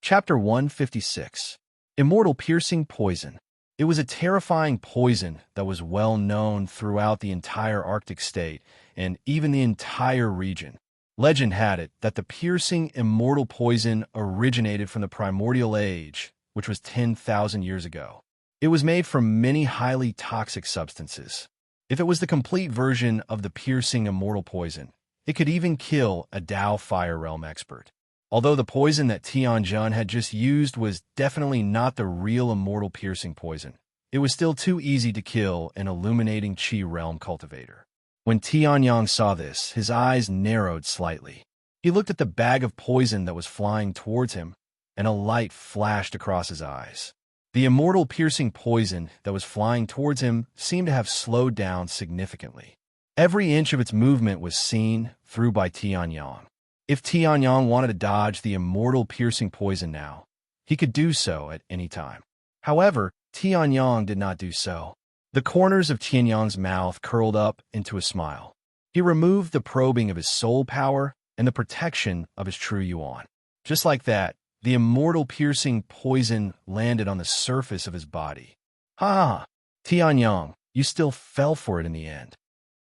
Chapter 156. Immortal Piercing Poison. It was a terrifying poison that was well known throughout the entire Arctic state and even the entire region. Legend had it that the piercing immortal poison originated from the primordial age, which was 10,000 years ago. It was made from many highly toxic substances. If it was the complete version of the piercing immortal poison, it could even kill a Dao Fire Realm expert. Although the poison that Tianjun had just used was definitely not the real immortal piercing poison, it was still too easy to kill an illuminating Qi realm cultivator. When Tianyang saw this, his eyes narrowed slightly. He looked at the bag of poison that was flying towards him, and a light flashed across his eyes. The immortal piercing poison that was flying towards him seemed to have slowed down significantly. Every inch of its movement was seen through by Tianyang. If Tianyang wanted to dodge the immortal piercing poison now, he could do so at any time. However, Tianyang did not do so. The corners of Tianyang's mouth curled up into a smile. He removed the probing of his soul power and the protection of his true yuan. Just like that, the immortal piercing poison landed on the surface of his body. Ha! Tianyang, you still fell for it in the end.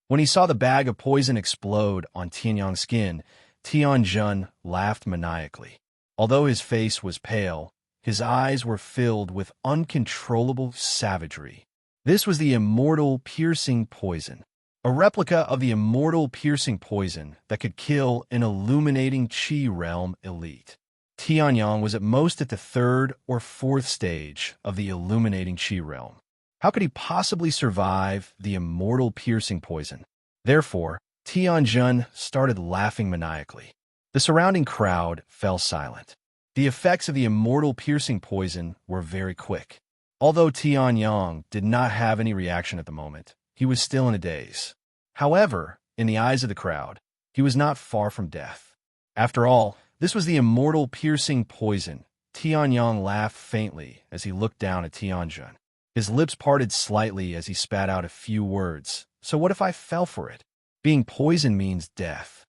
When he saw the bag of poison explode on Tianyang's skin, Tianjun laughed maniacally. Although his face was pale, his eyes were filled with uncontrollable savagery. This was the immortal piercing poison, a replica of the immortal piercing poison that could kill an illuminating Qi realm elite. Tianyang was at most at the third or fourth stage of the illuminating Qi realm. How could he possibly survive the immortal piercing poison? Therefore, Tianjun started laughing maniacally. The surrounding crowd fell silent. The effects of the immortal piercing poison were very quick. Although Tianyang did not have any reaction at the moment, he was still in a daze. However, in the eyes of the crowd, he was not far from death. After all, this was the immortal piercing poison. Tianyang laughed faintly as he looked down at Tianjun. His lips parted slightly as he spat out a few words. So what if I fell for it? Being poisoned means death.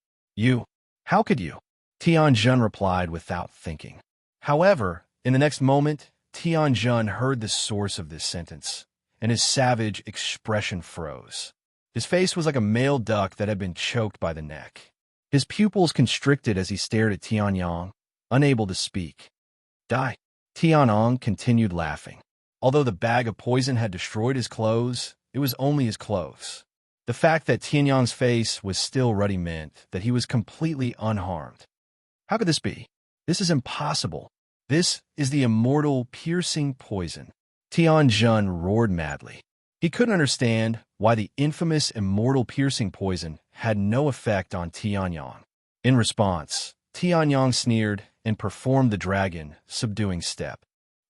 How could you? Tianjun replied without thinking. However, in the next moment, Tianjun heard the source of this sentence, and his savage expression froze. His face was like a male duck that had been choked by the neck. His pupils constricted as he stared at Tianyang, unable to speak. Die. Tianyang continued laughing. Although the bag of poison had destroyed his clothes, it was only his clothes. The fact that Tianyang's face was still ruddy meant that he was completely unharmed. How could this be? This is impossible. This is the immortal piercing poison. Tianjun roared madly. He couldn't understand why the infamous immortal piercing poison had no effect on Tianyang. In response, Tianyang sneered and performed the dragon, subduing step.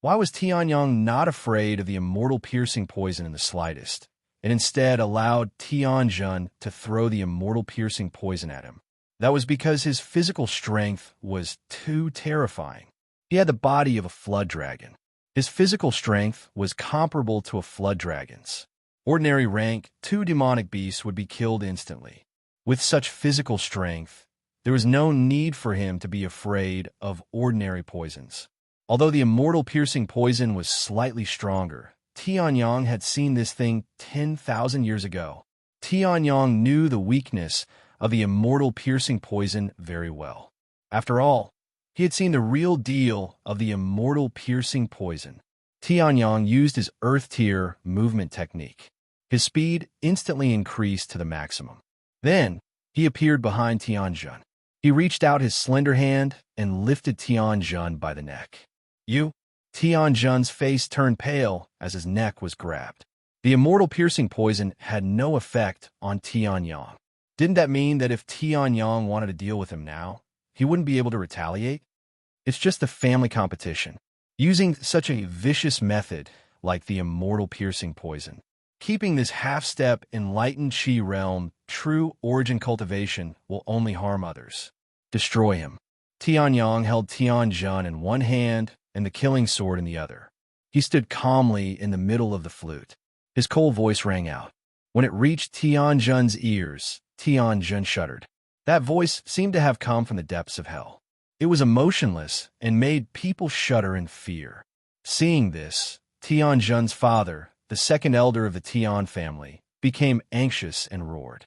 Why was Tianyang not afraid of the immortal piercing poison in the slightest, and instead allowed Tianjun to throw the immortal piercing poison at him? That was because his physical strength was too terrifying. He had the body of a flood dragon. His physical strength was comparable to a flood dragon's. Ordinary rank, 2 demonic beasts would be killed instantly. With such physical strength, there was no need for him to be afraid of ordinary poisons. Although the immortal piercing poison was slightly stronger, Tianyang had seen this thing 10,000 years ago. Tianyang knew the weakness of the immortal piercing poison very well. After all, he had seen the real deal of the immortal piercing poison. Tianyang used his Earth Tier movement technique. His speed instantly increased to the maximum. Then, he appeared behind Tianjun. He reached out his slender hand and lifted Tianjun by the neck. Tianjun's face turned pale as his neck was grabbed. The immortal piercing poison had no effect on Tianyang. Didn't that mean that if Tianyang wanted to deal with him now, he wouldn't be able to retaliate? It's just a family competition. Using such a vicious method like the immortal piercing poison, keeping this half-step enlightened Qi realm true origin cultivation will only harm others. Destroy him. Tianyang held Tianjun in one hand and the killing sword in the other. He stood calmly in the middle of the flute. His cold voice rang out. When it reached Tianjun's ears, Tianjun shuddered. That voice seemed to have come from the depths of hell. It was emotionless and made people shudder in fear. Seeing this, Tianjun's father, the second elder of the Tian family, became anxious and roared,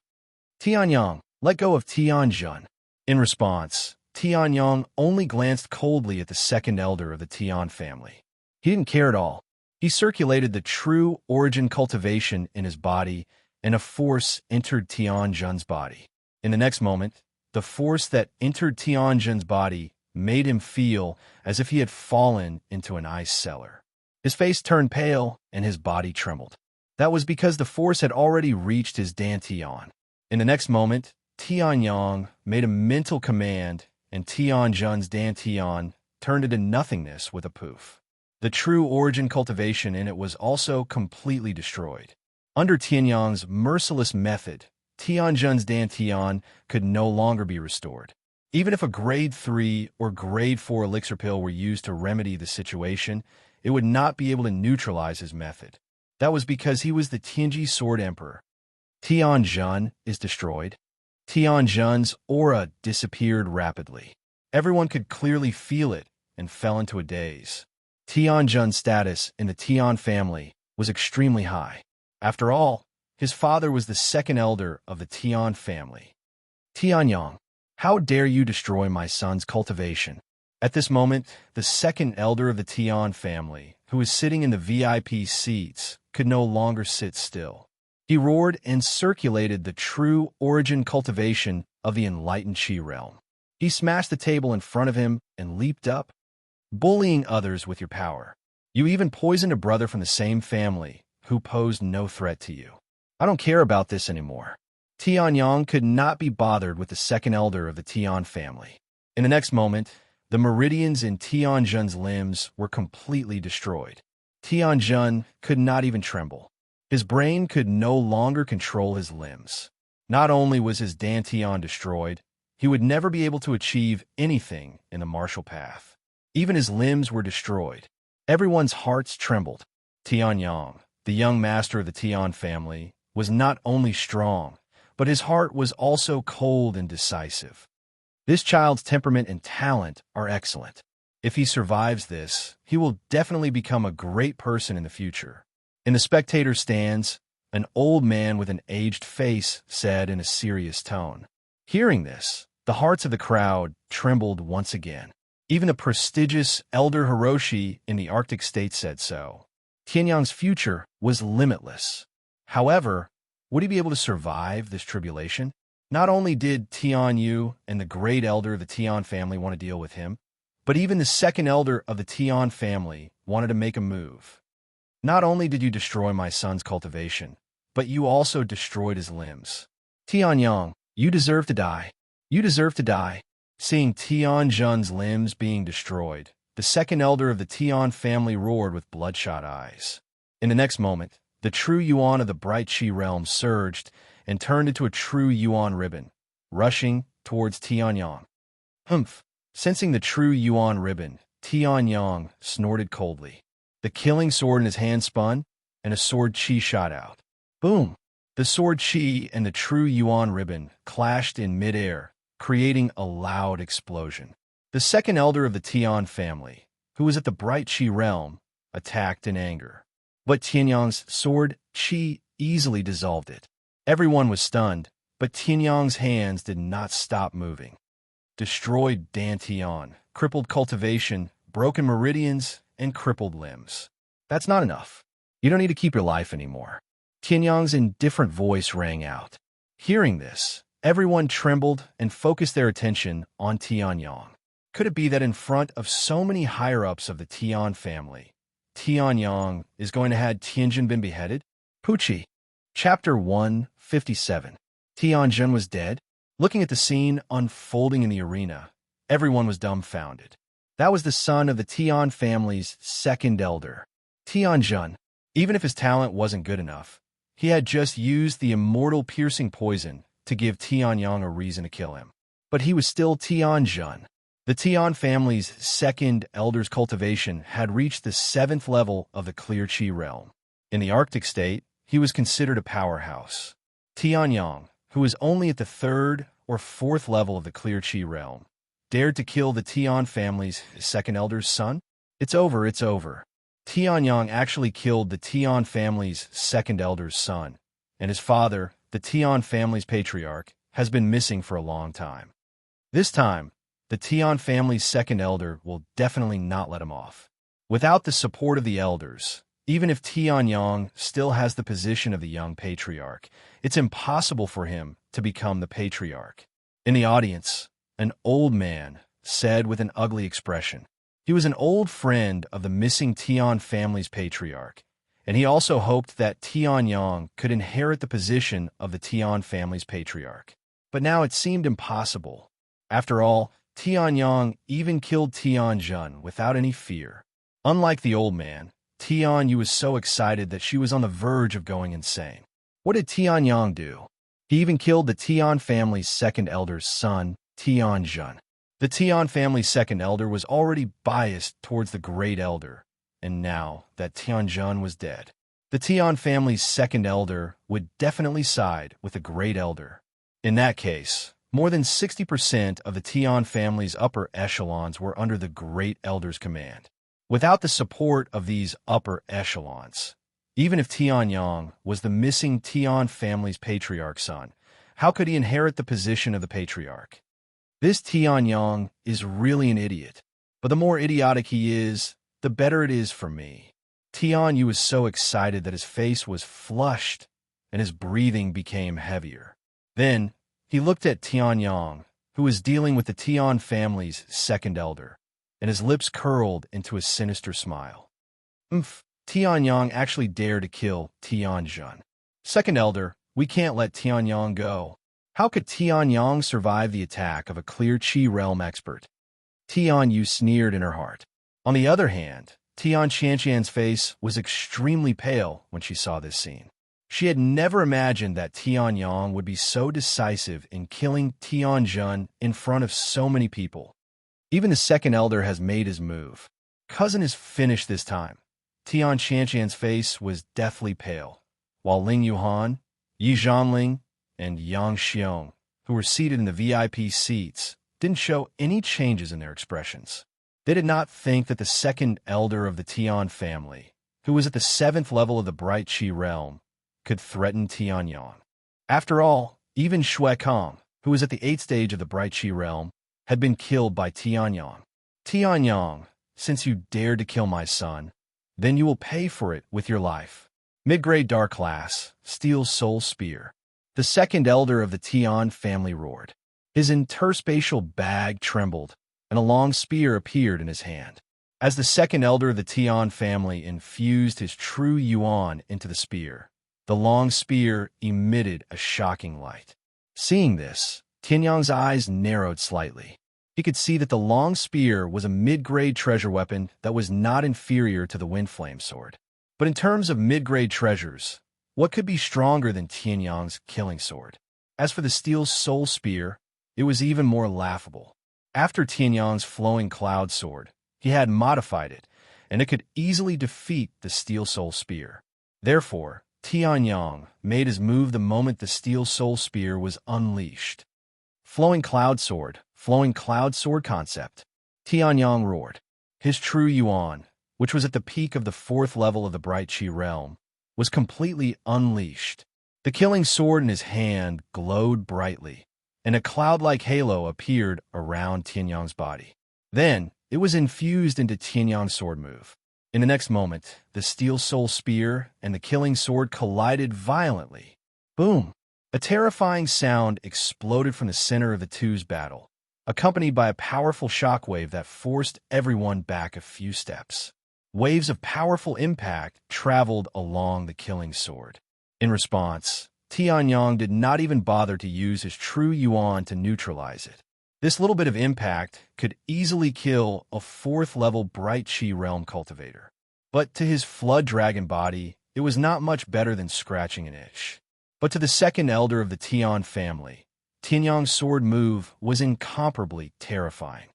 "Tianyang, let go of Tianjun." In response, Tianyang only glanced coldly at the second elder of the Tian family. He didn't care at all. He circulated the true origin cultivation in his body, and a force entered Tianjun's body. In the next moment, the force that entered Tianjun's body made him feel as if he had fallen into an ice cellar. His face turned pale, and his body trembled. That was because the force had already reached his dantian. In the next moment, Tianyang made a mental command, and Tianjun's dantian turned into nothingness with a poof. The true origin cultivation in it was also completely destroyed. Under Tianyang's merciless method, Tianjun's dantian could no longer be restored. Even if a grade 3 or grade 4 elixir pill were used to remedy the situation, it would not be able to neutralize his method. That was because he was the Tianji Sword Emperor. Tianjun is destroyed. Tianjun's aura disappeared rapidly. Everyone could clearly feel it and fell into a daze. Tianjun's status in the Tian family was extremely high. After all, his father was the second elder of the Tian family. "Tianyang, how dare you destroy my son's cultivation?" At this moment, the second elder of the Tian family, who was sitting in the VIP seats, could no longer sit still. He roared and circulated the true origin cultivation of the enlightened Qi realm. He smashed the table in front of him and leaped up, bullying others with your power. You even poisoned a brother from the same family who posed no threat to you. I don't care about this anymore. Tianyang could not be bothered with the second elder of the Tian family. In the next moment, the meridians in Tianjun's limbs were completely destroyed. Tianjun could not even tremble. His brain could no longer control his limbs. Not only was his dantian destroyed, he would never be able to achieve anything in the martial path. Even his limbs were destroyed. Everyone's hearts trembled. Tianyang, the young master of the Tian family, was not only strong, but his heart was also cold and decisive. This child's temperament and talent are excellent. If he survives this, he will definitely become a great person in the future. In the spectator stands, an old man with an aged face said in a serious tone. Hearing this, the hearts of the crowd trembled once again. Even the prestigious Elder Hiroshi in the Arctic state said so. Tianyang's future was limitless. However, would he be able to survive this tribulation? Not only did Tian Yu and the great elder of the Tian family want to deal with him, but even the second elder of the Tian family wanted to make a move. Not only did you destroy my son's cultivation, but you also destroyed his limbs. Tianyang, you deserve to die. You deserve to die. Seeing Tianjun's limbs being destroyed, the second elder of the Tian family roared with bloodshot eyes. In the next moment, the true yuan of the bright Qi realm surged and turned into a true yuan ribbon, rushing towards Tianyang. Humph! Sensing the true yuan ribbon, Tianyang snorted coldly. The killing sword in his hand spun, and a sword Qi shot out. Boom! The sword Qi and the true yuan ribbon clashed in midair, creating a loud explosion. The second elder of the Tian family, who was at the bright Qi realm, attacked in anger. But Tianyang's sword Qi easily dissolved it. Everyone was stunned, but Tianyang's hands did not stop moving. Destroyed dantian, crippled cultivation, broken meridians, and crippled limbs. That's not enough. You don't need to keep your life anymore. Tianyang's indifferent voice rang out. Hearing this, everyone trembled and focused their attention on Tianyang. Could it be that in front of so many higher-ups of the Tian family, Tianyang is going to have Tianjin been beheaded? Pucci. Chapter 157. Tianjin was dead. Looking at the scene unfolding in the arena, everyone was dumbfounded. That was the son of the Tian family's second elder, Tianjun. Even if his talent wasn't good enough, he had just used the immortal piercing poison to give Tianyang a reason to kill him. But he was still Tianjun. The Tian family's second elder's cultivation had reached the 7th level of the clear Qi realm. In the Arctic state, he was considered a powerhouse. Tianyang, who was only at the 3rd or 4th level of the clear Qi realm, dared to kill the Tian family's second elder's son? It's over, it's over. Tianyang actually killed the Tian family's second elder's son, and his father, the Tian family's patriarch, has been missing for a long time. This time, the Tian family's second elder will definitely not let him off. Without the support of the elders, even if Tianyang still has the position of the young patriarch, it's impossible for him to become the patriarch. In the audience, an old man said with an ugly expression. He was an old friend of the missing Tian family's patriarch, and he also hoped that Tianyang could inherit the position of the Tian family's patriarch. But now it seemed impossible. After all, Tianyang even killed Tianjun without any fear. Unlike the old man, Tianyu was so excited that she was on the verge of going insane. What did Tianyang do? He even killed the Tian family's second elder's son, Tianjun. The Tian family's second elder was already biased towards the great elder, and now that Tianjun was dead, the Tian family's second elder would definitely side with the great elder. In that case, more than 60% of the Tian family's upper echelons were under the great elder's command. Without the support of these upper echelons, even if Tianyang was the missing Tian family's patriarch's son, how could he inherit the position of the patriarch? This Tianyang is really an idiot, but the more idiotic he is, the better it is for me. Tianyu was so excited that his face was flushed and his breathing became heavier. Then, he looked at Tianyang, who was dealing with the Tian family's second elder, and his lips curled into a sinister smile. Tianyang actually dared to kill Tianjun. Second elder, we can't let Tianyang go. How could Tianyang survive the attack of a clear Qi realm expert? Tianyu sneered in her heart. On the other hand, Tian Qianqian's face was extremely pale when she saw this scene. She had never imagined that Tianyang would be so decisive in killing Tianjun in front of so many people. Even the second elder has made his move. Cousin is finished this time. Tian Qianqian's face was deathly pale, while Ling Yuhan, Yi Zhanling, and Yang Xiong, who were seated in the VIP seats, didn't show any changes in their expressions. They did not think that the second elder of the Tian family, who was at the 7th level of the Bright Qi realm, could threaten Tianyang. After all, even Shui Kong, who was at the 8th stage of the Bright Qi realm, had been killed by Tianyang. Tianyang, since you dared to kill my son, then you will pay for it with your life. Mid-grade dark class, Steel Soul Spear. The second elder of the Tian family roared. His interspatial bag trembled, and a long spear appeared in his hand. As the second elder of the Tian family infused his true yuan into the spear, the long spear emitted a shocking light. Seeing this, Tianyang's eyes narrowed slightly. He could see that the long spear was a mid-grade treasure weapon that was not inferior to the Wind Flame sword. But in terms of mid-grade treasures, what could be stronger than Tianyang's killing sword? As for the Steel Soul Spear, it was even more laughable. After Tianyang's flowing cloud sword, he had modified it, and it could easily defeat the Steel Soul Spear. Therefore, Tianyang made his move the moment the Steel Soul Spear was unleashed. Flowing cloud sword concept. Tianyang roared. His true yuan, which was at the peak of the 4th level of the Bright Qi realm, was completely unleashed. The killing sword in his hand glowed brightly, and a cloud-like halo appeared around Tianyang's body. Then, it was infused into Tianyang's sword move. In the next moment, the Steel Soul Spear and the killing sword collided violently. Boom! A terrifying sound exploded from the center of the two's battle, accompanied by a powerful shockwave that forced everyone back a few steps. Waves of powerful impact traveled along the killing sword. In response, Tianyang did not even bother to use his true yuan to neutralize it. This little bit of impact could easily kill a 4th-level Bright Qi realm cultivator. But to his Flood Dragon body, it was not much better than scratching an itch. But to the second elder of the Tian family, Tianyang's sword move was incomparably terrifying.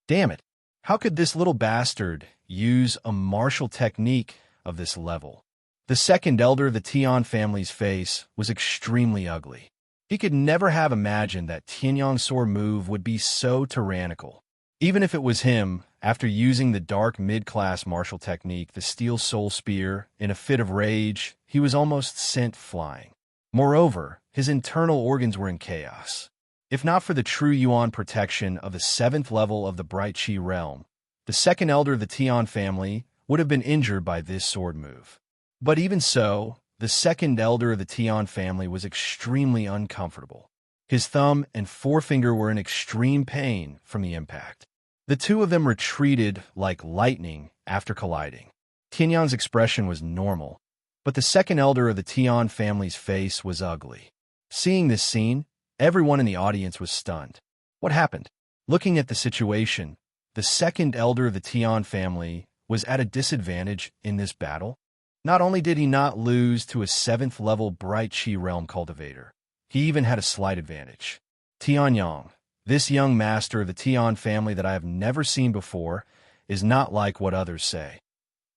Damn it! How could this little bastard use a martial technique of this level? The second elder of the Tian family's face was extremely ugly. He could never have imagined that Tianyang's sword move would be so tyrannical. Even if it was him, after using the dark mid-class martial technique, the Steel Soul Spear, in a fit of rage, he was almost sent flying. Moreover, his internal organs were in chaos. If not for the true Yuan protection of the 7th level of the Bright Chi realm, the second elder of the Tian family would have been injured by this sword move. But even so, the second elder of the Tian family was extremely uncomfortable. His thumb and forefinger were in extreme pain from the impact. The two of them retreated like lightning after colliding. Tianyang's expression was normal, but the second elder of the Tian family's face was ugly. Seeing this scene, everyone in the audience was stunned. What happened? Looking at the situation, the second elder of the Tian family was at a disadvantage in this battle. Not only did he not lose to a 7th level Bright Chi realm cultivator, he even had a slight advantage. Tianyang, this young master of the Tian family that I have never seen before, is not like what others say.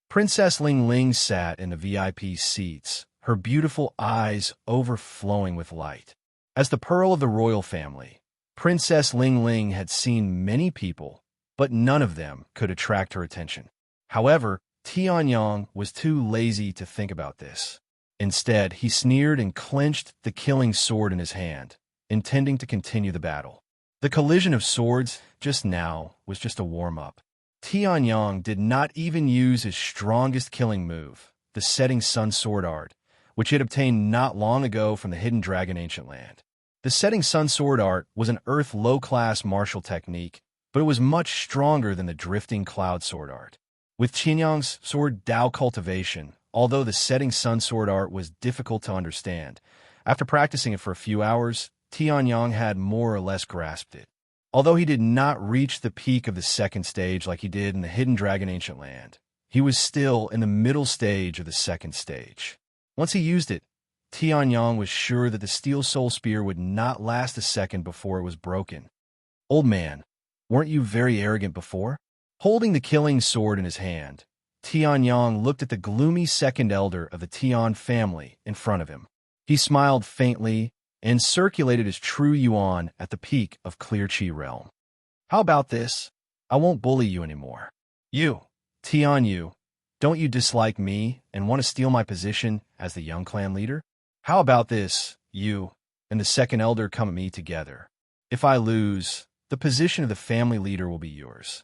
Princess Ling Ling sat in the VIP seats, her beautiful eyes overflowing with light. As the pearl of the royal family, Princess Ling Ling had seen many people, but none of them could attract her attention. However, Tianyang was too lazy to think about this. Instead, he sneered and clenched the killing sword in his hand, intending to continue the battle. The collision of swords just now was just a warm-up. Tianyang did not even use his strongest killing move, the Setting Sun Sword Art, which he had obtained not long ago from the Hidden Dragon Ancient Land. The Setting Sun Sword Art was an Earth low-class martial technique, but it was much stronger than the Drifting Cloud Sword Art. With Tianyang's sword Dao cultivation, although the Setting Sun Sword Art was difficult to understand, after practicing it for a few hours, Tianyang had more or less grasped it. Although he did not reach the peak of the second stage like he did in the Hidden Dragon Ancient Land, he was still in the middle stage of the second stage. Once he used it, Tianyang was sure that the Steel Soul Spear would not last a second before it was broken. Old man, weren't you very arrogant before? Holding the killing sword in his hand, Tianyang looked at the gloomy second elder of the Tian family in front of him. He smiled faintly and circulated his true yuan at the peak of Clear Chi realm. How about this? I won't bully you anymore. You, Tian Yu, don't you dislike me and want to steal my position as the young clan leader? How about this, you and the second elder come at me together? If I lose, the position of the family leader will be yours.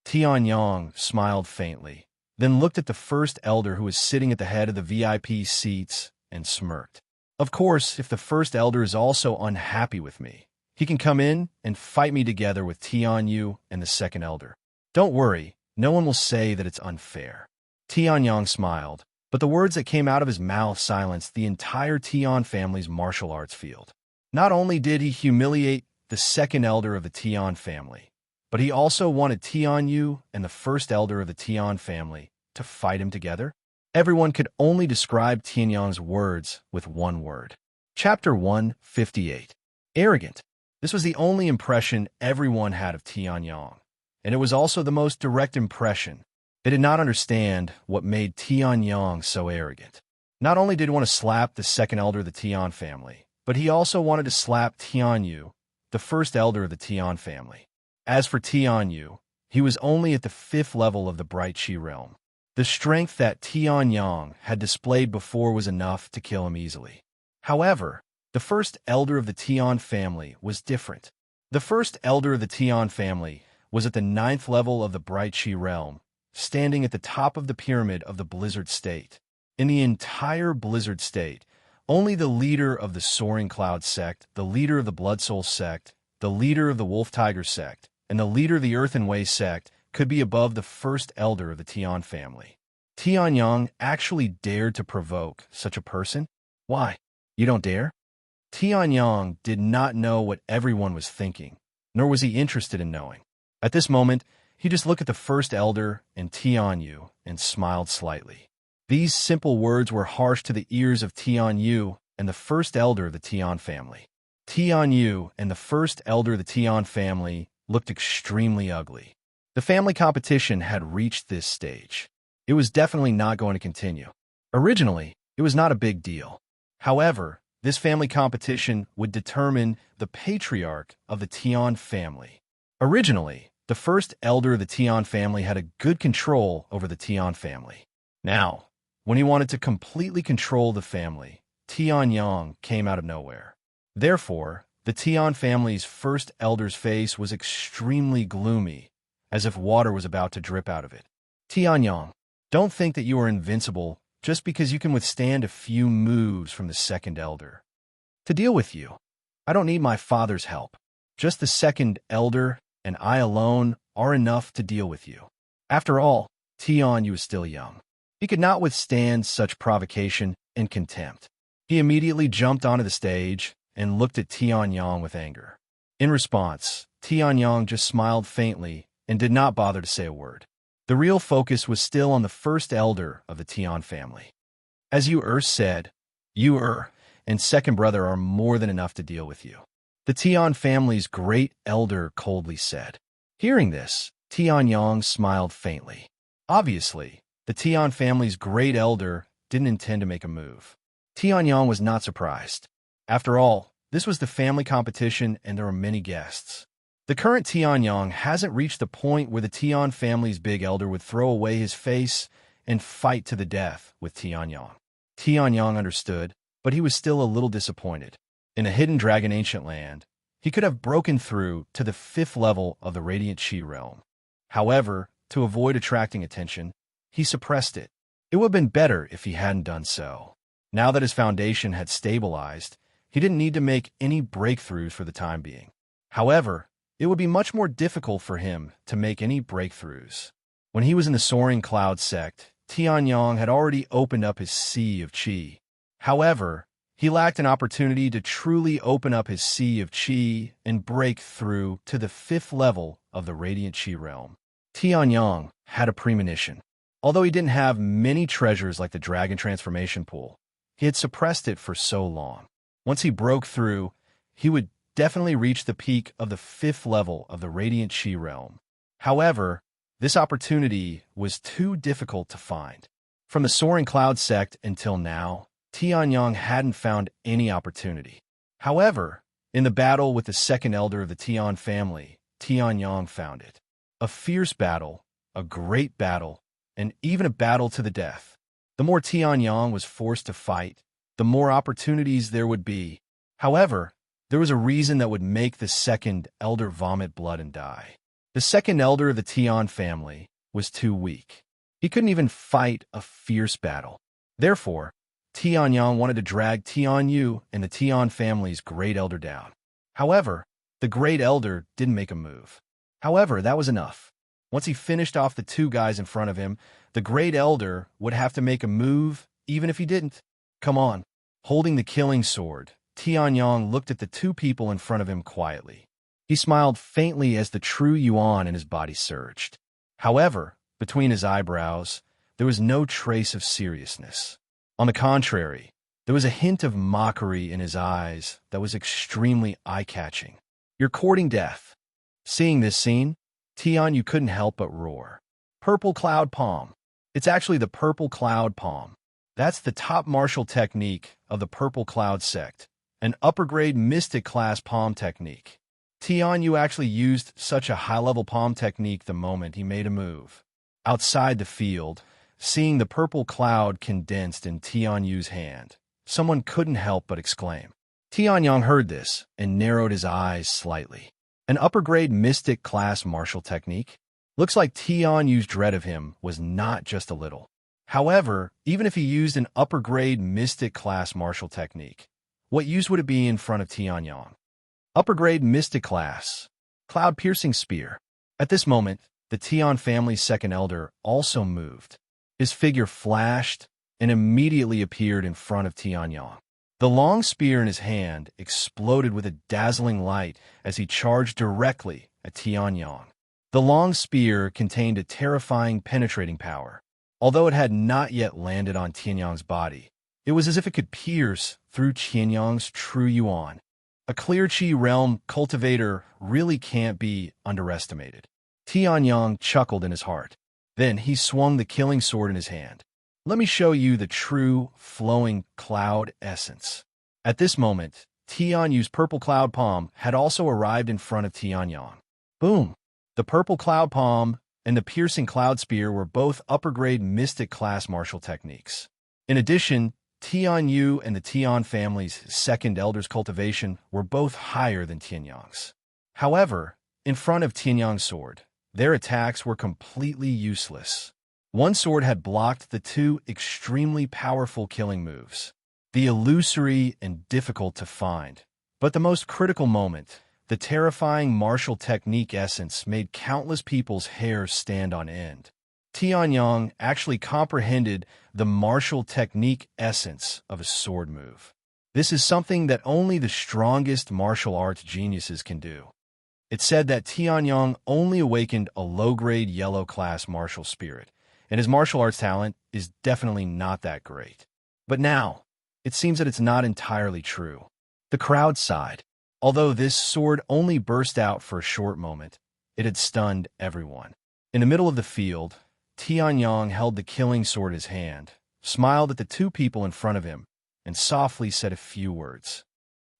Tianyang smiled faintly, then looked at the first elder who was sitting at the head of the VIP seats and smirked. Of course, if the first elder is also unhappy with me, he can come in and fight me together with Tian Yu and the second elder. Don't worry, no one will say that it's unfair. Tianyang smiled, but the words that came out of his mouth silenced the entire Tian family's martial arts field. Not only did he humiliate the second elder of the Tian family, but he also wanted Tian Yu and the first elder of the Tian family to fight him together. Everyone could only describe Tianyang's words with one word. Chapter 158. Arrogant. This was the only impression everyone had of Tianyang, and it was also the most direct impression. They did not understand what made Tianyang so arrogant. Not only did he want to slap the second elder of the Tian family, but he also wanted to slap Tian Yu, the first elder of the Tian family. As for Tian Yu, he was only at the 5th level of the Bright Chi realm. The strength that Tianyang had displayed before was enough to kill him easily. However, the first elder of the Tian family was different. The first elder of the Tian family was at the 9th level of the Bright Chi realm, standing at the top of the pyramid of the Blizzard State. In the entire Blizzard State, only the leader of the Soaring Cloud sect, the leader of the Blood Soul sect, the leader of the Wolf Tiger sect, and the leader of the Earth and Way sect could be above the first elder of the Tian family. Tianyang actually dared to provoke such a person? Why? You don't dare? Tianyang did not know what everyone was thinking, nor was he interested in knowing. At this moment, he just looked at the first elder and Tian Yu and smiled slightly. These simple words were harsh to the ears of Tian Yu and the first elder of the Tian family. Tian Yu and the first elder of the Tian family looked extremely ugly. The family competition had reached this stage. It was definitely not going to continue. Originally, it was not a big deal. However, This family competition would determine the patriarch of the Tian family. Originally, the first elder of the Tian family had a good control over the Tian family. Now, when he wanted to completely control the family, Tian Yang came out of nowhere. Therefore, the Tian family's first elder's face was extremely gloomy, as if water was about to drip out of it. Tian Yang, don't think that you are invincible just because you can withstand a few moves from the second elder. To deal with you, I don't need my father's help. Just the second elder and I alone are enough to deal with you. After all, Tian Yu is still young. He could not withstand such provocation and contempt. He immediately jumped onto the stage and looked at Tian Yang with anger. In response, Tian Yang just smiled faintly and did not bother to say a word. The real focus was still on the first elder of the Tian family. As Yu said, Yu and second brother are more than enough to deal with you. The Tian family's great elder coldly said. Hearing this, Tian Yang smiled faintly. Obviously, the Tian family's great elder didn't intend to make a move. Tian Yang was not surprised. After all, this was the family competition and there were many guests. The current Tian Yang hasn't reached the point where the Tian family's big elder would throw away his face and fight to the death with Tian Yang. Tian Yang understood, but he was still a little disappointed. In a hidden dragon ancient land, he could have broken through to the 5th level of the Radiant Chi realm. However, to avoid attracting attention, he suppressed it. It would have been better if he hadn't done so. Now that his foundation had stabilized, he didn't need to make any breakthroughs for the time being. However, it would be much more difficult for him to make any breakthroughs. When he was in the Soaring Cloud sect, Tian Yang had already opened up his sea of Qi. However, he lacked an opportunity to truly open up his sea of Qi and break through to the 5th level of the Radiant Qi realm. Tian Yang had a premonition. Although he didn't have many treasures like the Dragon Transformation Pool, he had suppressed it for so long. Once he broke through, he would definitely reach the peak of the 5th level of the Radiant Qi realm. However, this opportunity was too difficult to find. From the Soaring Cloud sect until now, Tian Yang hadn't found any opportunity. However, in the battle with the second elder of the Tian family, Tian Yang found it. A fierce battle, a great battle, and even a battle to the death. The more Tian Yang was forced to fight, the more opportunities there would be. However, there was a reason that would make the second elder vomit blood and die. The second elder of the Tian family was too weak. He couldn't even fight a fierce battle. Therefore, Tian Yang wanted to drag Tian Yu and the Tian family's great elder down. However, the great elder didn't make a move. However, that was enough. Once he finished off the 2 guys in front of him, the great elder would have to make a move, even if he didn't. Come on. Holding the killing sword, Tian Yang looked at the 2 people in front of him quietly. He smiled faintly as the true yuan in his body surged. However, between his eyebrows, there was no trace of seriousness. On the contrary, there was a hint of mockery in his eyes that was extremely eye-catching. You're courting death. Seeing this scene, Tian Yu couldn't help but roar. Purple Cloud Palm. It's actually the Purple Cloud Palm. That's the top martial technique of the Purple Cloud sect, an upper-grade mystic class palm technique. Tian Yu actually used such a high-level palm technique the moment he made a move. Outside the field, seeing the purple cloud condensed in Tian Yu's hand, someone couldn't help but exclaim. Tian Yang heard this and narrowed his eyes slightly. An upper-grade mystic class martial technique? Looks like Tian Yu's dread of him was not just a little. However, even if he used an upper-grade mystic class martial technique, what use would it be in front of Tian Yang? Upper-grade mystic class, cloud-piercing spear. At this moment, the Tian family's second elder also moved. His figure flashed and immediately appeared in front of Tian Yang. The long spear in his hand exploded with a dazzling light as he charged directly at Tian Yang. The long spear contained a terrifying penetrating power. Although it had not yet landed on Tian Yang's body, it was as if it could pierce through Tian Yang's true yuan. A clear Qi realm cultivator really can't be underestimated. Tian Yang chuckled in his heart. Then he swung the killing sword in his hand. Let me show you the true, flowing cloud essence. At this moment, Tianyu's purple cloud palm had also arrived in front of Tianyang. Boom! The purple cloud palm and the piercing cloud spear were both upper-grade mystic class martial techniques. In addition, Tianyu and the Tian family's second elder's cultivation were both higher than Tianyang's. However, in front of Tianyang's sword, their attacks were completely useless. One sword had blocked the two extremely powerful killing moves. The illusory and difficult to find, but the most critical moment, the terrifying martial technique essence made countless people's hair stand on end. Tianyang actually comprehended the martial technique essence of a sword move. This is something that only the strongest martial arts geniuses can do. It said that Tianyang only awakened a low-grade yellow-class martial spirit, and his martial arts talent is definitely not that great. But now, it seems that it's not entirely true. The crowd sighed. Although this sword only burst out for a short moment, it had stunned everyone. In the middle of the field, Tianyang held the killing sword in his hand, smiled at the two people in front of him, and softly said a few words.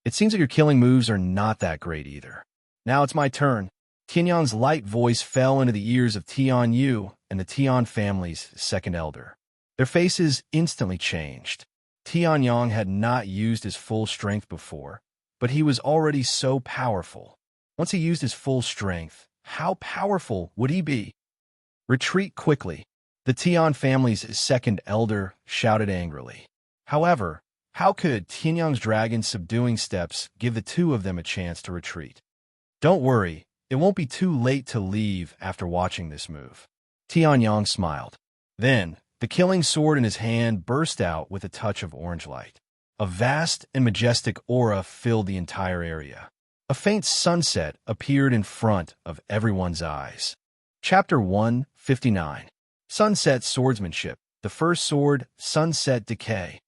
It seems that your killing moves are not that great either. Now it's my turn. Tianyang's light voice fell into the ears of Tianyu and the Tian family's second elder. Their faces instantly changed. Tianyang had not used his full strength before, but he was already so powerful. Once he used his full strength, how powerful would he be? Retreat quickly, the Tian family's second elder shouted angrily. However, how could Tianyang's dragon's subduing steps give the two of them a chance to retreat? Don't worry, it won't be too late to leave after watching this move. Tianyang smiled. Then, the killing sword in his hand burst out with a touch of orange light. A vast and majestic aura filled the entire area. A faint sunset appeared in front of everyone's eyes. Chapter 159. Sunset Swordsmanship. The first sword, Sunset Decay.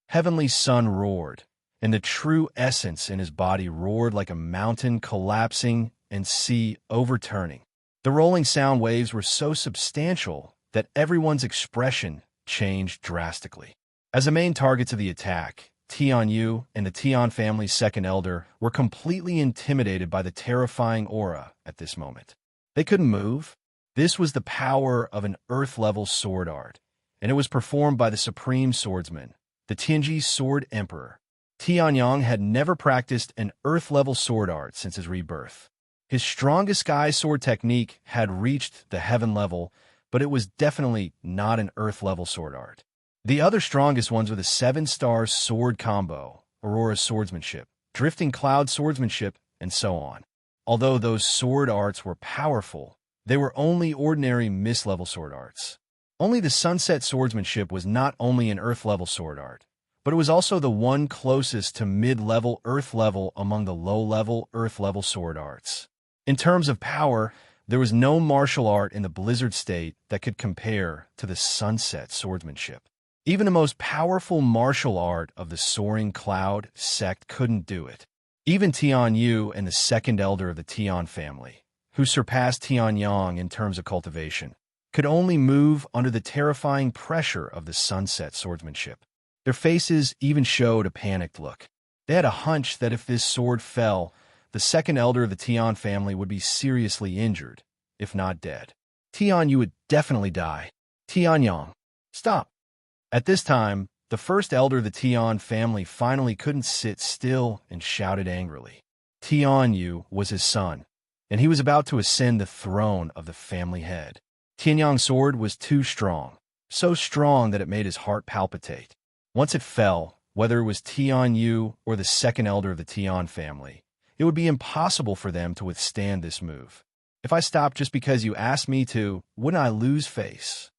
Heavenly Sun roared, and the true essence in his body roared like a mountain collapsing and sea overturning. The rolling sound waves were so substantial that everyone's expression changed drastically. As the main targets of the attack, Tianyu and the Tian family's second elder were completely intimidated by the terrifying aura at this moment. They couldn't move. This was the power of an earth-level sword art, and it was performed by the supreme swordsman, the Tianji Sword Emperor. Tianyang had never practiced an earth-level sword art since his rebirth. His strongest sky sword technique had reached the heaven level, but it was definitely not an earth-level sword art. The other strongest ones were the 7-star sword combo, Aurora swordsmanship, drifting cloud swordsmanship, and so on. Although those sword arts were powerful, they were only ordinary mist-level sword arts. Only the sunset swordsmanship was not only an earth-level sword art, but it was also the one closest to mid-level earth-level among the low-level earth-level sword arts. In terms of power, there was no martial art in the Blizzard state that could compare to the sunset swordsmanship. Even the most powerful martial art of the Soaring Cloud sect couldn't do it. Even Tianyu and the second elder of the Tian family, who surpassed Tianyang in terms of cultivation, could only move under the terrifying pressure of the sunset swordsmanship. Their faces even showed a panicked look. They had a hunch that if this sword fell, the second elder of the Tian family would be seriously injured, if not dead. Tianyu would definitely die. Tianyang, stop. At this time, the first elder of the Tian family finally couldn't sit still and shouted angrily. Tianyu was his son, and he was about to ascend the throne of the family head. Tianyang's sword was too strong, so strong that it made his heart palpitate. Once it fell, whether it was Tianyu or the second elder of the Tian family, it would be impossible for them to withstand this move. If I stopped just because you asked me to, wouldn't I lose face?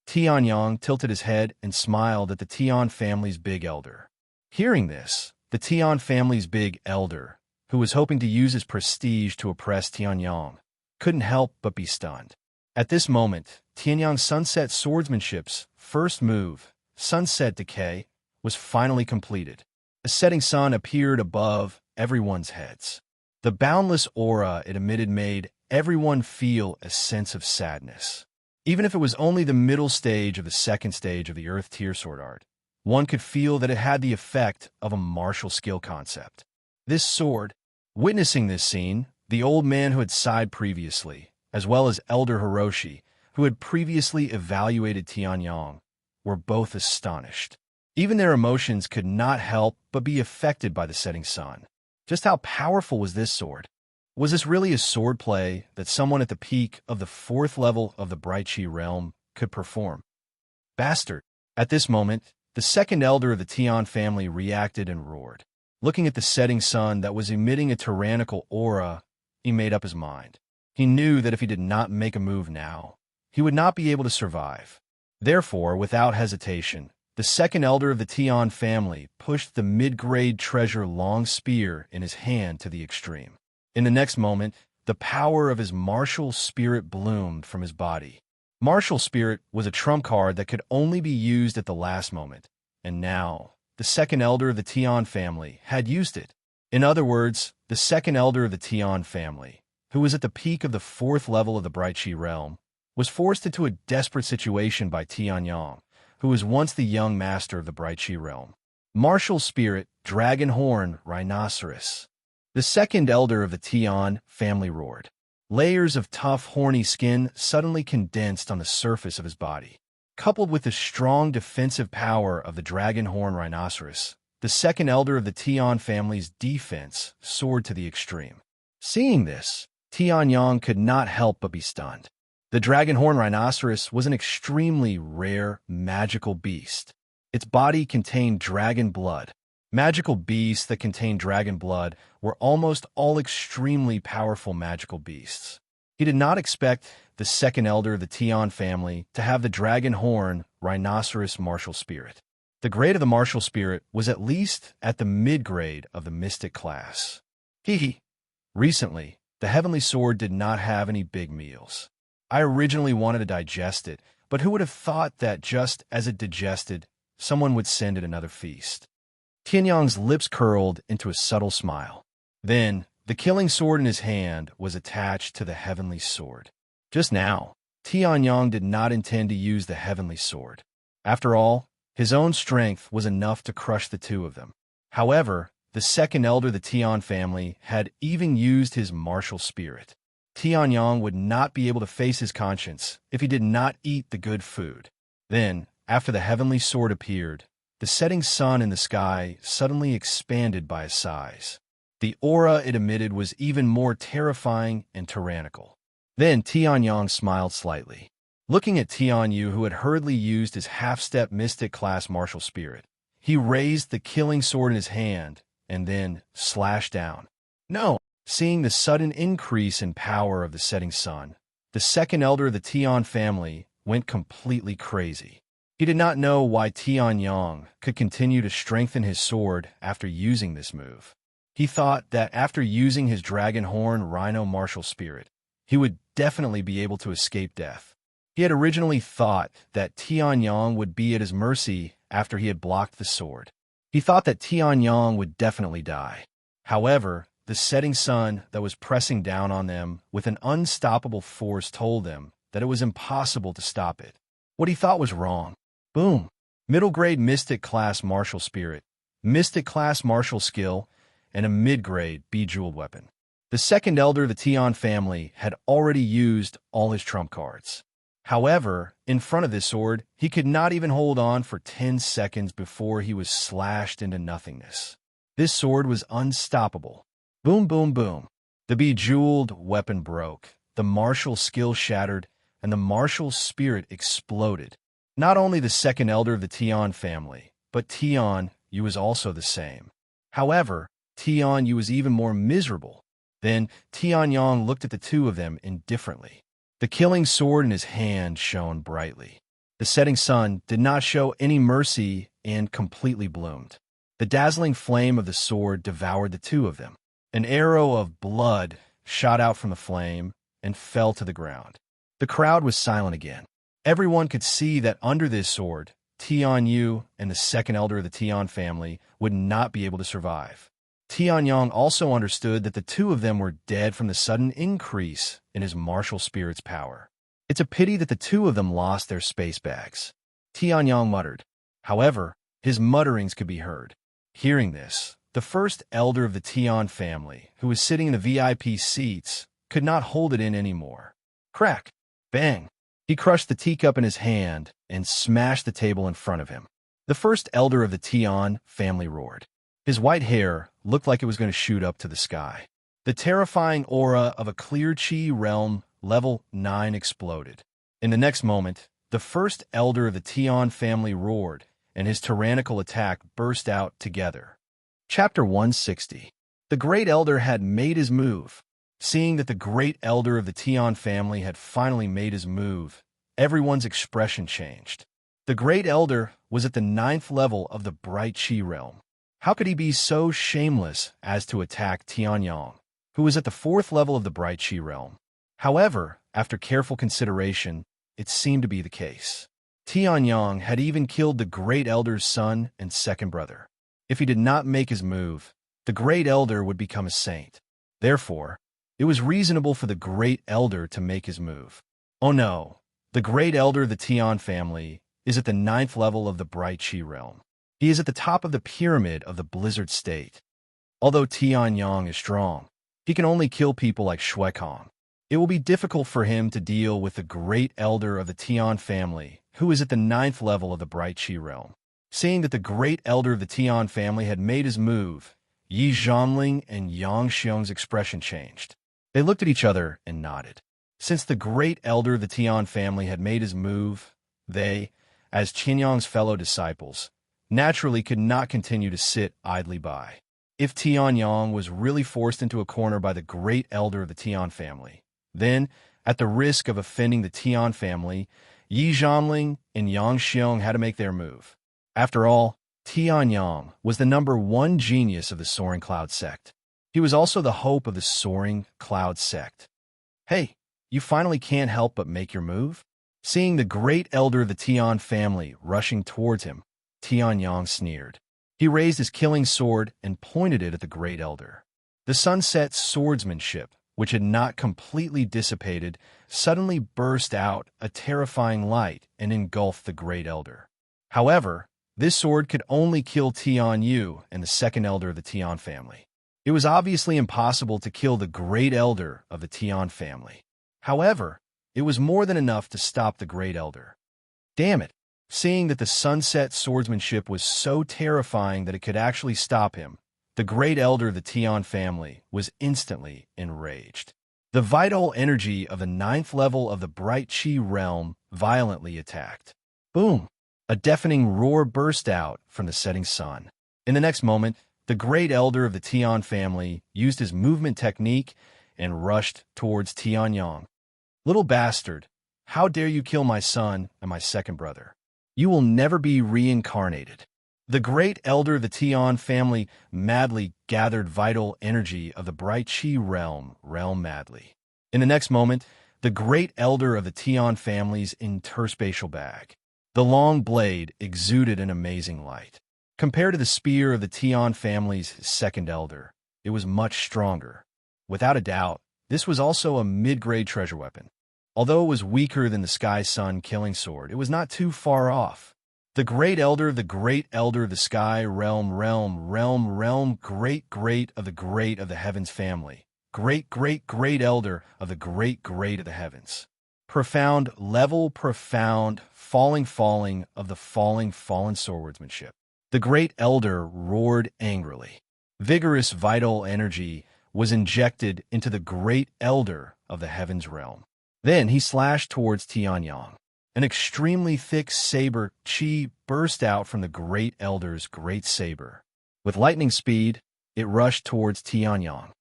Tianyang tilted his head and smiled at the Tian family's big elder. Hearing this, the Tian family's big elder, who was hoping to use his prestige to oppress Tianyang, couldn't help but be stunned. At this moment, Tianyang's sunset swordsmanship's first move, Sunset Decay, was finally completed. A setting sun appeared above everyone's heads. The boundless aura it emitted made everyone feel a sense of sadness. Even if it was only the middle stage of the second stage of the Earth Tier Sword Art, One could feel that it had the effect of a martial skill concept. This sword, witnessing this scene, the old man who had sighed previously, as well as Elder Hiroshi, who had previously evaluated Tianyang, were both astonished. Even their emotions could not help but be affected by the setting sun. Just how powerful was this sword? Was this really a sword play that someone at the peak of the 4th level of the Bright Chi realm could perform? Bastard! At this moment, the second elder of the Tian family reacted and roared. Looking at the setting sun that was emitting a tyrannical aura, he made up his mind. He knew that if he did not make a move now, he would not be able to survive. Therefore, without hesitation, the second elder of the Tian family pushed the mid-grade treasure long spear in his hand to the extreme. In the next moment, the power of his martial spirit bloomed from his body. Martial spirit was a trump card that could only be used at the last moment, and now, the second elder of the Tian family had used it. In other words, the second elder of the Tian family, who was at the peak of the 4th level of the Bright Chi realm, was forced into a desperate situation by Tianyang, who was once the young master of the Bright Chi realm. Martial spirit, dragon horn, rhinoceros. The second elder of the Tian family roared. Layers of tough, horny skin suddenly condensed on the surface of his body. Coupled with the strong defensive power of the dragon horn rhinoceros, the second elder of the Tian family's defense soared to the extreme. Seeing this, Tianyang could not help but be stunned. The dragon horn rhinoceros was an extremely rare, magical beast. Its body contained dragon blood. Magical beasts that contained dragon blood were almost all extremely powerful magical beasts. He did not expect the second elder of the Tian family to have the dragon horn rhinoceros martial spirit. The grade of the martial spirit was at least at the mid-grade of the mystic class. Recently, the heavenly sword did not have any big meals. I originally wanted to digest it, but who would have thought that just as it digested, someone would send it another feast? Tianyang's lips curled into a subtle smile. Then, the killing sword in his hand was attached to the heavenly sword. Just now, Tianyang did not intend to use the heavenly sword. After all, his own strength was enough to crush the two of them. However, the second elder of the Tian family had even used his martial spirit. Tianyang would not be able to face his conscience if he did not eat the good food. Then, after the heavenly sword appeared, the setting sun in the sky suddenly expanded by its size. The aura it emitted was even more terrifying and tyrannical. Then Tianyang smiled slightly. Looking at Tianyu, who had hurriedly used his half-step mystic class martial spirit, he raised the killing sword in his hand and then slashed down. No! Seeing the sudden increase in power of the setting sun, the second elder of the Tian family went completely crazy. He did not know why Tianyang could continue to strengthen his sword after using this move. He thought that after using his dragon horn rhino martial spirit, he would definitely be able to escape death. He had originally thought that Tianyang would be at his mercy after he had blocked the sword. He thought that Tianyang would definitely die. However, the setting sun that was pressing down on them with an unstoppable force told them that it was impossible to stop it. What he thought was wrong. Boom. Middle-grade mystic class martial spirit, mystic class martial skill, and a mid-grade bejeweled weapon. The second elder of the Tian family had already used all his trump cards. However, in front of this sword, he could not even hold on for 10 seconds before he was slashed into nothingness. This sword was unstoppable. Boom, boom, boom. The bejeweled weapon broke, the martial skill shattered, and the martial spirit exploded. Not only the second elder of the Tian family, but Tianyang was also the same. However, Tianyang was even more miserable. Then Tianyang looked at the two of them indifferently. The killing sword in his hand shone brightly. The setting sun did not show any mercy and completely bloomed. The dazzling flame of the sword devoured the two of them. An arrow of blood shot out from the flame and fell to the ground. The crowd was silent again. Everyone could see that under this sword, Tianyu and the second elder of the Tian family would not be able to survive. Tianyang also understood that the two of them were dead from the sudden increase in his martial spirit's power. It's a pity that the two of them lost their space bags. Tianyang muttered. However, His mutterings could be heard. Hearing this, the first elder of the Tian family, who was sitting in the VIP seats, could not hold it in anymore. Crack! Bang! He crushed the teacup in his hand and smashed the table in front of him. The first elder of the Tian family roared. His white hair looked like it was going to shoot up to the sky. The terrifying aura of a clear Qi realm level 9 exploded. In the next moment, the first elder of the Tian family roared, and his tyrannical attack burst out together. Chapter 160. The Great Elder had made his move. Seeing that the Great Elder of the Tian family had finally made his move, everyone's expression changed. The Great Elder was at the 9th level of the Bright Qi realm. How could he be so shameless as to attack Tianyang, who was at the 4th level of the Bright Qi realm? However, after careful consideration, it seemed to be the case. Tianyang had even killed the Great Elder's son and second brother. If he did not make his move, the Great Elder would become a saint. Therefore, it was reasonable for the Great Elder to make his move. Oh no, the Great Elder of the Tian family is at the 9th level of the Bright Qi realm. He is at the top of the pyramid of the Blizzard State. Although Tianyang is strong, he can only kill people like Shuekong. It will be difficult for him to deal with the Great Elder of the Tian family, who is at the 9th level of the Bright Qi realm. Seeing that the Great Elder of the Tian family had made his move, Yi Zhanling and Yang Xiong's expression changed. They looked at each other and nodded. Since the Great Elder of the Tian family had made his move, they, as Qianyang's fellow disciples, naturally could not continue to sit idly by. If Tianyang was really forced into a corner by the Great Elder of the Tian family, then, at the risk of offending the Tian family, Yi Zhanling and Yang Xiong had to make their move. After all, Tianyang was the #1 genius of the Soaring Cloud sect. He was also the hope of the Soaring Cloud sect. Hey, you finally can't help but make your move? Seeing the Great Elder of the Tian family rushing towards him, Tianyang sneered. He raised his killing sword and pointed it at the Great Elder. The sunset swordsmanship, which had not completely dissipated, suddenly burst out a terrifying light and engulfed the Great Elder. However, this sword could only kill Tian Yu and the second elder of the Tian family. It was obviously impossible to kill the Great Elder of the Tian family. However, it was more than enough to stop the Great Elder. Damn it! Seeing that the sunset swordsmanship was so terrifying that it could actually stop him, the Great Elder of the Tian family was instantly enraged. The vital energy of the 9th level of the Bright Qi realm violently attacked. Boom! A deafening roar burst out from the setting sun. In the next moment, the Great Elder of the Tian family used his movement technique and rushed towards Tianyang. Little bastard, how dare you kill my son and my second brother? You will never be reincarnated. The Great Elder of the Tian family madly gathered vital energy of the Bright Qi realm madly. In the next moment, the Great Elder of the Tian family's interspatial bag. The long blade exuded an amazing light. Compared to the spear of the Tian family's second elder, it was much stronger. Without a doubt, this was also a mid-grade treasure weapon. Although it was weaker than the Sky Sun killing sword, it was not too far off. The Great Elder of the Great Elder of the Sky Realm Great of the Great of the Heavens family. Great Elder of the Great of the Heavens. Profound falling of the fallen swordsmanship. The Great Elder roared angrily. Vigorous vital energy was injected into the Great Elder of the Heavens realm. Then he slashed towards Tianyang. An extremely thick saber chi burst out from the Great Elder's great saber. With lightning speed, it rushed towards Tianyang.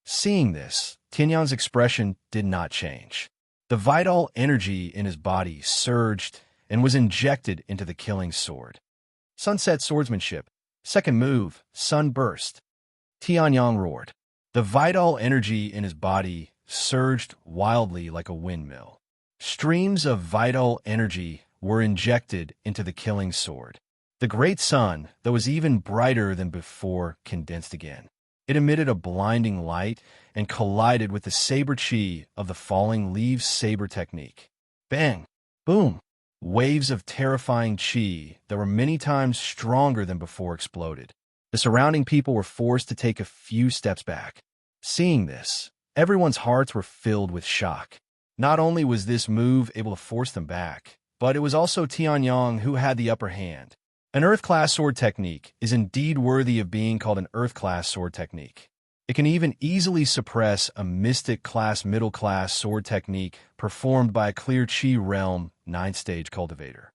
Seeing this, Tianyang's expression did not change. The vital energy in his body surged and was injected into the killing sword. Sunset swordsmanship. Second move, sunburst. Tianyang roared. The vital energy in his body surged wildly like a windmill. Streams of vital energy were injected into the killing sword. The great sun, that was even brighter than before, condensed again. It emitted a blinding light and collided with the saber chi of the falling leaves saber technique. Bang! Boom! Waves of terrifying chi that were many times stronger than before exploded. The surrounding people were forced to take a few steps back. Seeing this, everyone's hearts were filled with shock. Not only was this move able to force them back, but it was also Tianyang who had the upper hand. An Earth-class sword technique is indeed worthy of being called an Earth-class sword technique. It can even easily suppress a mystic-class middle-class sword technique performed by a clear Qi realm 9th-stage cultivator.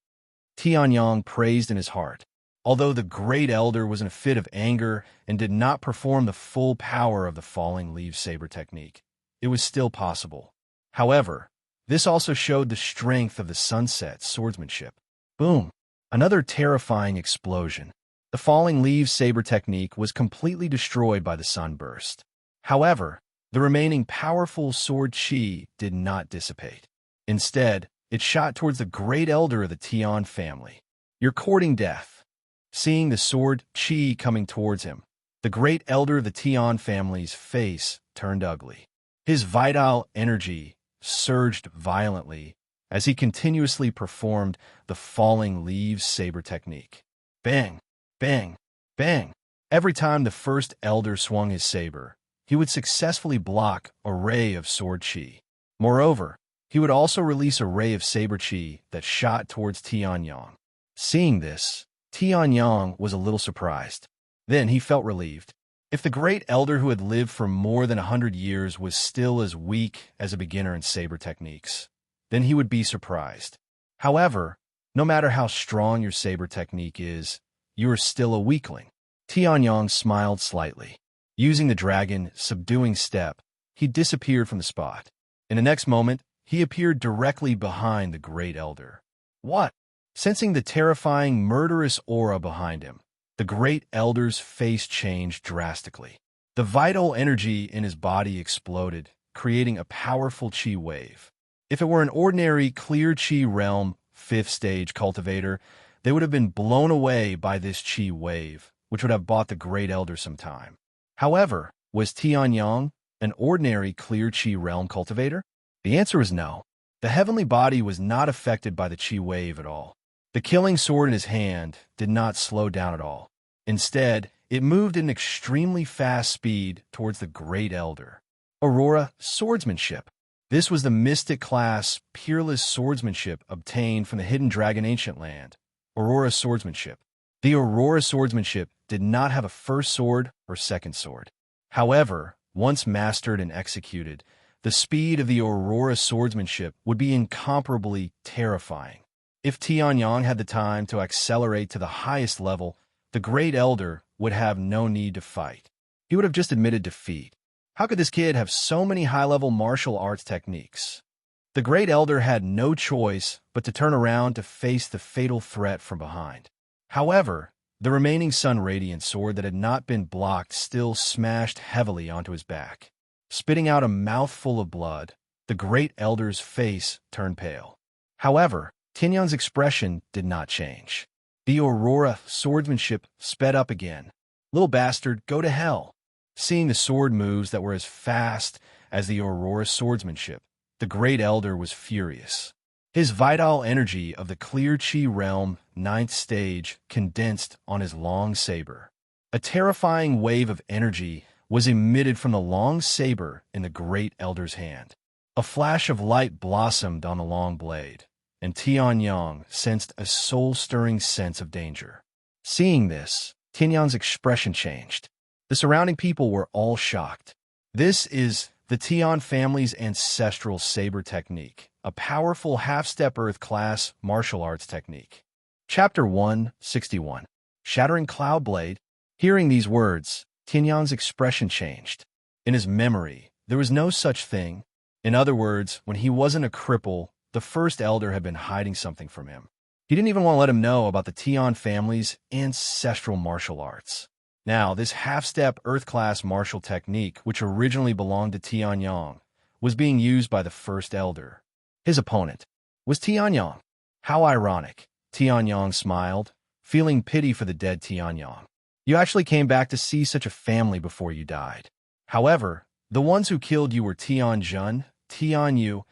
Tianyang praised in his heart. Although the Great Elder was in a fit of anger and did not perform the full power of the falling leaves saber technique, it was still possible. However, this also showed the strength of the sunset swordsmanship. Boom! Another terrifying explosion. The falling leaves saber technique was completely destroyed by the sunburst. However, the remaining powerful sword chi did not dissipate. Instead, it shot towards the Great Elder of the Tian family. You're courting death. Seeing the sword chi coming towards him, the Great Elder of the Tian family's face turned ugly. His vital energy surged violently as he continuously performed the falling leaves saber technique. Bang! Bang! Bang! Every time the first elder swung his saber, he would successfully block a ray of sword chi. Moreover, he would also release a ray of saber chi that shot towards Tianyang. Seeing this, Tianyang was a little surprised. Then he felt relieved. If the Great Elder who had lived for more than 100 years was still as weak as a beginner in saber techniques, then he would be surprised. However, no matter how strong your saber technique is, you are still a weakling. Tianyang smiled slightly. Using the dragon subduing step, he disappeared from the spot. In the next moment, he appeared directly behind the Great Elder. What? Sensing the terrifying, murderous aura behind him, the Great Elder's face changed drastically. The vital energy in his body exploded, creating a powerful chi wave. If it were an ordinary clear chi realm 5th stage cultivator, they would have been blown away by this chi wave, which would have bought the Great Elder some time. However, was Tianyang an ordinary clear chi realm cultivator? The answer is no. The heavenly body was not affected by the chi wave at all. The killing sword in his hand did not slow down at all. Instead, it moved at an extremely fast speed towards the Great Elder. Aurora swordsmanship. This was the mystic class, peerless swordsmanship obtained from the hidden dragon ancient land. Aurora swordsmanship. The Aurora swordsmanship did not have a first sword or second sword. However, once mastered and executed, the speed of the Aurora swordsmanship would be incomparably terrifying. If Tianyang had the time to accelerate to the highest level, the Great Elder would have no need to fight. He would have just admitted defeat. How could this kid have so many high-level martial arts techniques? The Great Elder had no choice but to turn around to face the fatal threat from behind. However, the remaining Sun Radiant sword that had not been blocked still smashed heavily onto his back. Spitting out a mouthful of blood, the Great Elder's face turned pale. However, Tianyang's expression did not change. The Aurora swordsmanship sped up again. Little bastard, go to hell. Seeing the sword moves that were as fast as the Aurora swordsmanship, the Great Elder was furious. His vital energy of the clear chi realm 9th stage condensed on his long saber. A terrifying wave of energy was emitted from the long saber in the Great Elder's hand. A flash of light blossomed on the long blade, and Tianyang sensed a soul-stirring sense of danger. Seeing this, Tianyang's expression changed. The surrounding people were all shocked. This is the Tian family's ancestral saber technique, a powerful half-step earth-class martial arts technique. Chapter 161. Shattering Cloud Blade. Hearing these words, Tianyang's expression changed. In his memory, there was no such thing. In other words, when he wasn't a cripple, the First Elder had been hiding something from him. He didn't even want to let him know about the Tian family's ancestral martial arts. Now, this half-step Earth-class martial technique, which originally belonged to Tianyang, was being used by the First Elder. His opponent was Tianyang. How ironic. Tianyang smiled, feeling pity for the dead Tianyang. You actually came back to see such a family before you died. However, the ones who killed you were Tianjun, Tianyu,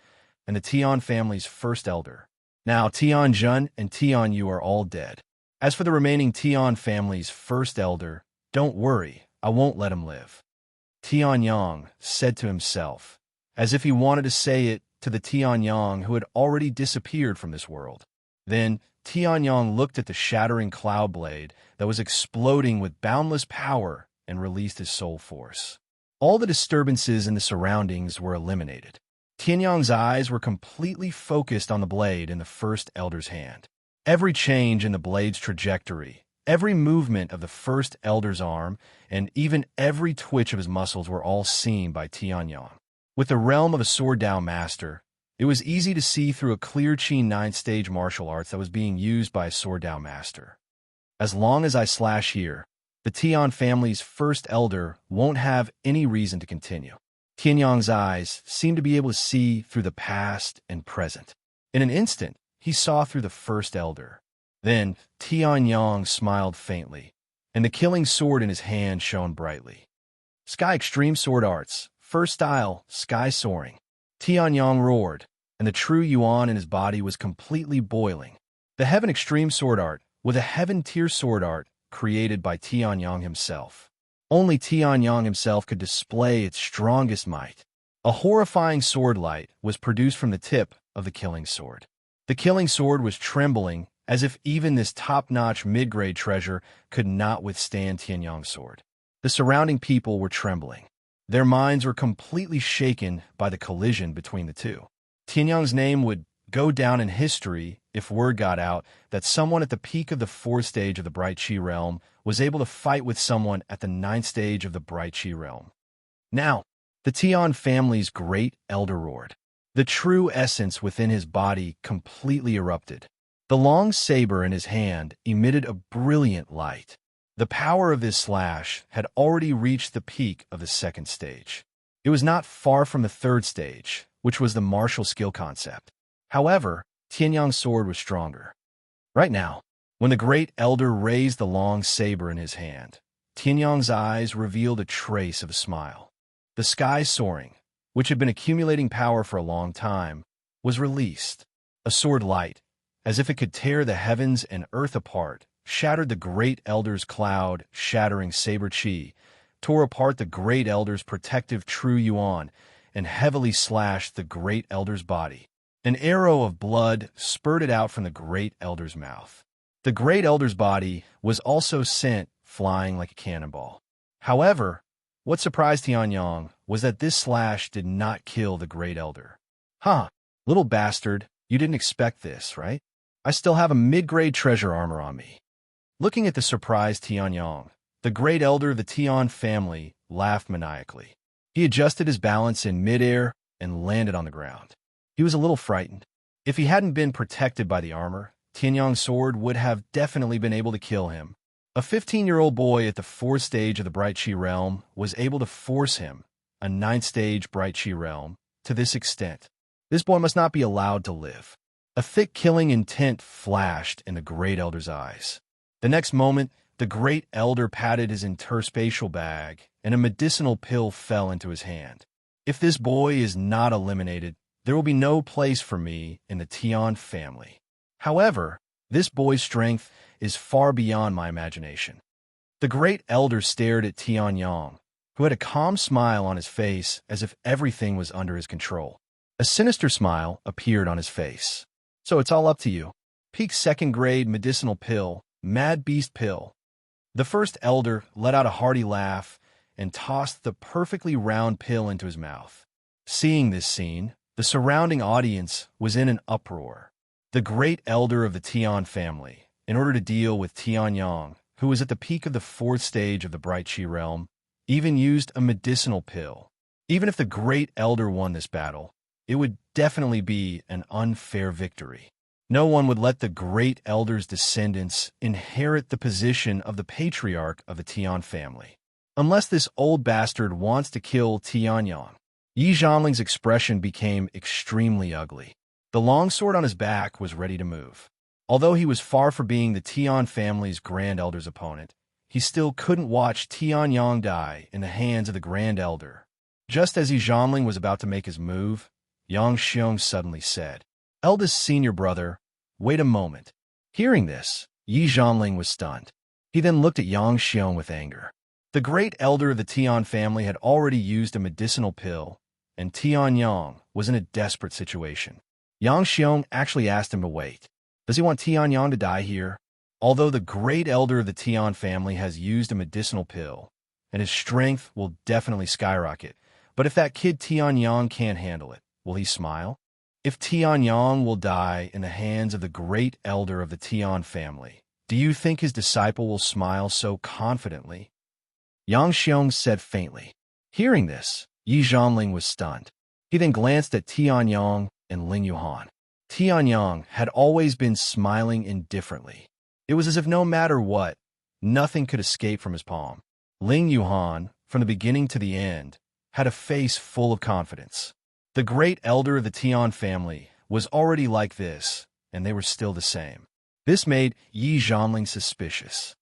and the Tian family's First Elder. Now Tianjun and Tianyu are all dead. As for the remaining Tian family's first elder, don't worry, I won't let him live. Tianyang said to himself, as if he wanted to say it to the Tianyang who had already disappeared from this world. Then Tianyang looked at the shattering cloud blade that was exploding with boundless power and released his soul force. All the disturbances in the surroundings were eliminated. Tianyang's eyes were completely focused on the blade in the first elder's hand. Every change in the blade's trajectory, every movement of the first elder's arm, and even every twitch of his muscles were all seen by Tianyang. With the realm of a Sword Dao master, it was easy to see through a clear Qi 9th stage martial arts that was being used by a Sword Dao master. As long as I slash here, the Tian family's first elder won't have any reason to continue. Tianyang's eyes seemed to be able to see through the past and present. In an instant, he saw through the first elder. Then Tianyang smiled faintly, and the killing sword in his hand shone brightly. Sky Extreme Sword Arts, first style, Sky Soaring. Tianyang roared, and the true Yuan in his body was completely boiling. The Heaven Extreme Sword Art was a Heaven Tier Sword Art created by Tianyang himself. Only Tianyang himself could display its strongest might. A horrifying sword light was produced from the tip of the killing sword. The killing sword was trembling as if even this top-notch mid-grade treasure could not withstand Tianyang's sword. The surrounding people were trembling. Their minds were completely shaken by the collision between the two. Tianyang's name would go down in history if word got out that someone at the peak of the 4th stage of the Bright Qi realm was able to fight with someone at the 9th stage of the Bright Qi realm. Now, the Tian family's great elder roared. The true essence within his body completely erupted. The long saber in his hand emitted a brilliant light. The power of this slash had already reached the peak of the 2nd stage. It was not far from the 3rd stage, which was the martial skill concept. However, Tianyang's sword was stronger. Right now, when the great elder raised the long saber in his hand, Tianyang's eyes revealed a trace of a smile. The Sky Soaring, which had been accumulating power for a long time, was released. A sword light, as if it could tear the heavens and earth apart, shattered the great elder's cloud-shattering saber chi, tore apart the great elder's protective true yuan, and heavily slashed the great elder's body. An arrow of blood spurted out from the great elder's mouth. The great elder's body was also sent flying like a cannonball. However, what surprised Tianyang was that this slash did not kill the great elder. Huh, little bastard, you didn't expect this, right? I still have a mid-grade treasure armor on me. Looking at the surprised Tianyang, the great elder of the Tian family laughed maniacally. He adjusted his balance in midair and landed on the ground. He was a little frightened. If he hadn't been protected by the armor, Tianyang's sword would have definitely been able to kill him. A 15-year-old boy at the 4th stage of the Bright Qi realm was able to force him, a 9th stage Bright Qi realm, to this extent. This boy must not be allowed to live. A thick killing intent flashed in the great elder's eyes. The next moment, the great elder patted his interspatial bag, and a medicinal pill fell into his hand. If this boy is not eliminated, there will be no place for me in the Tian family. However, this boy's strength is far beyond my imagination. The great elder stared at Tianyang, who had a calm smile on his face as if everything was under his control. A sinister smile appeared on his face. So it's all up to you. Peak 2nd grade medicinal pill, Mad Beast pill. The first elder let out a hearty laugh and tossed the perfectly round pill into his mouth. Seeing this scene, the surrounding audience was in an uproar. The great elder of the Tian family, in order to deal with Tianyang, who was at the peak of the 4th stage of the Bright Qi realm, even used a medicinal pill. Even if the great elder won this battle, it would definitely be an unfair victory. No one would let the great elder's descendants inherit the position of the patriarch of the Tian family. Unless this old bastard wants to kill Tianyang. Yi Zhanling's expression became extremely ugly. The longsword on his back was ready to move. Although he was far from being the Tian family's grand elder's opponent, he still couldn't watch Tianyang die in the hands of the grand elder. Just as Yi Zhanling was about to make his move, Yang Xiong suddenly said, "Eldest senior brother, wait a moment. Hearing this, Yi Zhanling was stunned. He then looked at Yang Xiong with anger. The great elder of the Tian family had already used a medicinal pill, and Tian Yang was in a desperate situation. Yang Xiong actually asked him to wait. Does he want Tian Yang to die here? Although the great elder of the Tian family has used a medicinal pill, and his strength will definitely skyrocket, but if that kid Tian Yang can't handle it, will he smile? If Tian Yang will die in the hands of the great elder of the Tian family, do you think his disciple will smile so confidently? Yang Xiong said faintly. Hearing this, Yi Zhanling was stunned. He then glanced at Tian Yang and Ling Yuhan. Tian Yang had always been smiling indifferently. It was as if no matter what, nothing could escape from his palm. Ling Yuhan, from the beginning to the end, had a face full of confidence. The great elder of the Tian family was already like this, and they were still the same. This made Yi Zhanling suspicious.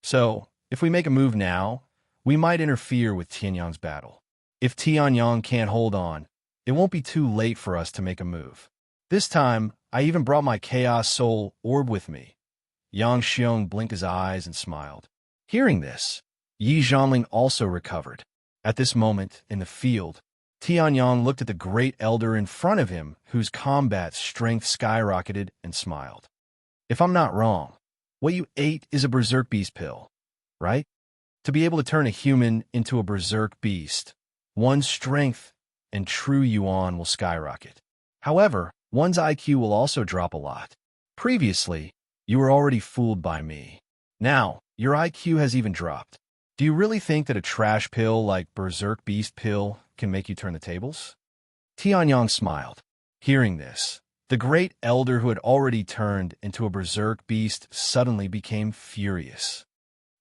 So, if we make a move now, we might interfere with Tianyang's battle. If Tianyang can't hold on, it won't be too late for us to make a move. This time, I even brought my Chaos Soul Orb with me. Yang Xiong blinked his eyes and smiled. Hearing this, Yi Zhanling also recovered. At this moment, in the field, Tianyang looked at the great elder in front of him, whose combat strength skyrocketed, and smiled. If I'm not wrong, what you ate is a berserk beast pill, right? To be able to turn a human into a berserk beast, one's strength and true yuan will skyrocket. However, one's IQ will also drop a lot. Previously, you were already fooled by me. Now, your IQ has even dropped. Do you really think that a trash pill like berserk beast pill can make you turn the tables? Tianyang smiled. Hearing this, the great elder who had already turned into a berserk beast suddenly became furious.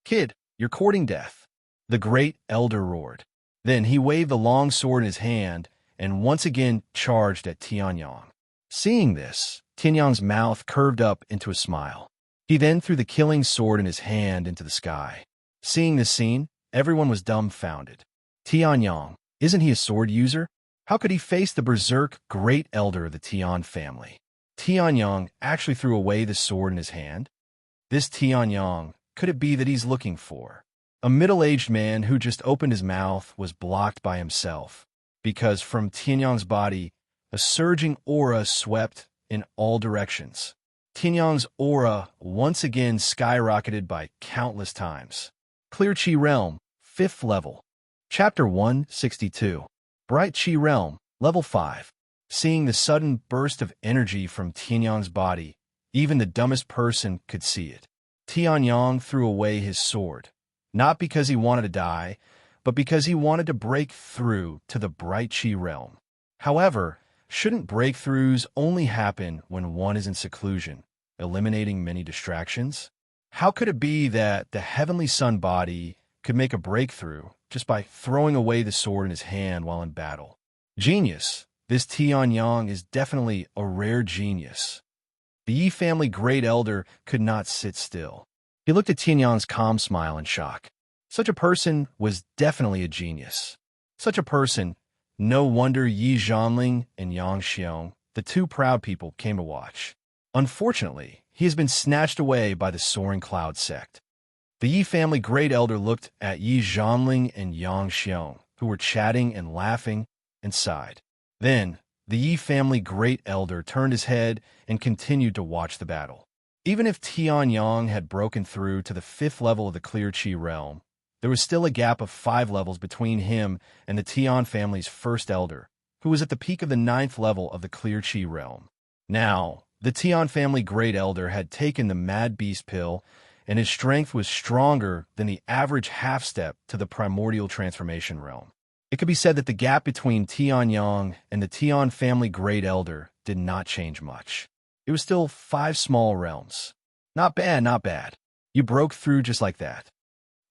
Kid, you're courting death, the great elder roared. Then he waved the long sword in his hand and once again charged at Tianyang. Seeing this, Tianyang's mouth curved up into a smile. He then threw the killing sword in his hand into the sky. Seeing this scene, everyone was dumbfounded. Tianyang, isn't he a sword user? How could he face the berserk great elder of the Tian family? Tianyang actually threw away the sword in his hand. This Tianyang, could it be that he's looking for? A middle-aged man who just opened his mouth was blocked by himself, because from Tianyang's body, a surging aura swept in all directions. Tianyang's aura once again skyrocketed by countless times. Clear Chi Realm, 5th level. Chapter 162. Bright Chi Realm, level 5. Seeing the sudden burst of energy from Tianyang's body, even the dumbest person could see it. Tianyang threw away his sword, not because he wanted to die, but because he wanted to break through to the Bright Chi Realm. However, shouldn't breakthroughs only happen when one is in seclusion, eliminating many distractions? How could it be that the Heavenly Sun body could make a breakthrough just by throwing away the sword in his hand while in battle? Genius! This Tianyang is definitely a rare genius. The Yi family great elder could not sit still. He looked at Tianyang's calm smile in shock. Such a person was definitely a genius. Such a person, no wonder Yi Zhanling and Yang Xiong, the two proud people, came to watch. Unfortunately, he has been snatched away by the soaring cloud sect. The Yi family great elder looked at Yi Zhanling and Yang Xiong, who were chatting and laughing, and sighed. Then, the Yi family great elder turned his head and continued to watch the battle. Even if Tianyang had broken through to the 5th level of the Clear Chi realm, there was still a gap of 5 levels between him and the Tian family's first elder, who was at the peak of the 9th level of the Clear Chi realm. Now, the Tian family great elder had taken the Mad Beast pill, and his strength was stronger than the average half-step to the primordial transformation realm. It could be said that the gap between Tianyang and the Tian family great elder did not change much. It was still 5 small realms. Not bad, not bad. You broke through just like that.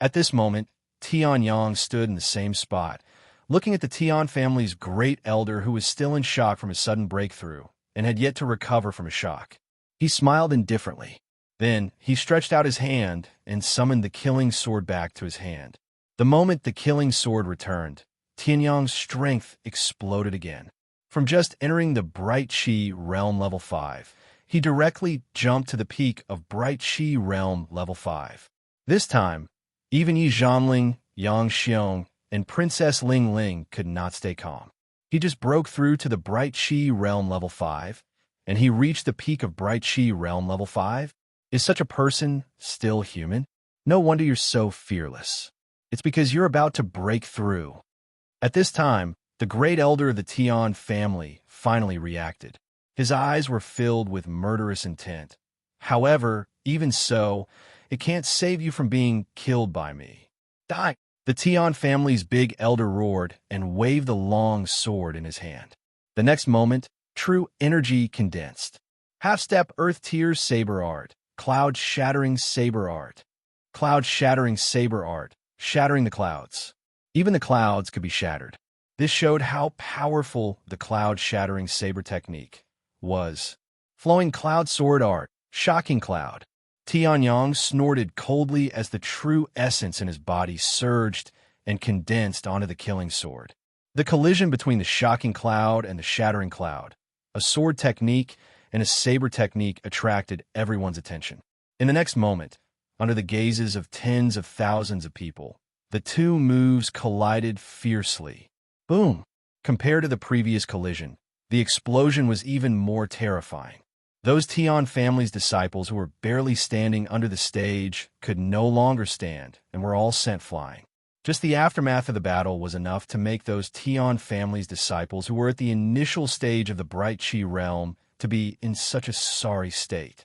At this moment, Tianyang stood in the same spot, looking at the Tian family's great elder who was still in shock from his sudden breakthrough and had yet to recover from his shock. He smiled indifferently. Then, he stretched out his hand and summoned the killing sword back to his hand. The moment the killing sword returned, Tianyang's strength exploded again. From just entering the Bright Chi realm level 5, he directly jumped to the peak of Bright Chi Realm Level 5. This time, even Yi Zhanling, Yang Xiong, and Princess Ling Ling could not stay calm. He just broke through to the Bright Chi Realm Level 5, and he reached the peak of Bright Chi Realm Level 5? Is such a person still human? No wonder you're so fearless. It's because you're about to break through. At this time, the great elder of the Tian family finally reacted. His eyes were filled with murderous intent. However, even so, it can't save you from being killed by me. Die! The Tian family's big elder roared and waved the long sword in his hand. The next moment, true energy condensed. Half-step earth tears saber art, cloud-shattering saber art. Cloud-shattering saber art, shattering the clouds. Even the clouds could be shattered. This showed how powerful the cloud-shattering saber technique was. Flowing cloud sword art, shocking cloud. Tianyang snorted coldly as the true essence in his body surged and condensed onto the killing sword. The collision between the shocking cloud and the shattering cloud, a sword technique and a saber technique, attracted everyone's attention. In the next moment, under the gazes of tens of thousands of people, the two moves collided fiercely. Boom! Compared to the previous collision, the explosion was even more terrifying. Those Tian family's disciples who were barely standing under the stage could no longer stand and were all sent flying. Just the aftermath of the battle was enough to make those Tian family's disciples who were at the initial stage of the Bright Chi realm to be in such a sorry state.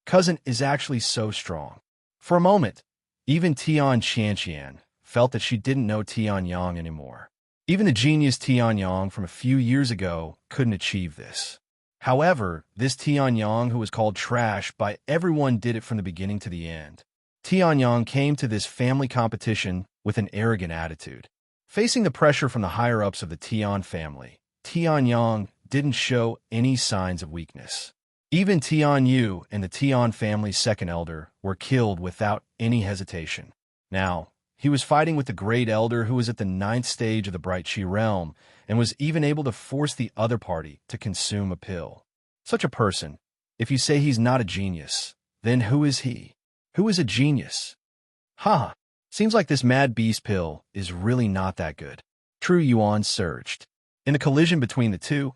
Cousin is actually so strong. For a moment, even Tian Qianqian felt that she didn't know Tian Yang anymore. Even the genius Tian Yang from a few years ago couldn't achieve this. However, this Tian Yang, who was called trash by everyone, did it from the beginning to the end. Tian Yang came to this family competition with an arrogant attitude. Facing the pressure from the higher-ups of the Tian family, Tian Yang didn't show any signs of weakness. Even Tian Yu and the Tian family's second elder were killed without any hesitation. Now, he was fighting with the great elder who was at the 9th stage of the Bright Chi realm and was even able to force the other party to consume a pill. Such a person, if you say he's not a genius, then who is he? Who is a genius? Ha! Seems like this mad beast pill is really not that good. True Yuan surged. In the collision between the two,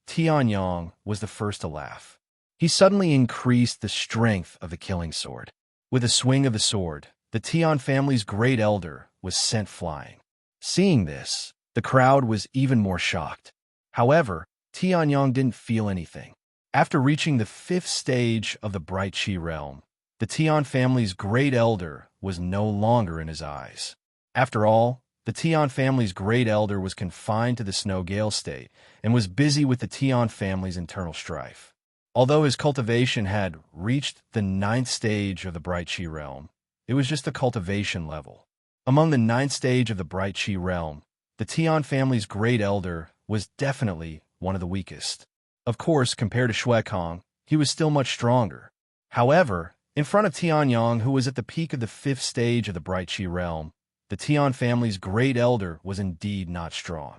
Tian Yang was the first to laugh. He suddenly increased the strength of the killing sword. With a swing of the sword, the Tian family's great elder was sent flying. Seeing this, the crowd was even more shocked. However, Tian Yang didn't feel anything. After reaching the 5th stage of the Bright Chi realm, the Tian family's great elder was no longer in his eyes. After all, the Tian family's great elder was confined to the Snow Gale state and was busy with the Tian family's internal strife. Although his cultivation had reached the 9th stage of the Bright Chi realm, it was just the cultivation level. Among the 9th stage of the Bright Chi realm, the Tian family's great elder was definitely one of the weakest. Of course, compared to Shui Kong, he was still much stronger. However, in front of Tian Yang, who was at the peak of the 5th stage of the Bright Chi realm, the Tian family's great elder was indeed not strong.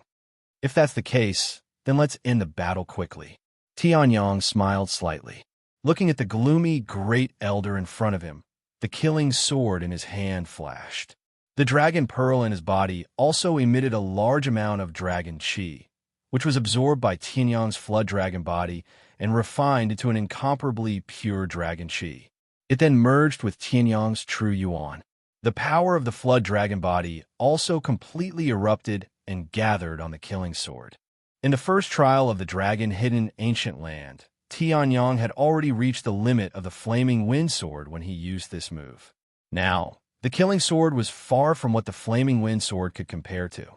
If that's the case, then let's end the battle quickly. Tian Yang smiled slightly. Looking at the gloomy great elder in front of him, the killing sword in his hand flashed. The dragon pearl in his body also emitted a large amount of dragon qi, which was absorbed by Tianyang's flood dragon body and refined into an incomparably pure dragon qi. It then merged with Tianyang's true yuan. The power of the flood dragon body also completely erupted and gathered on the killing sword. In the first trial of the dragon hidden ancient land, Tianyang had already reached the limit of the flaming wind sword when he used this move. Now, the killing sword was far from what the flaming wind sword could compare to.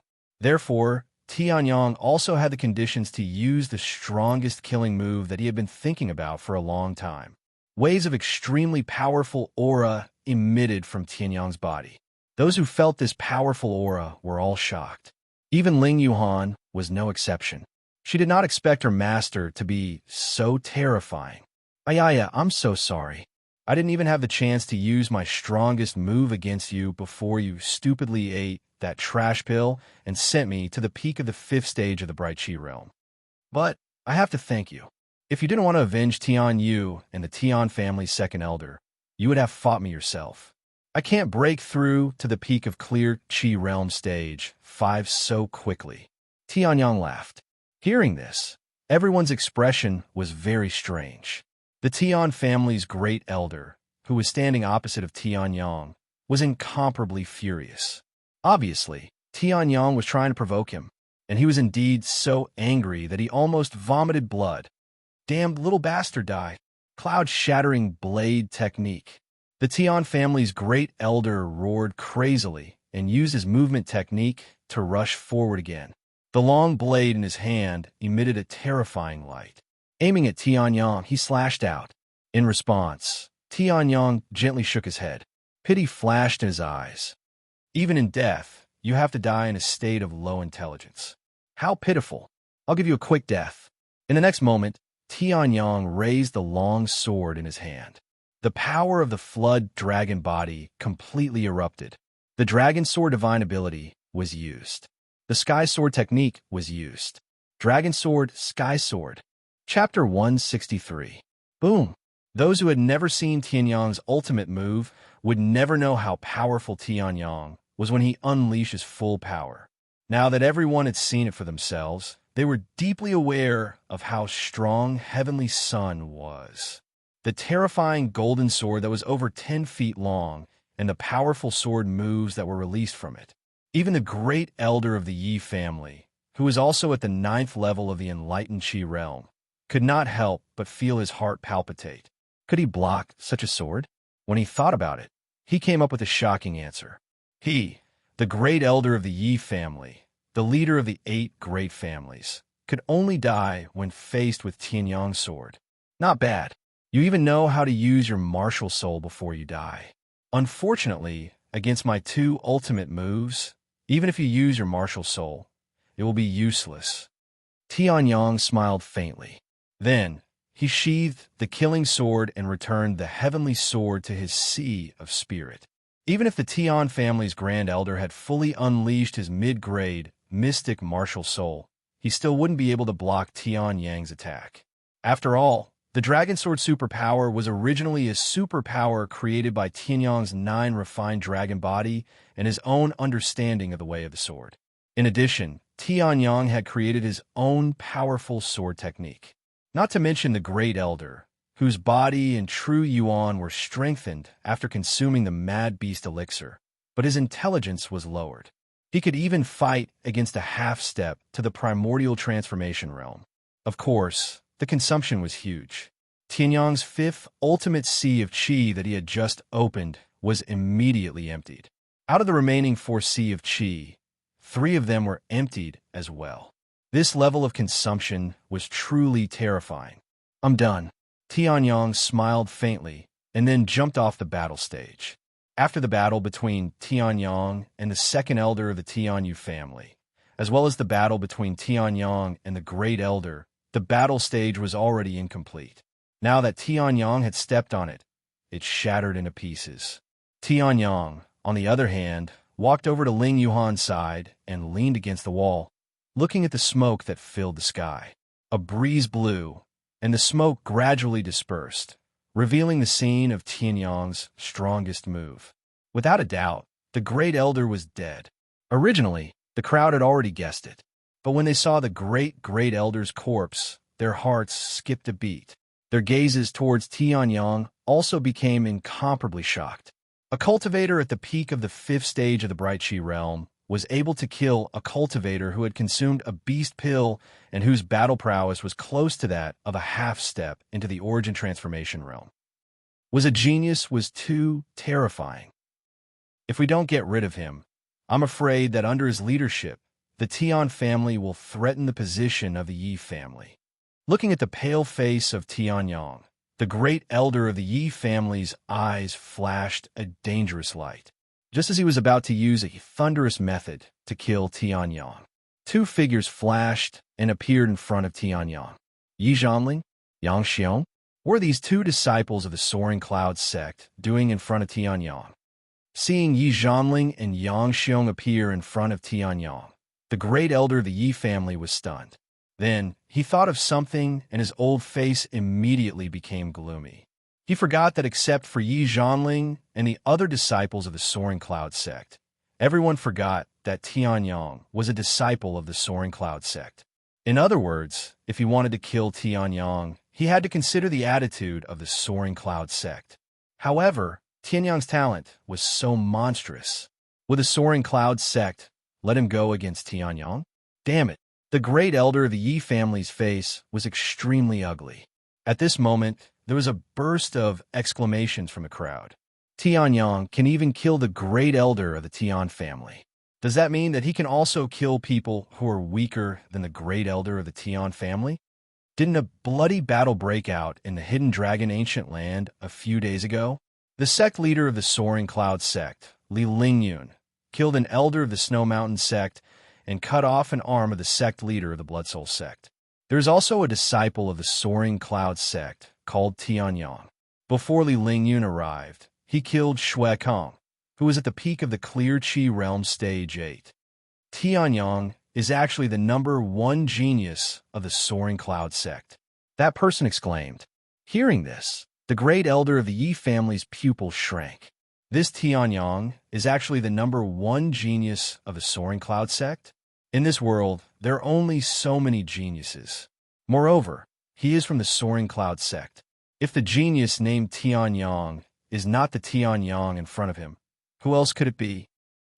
Therefore, Tianyang also had the conditions to use the strongest killing move that he had been thinking about for a long time. Waves of extremely powerful aura emitted from Tianyang's body. Those who felt this powerful aura were all shocked. Even Ling Yuhan was no exception. She did not expect her master to be so terrifying. Ayaya, I'm so sorry. I didn't even have the chance to use my strongest move against you before you stupidly ate that trash pill and sent me to the peak of the 5th stage of the Bright Chi realm. But I have to thank you. If you didn't want to avenge Tian Yu and the Tian family's second elder, you would have fought me yourself. I can't break through to the peak of clear Qi realm stage 5 so quickly. Tianyang laughed. Hearing this, everyone's expression was very strange. The Tian family's great elder, who was standing opposite of Tianyang, was incomparably furious. Obviously, Tianyang was trying to provoke him, and he was indeed so angry that he almost vomited blood. Damned little bastard die. Cloud-shattering blade technique. The Tian family's great elder roared crazily and used his movement technique to rush forward again. The long blade in his hand emitted a terrifying light. Aiming at Tianyang, he slashed out. In response, Tianyang gently shook his head. Pity flashed in his eyes. Even in death, you have to die in a state of low intelligence. How pitiful. I'll give you a quick death. In the next moment, Tianyang raised the long sword in his hand. The power of the flood dragon body completely erupted. The dragon sword divine ability was used. The sky sword technique was used. Dragon sword, sky sword. Chapter 163. Boom. Those who had never seen Tianyang's ultimate move would never know how powerful Tianyang was when he unleashed his full power. Now that everyone had seen it for themselves, they were deeply aware of how strong Heavenly Sun was. The terrifying golden sword that was over 10 feet long and the powerful sword moves that were released from it. Even the great elder of the Yi family, who was also at the 9th level of the enlightened Qi realm, could not help but feel his heart palpitate. Could he block such a sword? When he thought about it, he came up with a shocking answer. He, the great elder of the Yi family, the leader of the 8 great families, could only die when faced with Tianyang's sword. Not bad. You even know how to use your martial soul before you die. Unfortunately, against my 2 ultimate moves, even if you use your martial soul, it will be useless. Tianyang smiled faintly. Then, he sheathed the killing sword and returned the heavenly sword to his sea of spirit. Even if the Tian family's grand elder had fully unleashed his mid-grade, mystic martial soul, he still wouldn't be able to block Tianyang's attack. After all, the Dragon Sword superpower was originally a superpower created by Tianyang's 9 refined dragon body and his own understanding of the way of the sword. In addition, Tianyang had created his own powerful sword technique. Not to mention the Great Elder, whose body and true yuan were strengthened after consuming the Mad Beast elixir, but his intelligence was lowered. He could even fight against a half-step to the primordial transformation realm. Of course, the consumption was huge. Tianyang's 5th ultimate sea of Qi that he had just opened was immediately emptied. Out of the remaining 4 sea of Qi, 3 of them were emptied as well. This level of consumption was truly terrifying. I'm done. Tianyang smiled faintly and then jumped off the battle stage. After the battle between Tianyang and the second elder of the Tianyu family, as well as the battle between Tianyang and the Great Elder, the battle stage was already incomplete. Now that Tianyang had stepped on it, it shattered into pieces. Tianyang, on the other hand, walked over to Ling Yuhan's side and leaned against the wall, looking at the smoke that filled the sky. A breeze blew, and the smoke gradually dispersed, revealing the scene of Tianyang's strongest move. Without a doubt, the Great Elder was dead. Originally, the crowd had already guessed it. But when they saw the Great Elder's corpse, their hearts skipped a beat. Their gazes towards Tianyang also became incomparably shocked. A cultivator at the peak of the 5th stage of the Bright Qi realm was able to kill a cultivator who had consumed a beast pill and whose battle prowess was close to that of a half-step into the origin transformation realm. Was a genius was too terrifying. If we don't get rid of him, I'm afraid that under his leadership, the Tian family will threaten the position of the Yi family. Looking at the pale face of Tianyang, the Great Elder of the Yi family's eyes flashed a dangerous light. Just as he was about to use a thunderous method to kill Tianyang, 2 figures flashed and appeared in front of Tianyang. Yi Zhanling, Yang Xiong? What were these 2 disciples of the Soaring Cloud sect doing in front of Tianyang? Seeing Yi Zhanling and Yang Xiong appear in front of Tianyang, the Great Elder of the Yi family was stunned. Then he thought of something, and his old face immediately became gloomy. He forgot that except for Yi Zhanling and the other disciples of the Soaring Cloud sect, everyone forgot that Tianyang was a disciple of the Soaring Cloud sect. In other words, if he wanted to kill Tianyang, he had to consider the attitude of the Soaring Cloud sect. However, Tianyang's talent was so monstrous. Would the Soaring Cloud sect let him go against Tianyang? Damn it! The great elder of the Yi family's face was extremely ugly. At this moment, there was a burst of exclamations from the crowd. Tianyang can even kill the great elder of the Tian family. Does that mean that he can also kill people who are weaker than the great elder of the Tian family? Didn't a bloody battle break out in the Hidden Dragon Ancient Land a few days ago? The sect leader of the Soaring Cloud sect, Li Lingyun, killed an elder of the Snow Mountain sect and cut off an arm of the sect leader of the Blood Soul sect. There is also a disciple of the Soaring Cloud sect called Tianyang. Before Li Lingyun arrived, he killed Shui Kong, who was at the peak of the Clear Chi Realm Stage 8. Tianyang is actually the #1 genius of the Soaring Cloud sect. That person exclaimed. Hearing this, the great elder of the Yi family's pupils shrank. This Tianyang is actually the #1 genius of the Soaring Cloud sect? In this world, there are only so many geniuses. Moreover, he is from the Soaring Cloud sect. If the genius named Tianyang is not the Tianyang in front of him, who else could it be?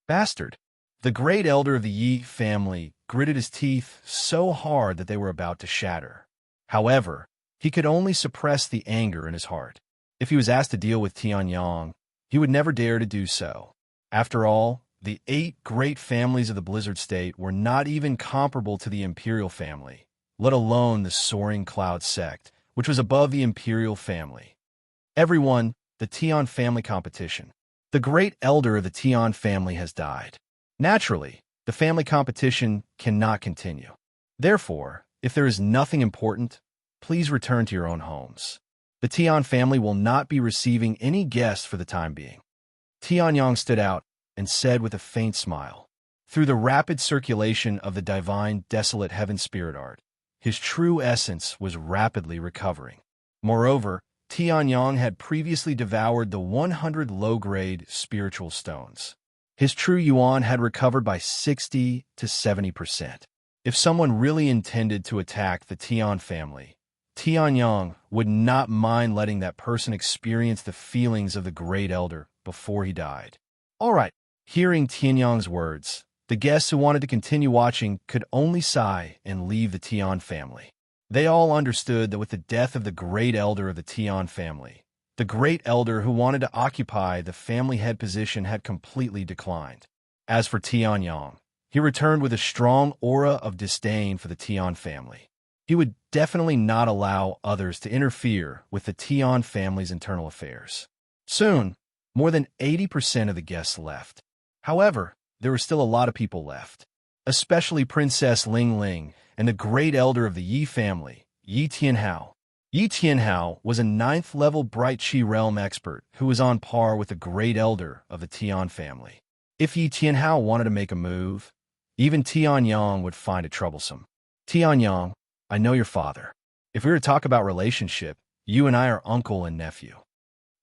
Bastard! The great elder of the Yi family gritted his teeth so hard that they were about to shatter. However, he could only suppress the anger in his heart. If he was asked to deal with Tianyang, he would never dare to do so. After all, the 8 great families of the Blizzard State were not even comparable to the Imperial family, let alone the Soaring Cloud sect, which was above the Imperial family. Everyone, the Tian family competition. The great elder of the Tian family has died. Naturally, the family competition cannot continue. Therefore, if there is nothing important, please return to your own homes. The Tian family will not be receiving any guests for the time being. Tianyang stood out and said with a faint smile. Through the rapid circulation of the divine desolate heaven spirit art, his true essence was rapidly recovering. Moreover, Tianyang had previously devoured the 100 low-grade spiritual stones. His true yuan had recovered by 60 to 70%. If someone really intended to attack the Tian family, Tianyang would not mind letting that person experience the feelings of the great elder before he died. All right, hearing Tianyang's words, the guests who wanted to continue watching could only sigh and leave the Tian family. They all understood that with the death of the great elder of the Tian family, the great elder who wanted to occupy the family head position had completely declined. As for Tianyang, he returned with a strong aura of disdain for the Tian family. He would definitely not allow others to interfere with the Tian family's internal affairs. Soon, more than 80% of the guests left. However, there were still a lot of people left, especially Princess Ling Ling and the great elder of the Yi family, Yi Tianhao. Yi Tianhao was a 9th-level Bright Chi Realm expert who was on par with the great elder of the Tian family. If Yi Tianhao wanted to make a move, even Tianyang would find it troublesome. Tianyang, I know your father. If we were to talk about relationship, you and I are uncle and nephew.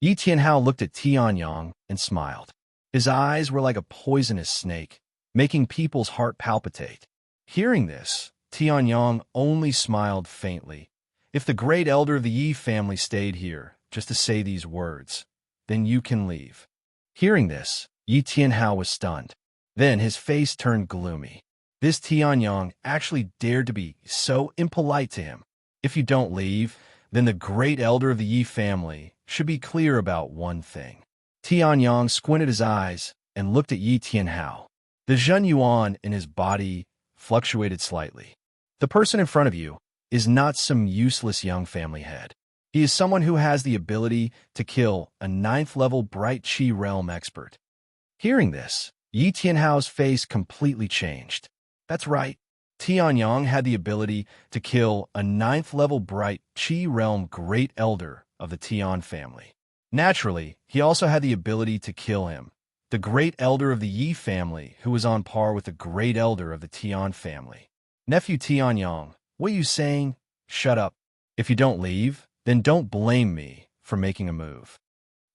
Yi Tianhao looked at Tianyang and smiled. His eyes were like a poisonous snake, making people's heart palpitate. Hearing this, Tianyang only smiled faintly. If the great elder of the Yi family stayed here just to say these words, then you can leave. Hearing this, Yi Tianhao was stunned. Then his face turned gloomy. This Tianyang actually dared to be so impolite to him. If you don't leave, then the great elder of the Yi family should be clear about one thing. Tianyang squinted his eyes and looked at Yi Tianhao. The Zhen Yuan in his body fluctuated slightly. The person in front of you is not some useless young family head. He is someone who has the ability to kill a 9th-level Bright Chi Realm expert. Hearing this, Yi Tianhao's face completely changed. That's right. Tianyang had the ability to kill a 9th-level Bright Chi Realm Great Elder of the Tian family. Naturally, he also had the ability to kill him, the Great Elder of the Yi family who was on par with the Great Elder of the Tian family. Nephew Tianyang, What are you saying? Shut up. If you don't leave, then don't blame me for making a move.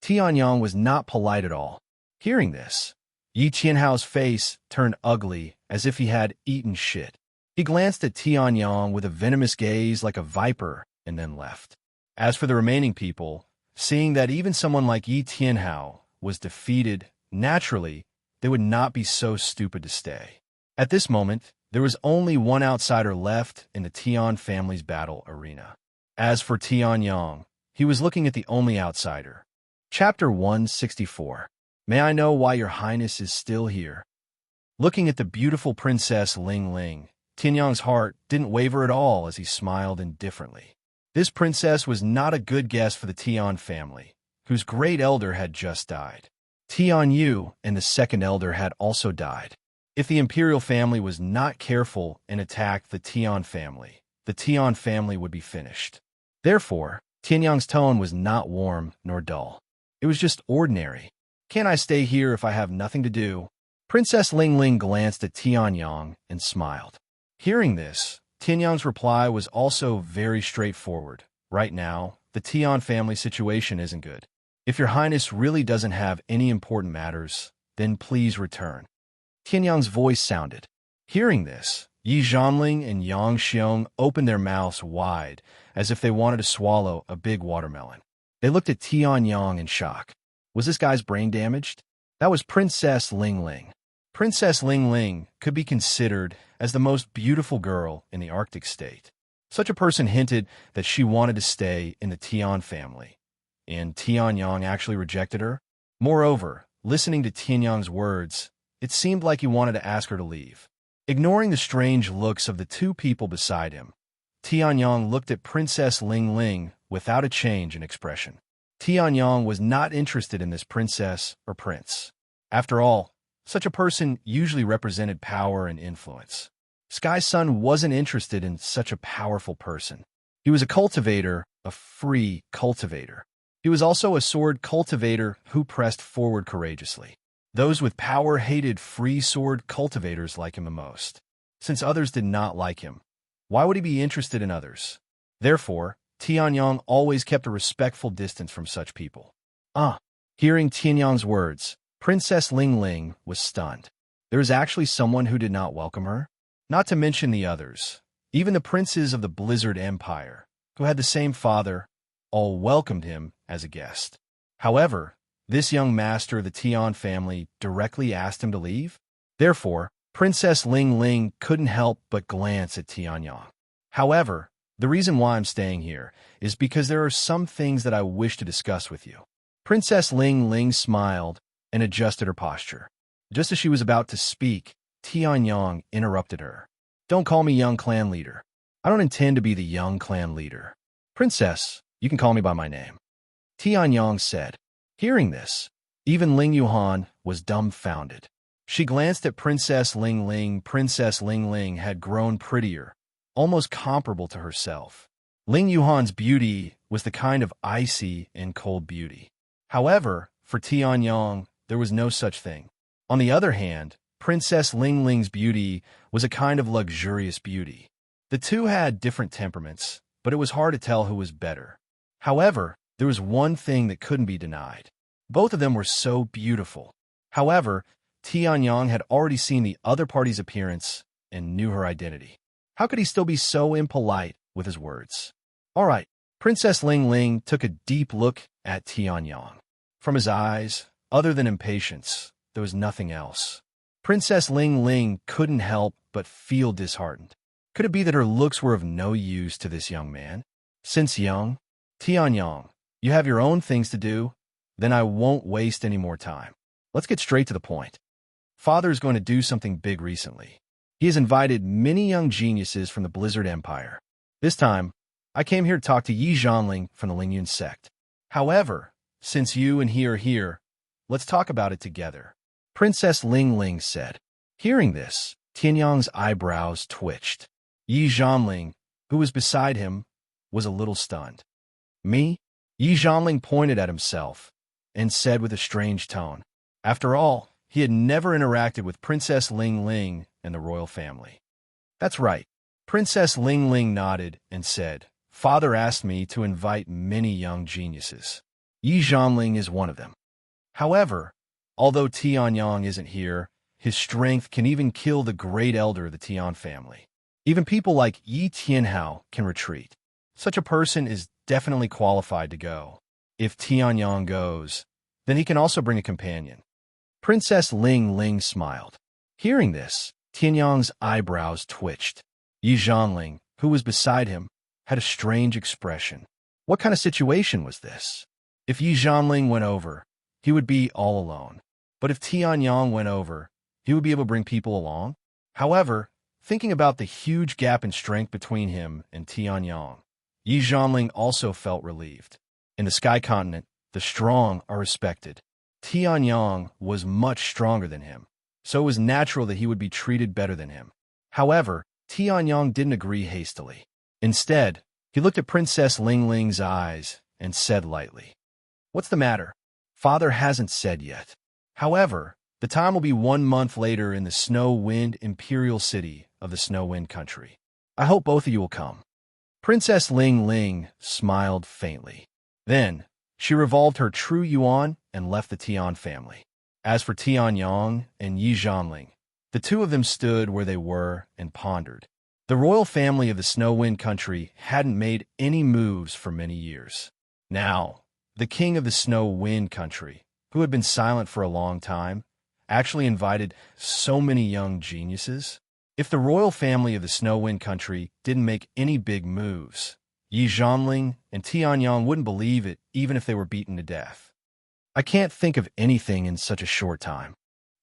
Tianyang was not polite at all. Hearing this, Yi Qianhao's face turned ugly as if he had eaten shit. He glanced at Tianyang with a venomous gaze like a viper and then left. As for the remaining people, seeing that even someone like Yi Tianhao was defeated, naturally, they would not be so stupid to stay. At this moment, there was only one outsider left in the Tian family's battle arena. As for Tianyang, he was looking at the only outsider. Chapter 164. May I know why your highness is still here? Looking at the beautiful Princess Ling Ling, Tianyang's heart didn't waver at all as he smiled indifferently. This princess was not a good guess for the Tian family, whose great elder had just died. Tian Yu and the second elder had also died. If the imperial family was not careful and attacked the Tian family would be finished. Therefore, Tianyang's tone was not warm nor dull. It was just ordinary. Can't I stay here if I have nothing to do? Princess Ling Ling glanced at Tianyang and smiled. Hearing this, Tianyang's reply was also very straightforward. Right now, the Tian family situation isn't good. If your highness really doesn't have any important matters, then please return. Tianyang's voice sounded. Hearing this, Yi Zhanling and Yang Xiong opened their mouths wide, as if they wanted to swallow a big watermelon. They looked at Tianyang in shock. Was this guy's brain damaged? That was Princess Ling Ling. Princess Ling Ling could be considered as the most beautiful girl in the Arctic state. Such a person hinted that she wanted to stay in the Tian family, and Tianyang actually rejected her. Moreover, listening to Tianyang's words, it seemed like he wanted to ask her to leave. Ignoring the strange looks of the two people beside him, Tianyang looked at Princess Ling Ling without a change in expression. Tianyang was not interested in this princess or prince. After all, such a person usually represented power and influence. Sky Sun wasn't interested in such a powerful person. He was a cultivator, a free cultivator. He was also a sword cultivator who pressed forward courageously. Those with power hated free sword cultivators like him the most. Since others did not like him, why would he be interested in others? Therefore, Tianyang always kept a respectful distance from such people. Hearing Tianyang's words, Princess Ling Ling was stunned. There was actually someone who did not welcome her? Not to mention the others. Even the princes of the Blizzard Empire, who had the same father, all welcomed him as a guest. However, this young master of the Tian family directly asked him to leave. Therefore, Princess Ling Ling couldn't help but glance at Tianyang. However, the reason why I'm staying here is because there are some things that I wish to discuss with you. Princess Ling Ling smiled and adjusted her posture. Just as she was about to speak, Tianyang interrupted her. Don't call me young clan leader. I don't intend to be the young clan leader. Princess, you can call me by my name. Tianyang said. Hearing this, even Ling Yuhan was dumbfounded. She glanced at Princess Ling Ling. Princess Ling Ling had grown prettier, almost comparable to herself. Ling Yuhan's beauty was the kind of icy and cold beauty. However, for Tianyang, there was no such thing. On the other hand, Princess Ling Ling's beauty was a kind of luxurious beauty. The two had different temperaments, but it was hard to tell who was better. However, there was one thing that couldn't be denied. Both of them were so beautiful. However, Tianyang had already seen the other party's appearance and knew her identity. How could he still be so impolite with his words? All right, Princess Ling Ling took a deep look at Tianyang. From his eyes, other than impatience, there was nothing else. Princess Ling Ling couldn't help but feel disheartened. Could it be that her looks were of no use to this young man? Since young, Tianyang, you have your own things to do, then I won't waste any more time. Let's get straight to the point. Father is going to do something big recently. He has invited many young geniuses from the Blizzard Empire. This time, I came here to talk to Yi Zhanling from the Lingyun sect. However, since you and he are here, let's talk about it together. Princess Ling Ling said. Hearing this, Tianyang's eyebrows twitched. Yi Zhanling, who was beside him, was a little stunned. Me? Yi Zhanling pointed at himself and said with a strange tone. After all, he had never interacted with Princess Ling Ling and the royal family. That's right. Princess Ling Ling nodded and said, "Father asked me to invite many young geniuses. Yi Zhanling is one of them. However, although Tianyang isn't here, his strength can even kill the great elder of the Tian family. Even people like Yi Tianhao can retreat. Such a person is definitely qualified to go. If Tianyang goes, then he can also bring a companion." Princess Ling Ling smiled. Hearing this, Tianyang's eyebrows twitched. Yi Zhanling, who was beside him, had a strange expression. What kind of situation was this? If Yi Zhanling went over, he would be all alone. But if Tianyang went over, he would be able to bring people along. However, thinking about the huge gap in strength between him and Tianyang, Yi Zhanling also felt relieved. In the Sky Continent, the strong are respected. Tianyang was much stronger than him, so it was natural that he would be treated better than him. However, Tianyang didn't agree hastily. Instead, he looked at Princess Ling Ling's eyes and said lightly, "What's the matter? Father hasn't said yet. However, the time will be 1 month later in the Snow Wind Imperial City of the Snow Wind Country. I hope both of you will come." Princess Ling Ling smiled faintly. Then, she revolved her true yuan and left the Tian family. As for Tianyang and Yi Zhanling, the two of them stood where they were and pondered. The royal family of the Snow Wind Country hadn't made any moves for many years. Now, the king of the Snow Wind Country, who had been silent for a long time, actually invited so many young geniuses. If the royal family of the Snow Wind Country didn't make any big moves, Yi Zhanling and Tianyang wouldn't believe it even if they were beaten to death. "I can't think of anything in such a short time.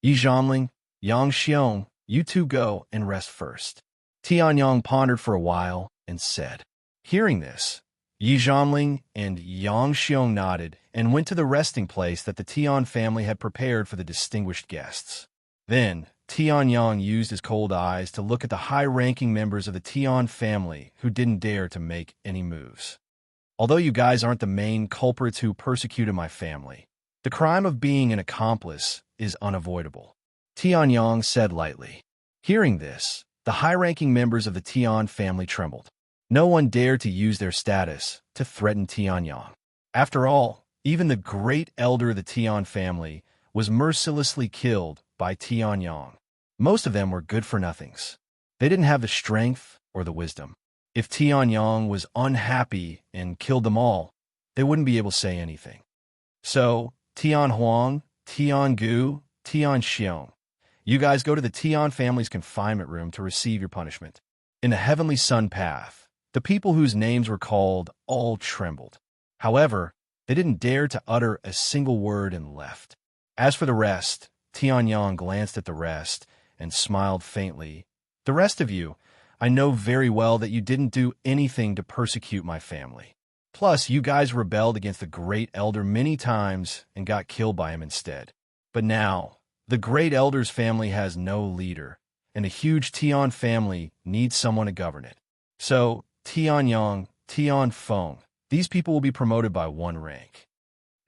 Yi Zhanling, Yang Xiong, you two go and rest first." Tianyang pondered for a while and said. Hearing this, Yi Zhanling and Yang Xiong nodded and went to the resting place that the Tian family had prepared for the distinguished guests. Then, Tianyang used his cold eyes to look at the high-ranking members of the Tian family who didn't dare to make any moves. "Although you guys aren't the main culprits who persecuted my family, the crime of being an accomplice is unavoidable," Tianyang said lightly. Hearing this, the high-ranking members of the Tian family trembled. No one dared to use their status to threaten Tianyang. After all, even the great elder of the Tian family was mercilessly killed by Tianyang. Most of them were good-for-nothings. They didn't have the strength or the wisdom. If Tianyang was unhappy and killed them all, they wouldn't be able to say anything. So, Tian Huang, Tian Gu, Tian Xiong, you guys go to the Tian family's confinement room to receive your punishment. In the Heavenly Sun Path, the people whose names were called all trembled. However, they didn't dare to utter a single word and left. As for the rest, Tianyang glanced at the rest and smiled faintly. "The rest of you, I know very well that you didn't do anything to persecute my family. Plus, you guys rebelled against the great elder many times and got killed by him instead. But now, the great elder's family has no leader, and the huge Tian family needs someone to govern it. So, Tianyang, Tian Feng, these people will be promoted by 1 rank.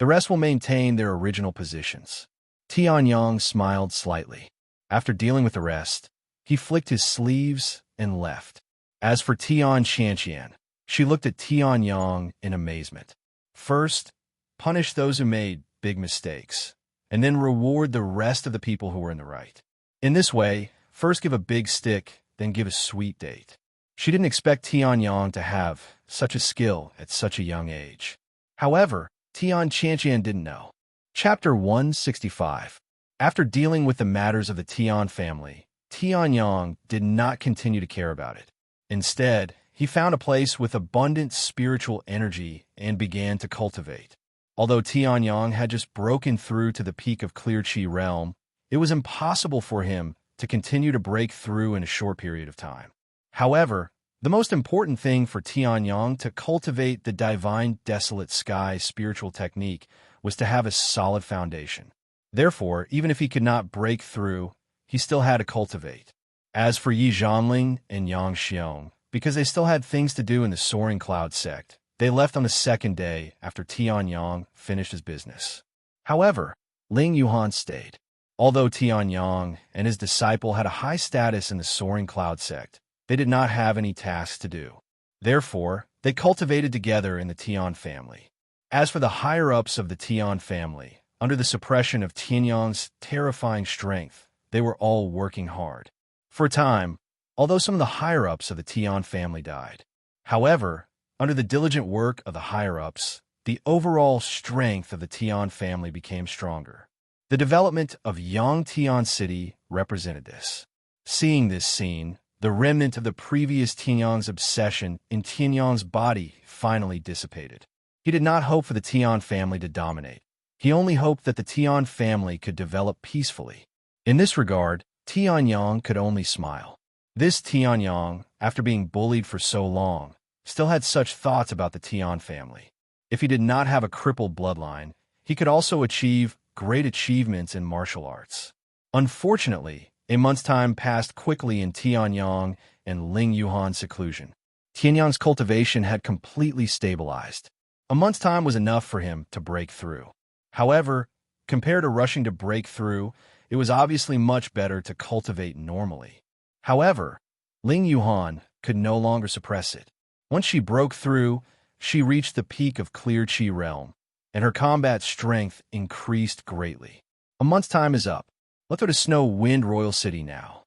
The rest will maintain their original positions." Tianyang smiled slightly. After dealing with the rest, he flicked his sleeves and left. As for Tian Shanqian, she looked at Tianyang in amazement. First, punish those who made big mistakes, and then reward the rest of the people who were in the right. In this way, first give a big stick, then give a sweet date. She didn't expect Tianyang to have such a skill at such a young age. However, Tian Shanqian didn't know. Chapter 165. After dealing with the matters of the Tian family, Tianyang did not continue to care about it. Instead, he found a place with abundant spiritual energy and began to cultivate. Although Tianyang had just broken through to the peak of Clear Chi realm, it was impossible for him to continue to break through in a short period of time. However, the most important thing for Tianyang to cultivate the Divine Desolate Sky spiritual technique was to have a solid foundation. Therefore, even if he could not break through, he still had to cultivate. As for Yi Zhanling and Yang Xiong, because they still had things to do in the Soaring Cloud sect, they left on the second day after Tianyang finished his business. However, Ling Yuhan stayed. Although Tianyang and his disciple had a high status in the Soaring Cloud sect, They did not have any tasks to do. Therefore, they cultivated together in the Tian family. As for the higher-ups of the Tian family, under the suppression of Tianyang's terrifying strength, they were all working hard. For a time, although some of the higher-ups of the Tian family died. However, under the diligent work of the higher-ups, the overall strength of the Tian family became stronger. The development of Yang Tian City represented this. Seeing this scene, the remnant of the previous Tianyang's obsession in Tianyang's body finally dissipated. He did not hope for the Tian family to dominate. He only hoped that the Tian family could develop peacefully. In this regard, Tianyang could only smile. This Tianyang, after being bullied for so long, still had such thoughts about the Tian family. If he did not have a crippled bloodline, he could also achieve great achievements in martial arts. Unfortunately, a month's time passed quickly in Tianyang and Ling Yuhan's seclusion. Tianyang's cultivation had completely stabilized. A month's time was enough for him to break through. However, compared to rushing to break through, it was obviously much better to cultivate normally. However, Ling Yuhan could no longer suppress it. Once she broke through, she reached the peak of Clear Chi realm, and her combat strength increased greatly. A month's time is up. Let's go to Snow Wind Royal City now.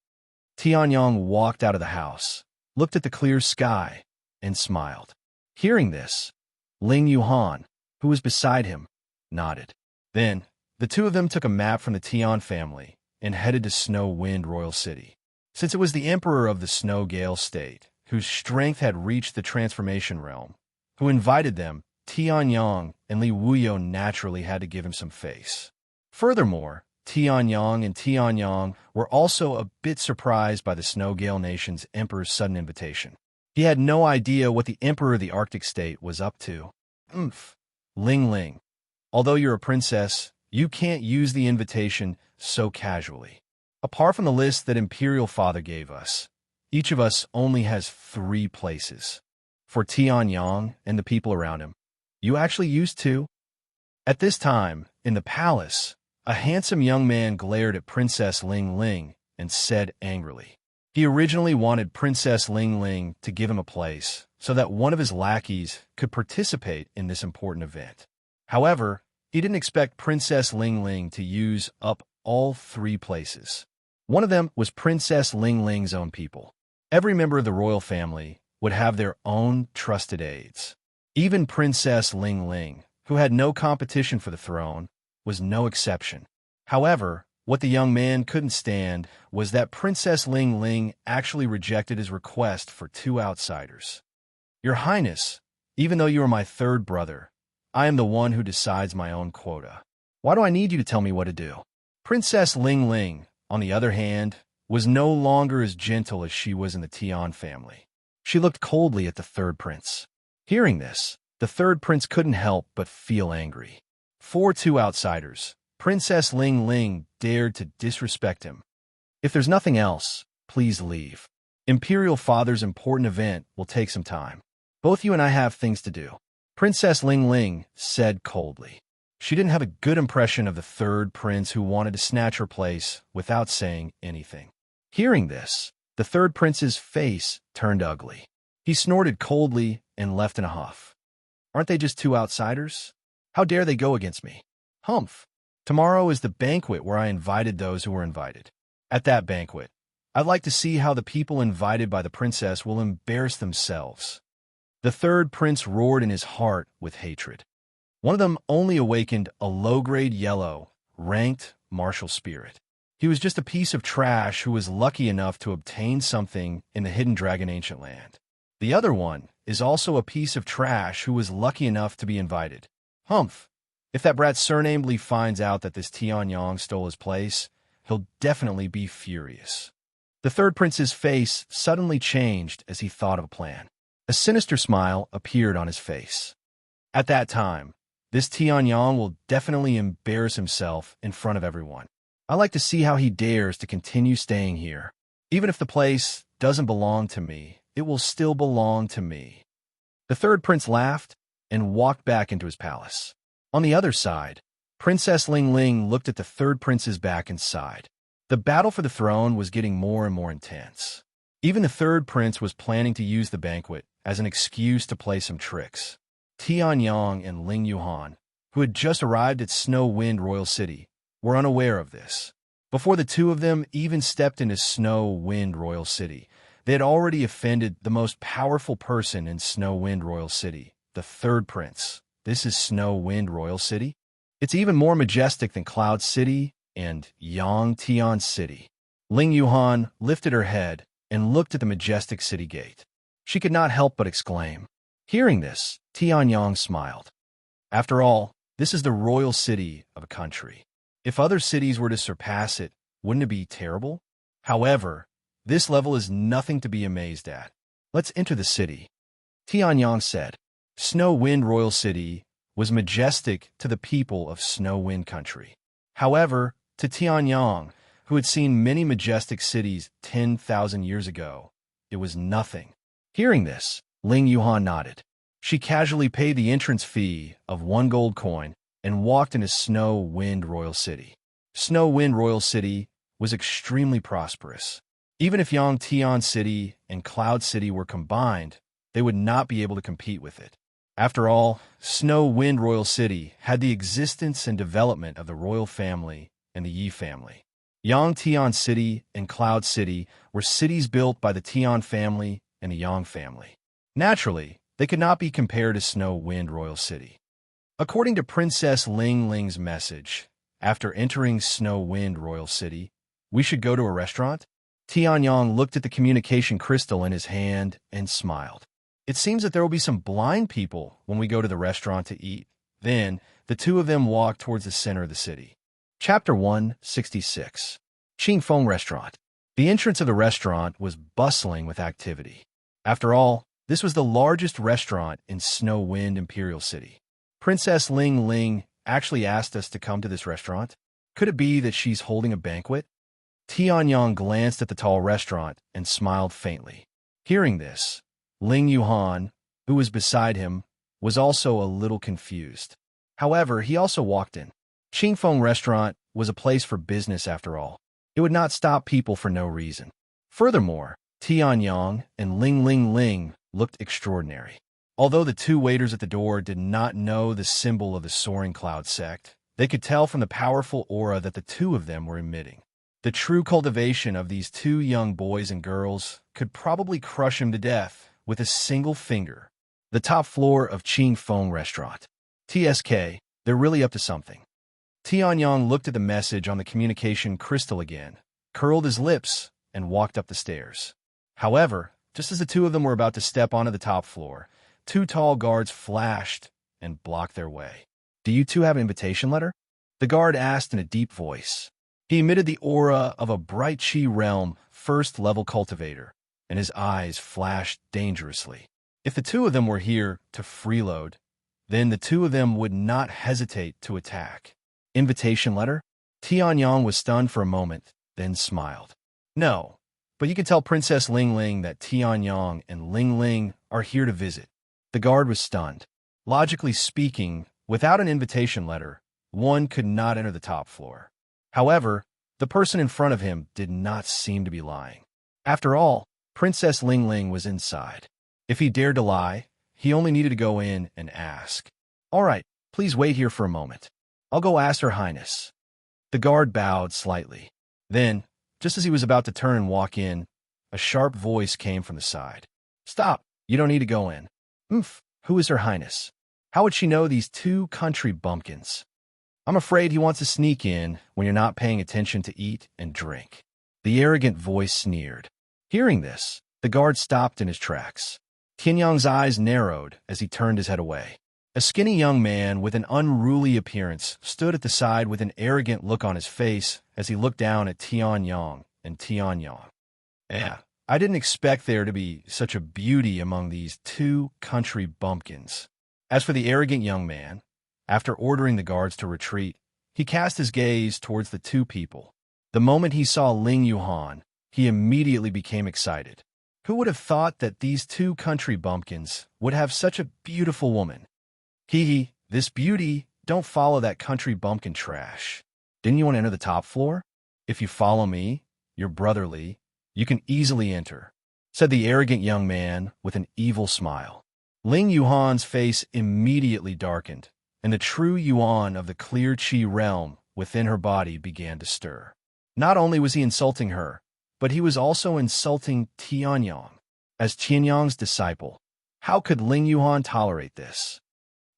Tianyang walked out of the house, looked at the clear sky, and smiled. Hearing this, Ling Yuhan, who was beside him, nodded. Then, the two of them took a map from the Tian family and headed to Snow Wind Royal City. Since it was the emperor of the Snow Gale State, whose strength had reached the transformation realm, who invited them, Tianyang and Li Wuyo naturally had to give him some face. Furthermore, Tianyang and Tianyang were also a bit surprised by the Snow Gale Nation's emperor's sudden invitation. He had no idea what the emperor of the Arctic state was up to. Ling Ling. Although you're a princess, you can't use the invitation so casually. Apart from the list that Imperial Father gave us, each of us only has 3 places. For Tianyang and the people around him, you actually used 2. At this time, in the palace, a handsome young man glared at Princess Ling Ling and said angrily. He originally wanted Princess Ling Ling to give him a place so that one of his lackeys could participate in this important event. However, he didn't expect Princess Ling Ling to use up all 3 places. One of them was Princess Ling Ling's own people. Every member of the royal family would have their own trusted aides. Even Princess Ling Ling, who had no competition for the throne, was no exception. However, what the young man couldn't stand was that Princess Ling Ling actually rejected his request for 2 outsiders. Your Highness, even though you are my 3rd brother, I am the one who decides my own quota. Why do I need you to tell me what to do? Princess Ling Ling, on the other hand, was no longer as gentle as she was in the Tian family. She looked coldly at the 3rd prince. Hearing this, the 3rd prince couldn't help but feel angry. For 2 outsiders, Princess Ling Ling dared to disrespect him. If there's nothing else, please leave. Imperial Father's important event will take some time. Both you and I have things to do. Princess Ling Ling said coldly. She didn't have a good impression of the 3rd prince who wanted to snatch her place without saying anything. Hearing this, the 3rd prince's face turned ugly. He snorted coldly and left in a huff. Aren't they just 2 outsiders? How dare they go against me? Humph. Tomorrow is the banquet where I invited those who were invited. At that banquet, I'd like to see how the people invited by the princess will embarrass themselves. The 3rd prince roared in his heart with hatred. One of them only awakened a low-grade yellow, ranked martial spirit. He was just a piece of trash who was lucky enough to obtain something in the Hidden Dragon Ancient Land. The other one is also a piece of trash who was lucky enough to be invited. Humph. If that brat surnamed Li finds out that this Tianyang stole his place, he'll definitely be furious. The 3rd prince's face suddenly changed as he thought of a plan. A sinister smile appeared on his face. At that time, this Tianyang will definitely embarrass himself in front of everyone. I like to see how he dares to continue staying here. Even if the place doesn't belong to me, it will still belong to me. The 3rd prince laughed and walked back into his palace. On the other side, Princess Ling Ling looked at the 3rd prince's back and sighed. The battle for the throne was getting more and more intense. Even the third prince was planning to use the banquet as an excuse to play some tricks. Tianyang and Ling Yuhan, who had just arrived at Snow Wind Royal City, were unaware of this. Before the two of them even stepped into Snow Wind Royal City, they had already offended the most powerful person in Snow Wind Royal City, the third prince. This is Snow Wind Royal City? It's even more majestic than Cloud City and Yangtian City. Ling Yuhan lifted her head and looked at the majestic city gate. She could not help but exclaim. Hearing this, Tianyang smiled. After all, this is the royal city of a country. If other cities were to surpass it, wouldn't it be terrible? However, this level is nothing to be amazed at. Let's enter the city. Tianyang said. Snow Wind Royal City was majestic to the people of Snow Wind Country. However, to Tianyang, who had seen many majestic cities 10,000 years ago, it was nothing. Hearing this, Ling Yuhan nodded. She casually paid the entrance fee of 1 gold coin and walked into Snow Wind Royal City. Snow Wind Royal City was extremely prosperous. Even if Yangtian City and Cloud City were combined, they would not be able to compete with it. After all, Snow Wind Royal City had the existence and development of the royal family and the Yi family. Yangtian City and Cloud City were cities built by the Tian family and the Yang family. Naturally, they could not be compared to Snow Wind Royal City. According to Princess Ling Ling's message, after entering Snow Wind Royal City, we should go to a restaurant? Tianyang looked at the communication crystal in his hand and smiled. It seems that there will be some blind people when we go to the restaurant to eat. Then, the two of them walked towards the center of the city. Chapter 166. Qingfeng Restaurant. The entrance of the restaurant was bustling with activity. After all, this was the largest restaurant in Snow Wind Imperial City. Princess Ling Ling actually asked us to come to this restaurant. Could it be that she's holding a banquet? Tianyang glanced at the tall restaurant and smiled faintly. Hearing this, Ling Yuhan, who was beside him, was also a little confused. However, he also walked in. Qingfeng Restaurant was a place for business after all. It would not stop people for no reason. Furthermore, Tianyang and Ling Ling Ling looked extraordinary. Although the two waiters at the door did not know the symbol of the Soaring Cloud sect, they could tell from the powerful aura that the two of them were emitting. The true cultivation of these two young boys and girls could probably crush him to death with a single finger. The top floor of Qingfeng Restaurant. TSK, they're really up to something. Tianyang looked at the message on the communication crystal again, curled his lips, and walked up the stairs. However, just as the two of them were about to step onto the top floor, two tall guards flashed and blocked their way. Do you two have an invitation letter? The guard asked in a deep voice. He emitted the aura of a bright Chi realm first-level cultivator, and his eyes flashed dangerously. If the two of them were here to freeload, then the two of them would not hesitate to attack. Invitation letter? Tianyang was stunned for a moment, then smiled. No, but you can tell Princess Ling Ling that Tianyang and Ling Ling are here to visit. The guard was stunned. Logically speaking, without an invitation letter, one could not enter the top floor. However, the person in front of him did not seem to be lying. After all, Princess Ling Ling was inside. If he dared to lie, he only needed to go in and ask. All right, please wait here for a moment. I'll go ask Her Highness. The guard bowed slightly. Then, just as he was about to turn and walk in, a sharp voice came from the side. Stop, you don't need to go in. Who is Her Highness? How would she know these two country bumpkins? I'm afraid he wants to sneak in when you're not paying attention to eat and drink. The arrogant voice sneered. Hearing this, the guard stopped in his tracks. Tianyang's eyes narrowed as he turned his head away. A skinny young man with an unruly appearance stood at the side with an arrogant look on his face as he looked down at Tianyang and Tianyang. I didn't expect there to be such a beauty among these two country bumpkins. As for the arrogant young man, after ordering the guards to retreat, he cast his gaze towards the two people. The moment he saw Ling Yuhan, he immediately became excited. Who would have thought that these two country bumpkins would have such a beautiful woman? Hee, this beauty, don't follow that country bumpkin trash. Didn't you want to enter the top floor? If you follow me, you're brotherly, you can easily enter. said the arrogant young man with an evil smile. Ling Yuan's face immediately darkened, and the true yuan of the clear qi realm within her body began to stir. Not only was he insulting her, but he was also insulting Tianyang. As Tianyang's disciple, how could Ling Yuan tolerate this?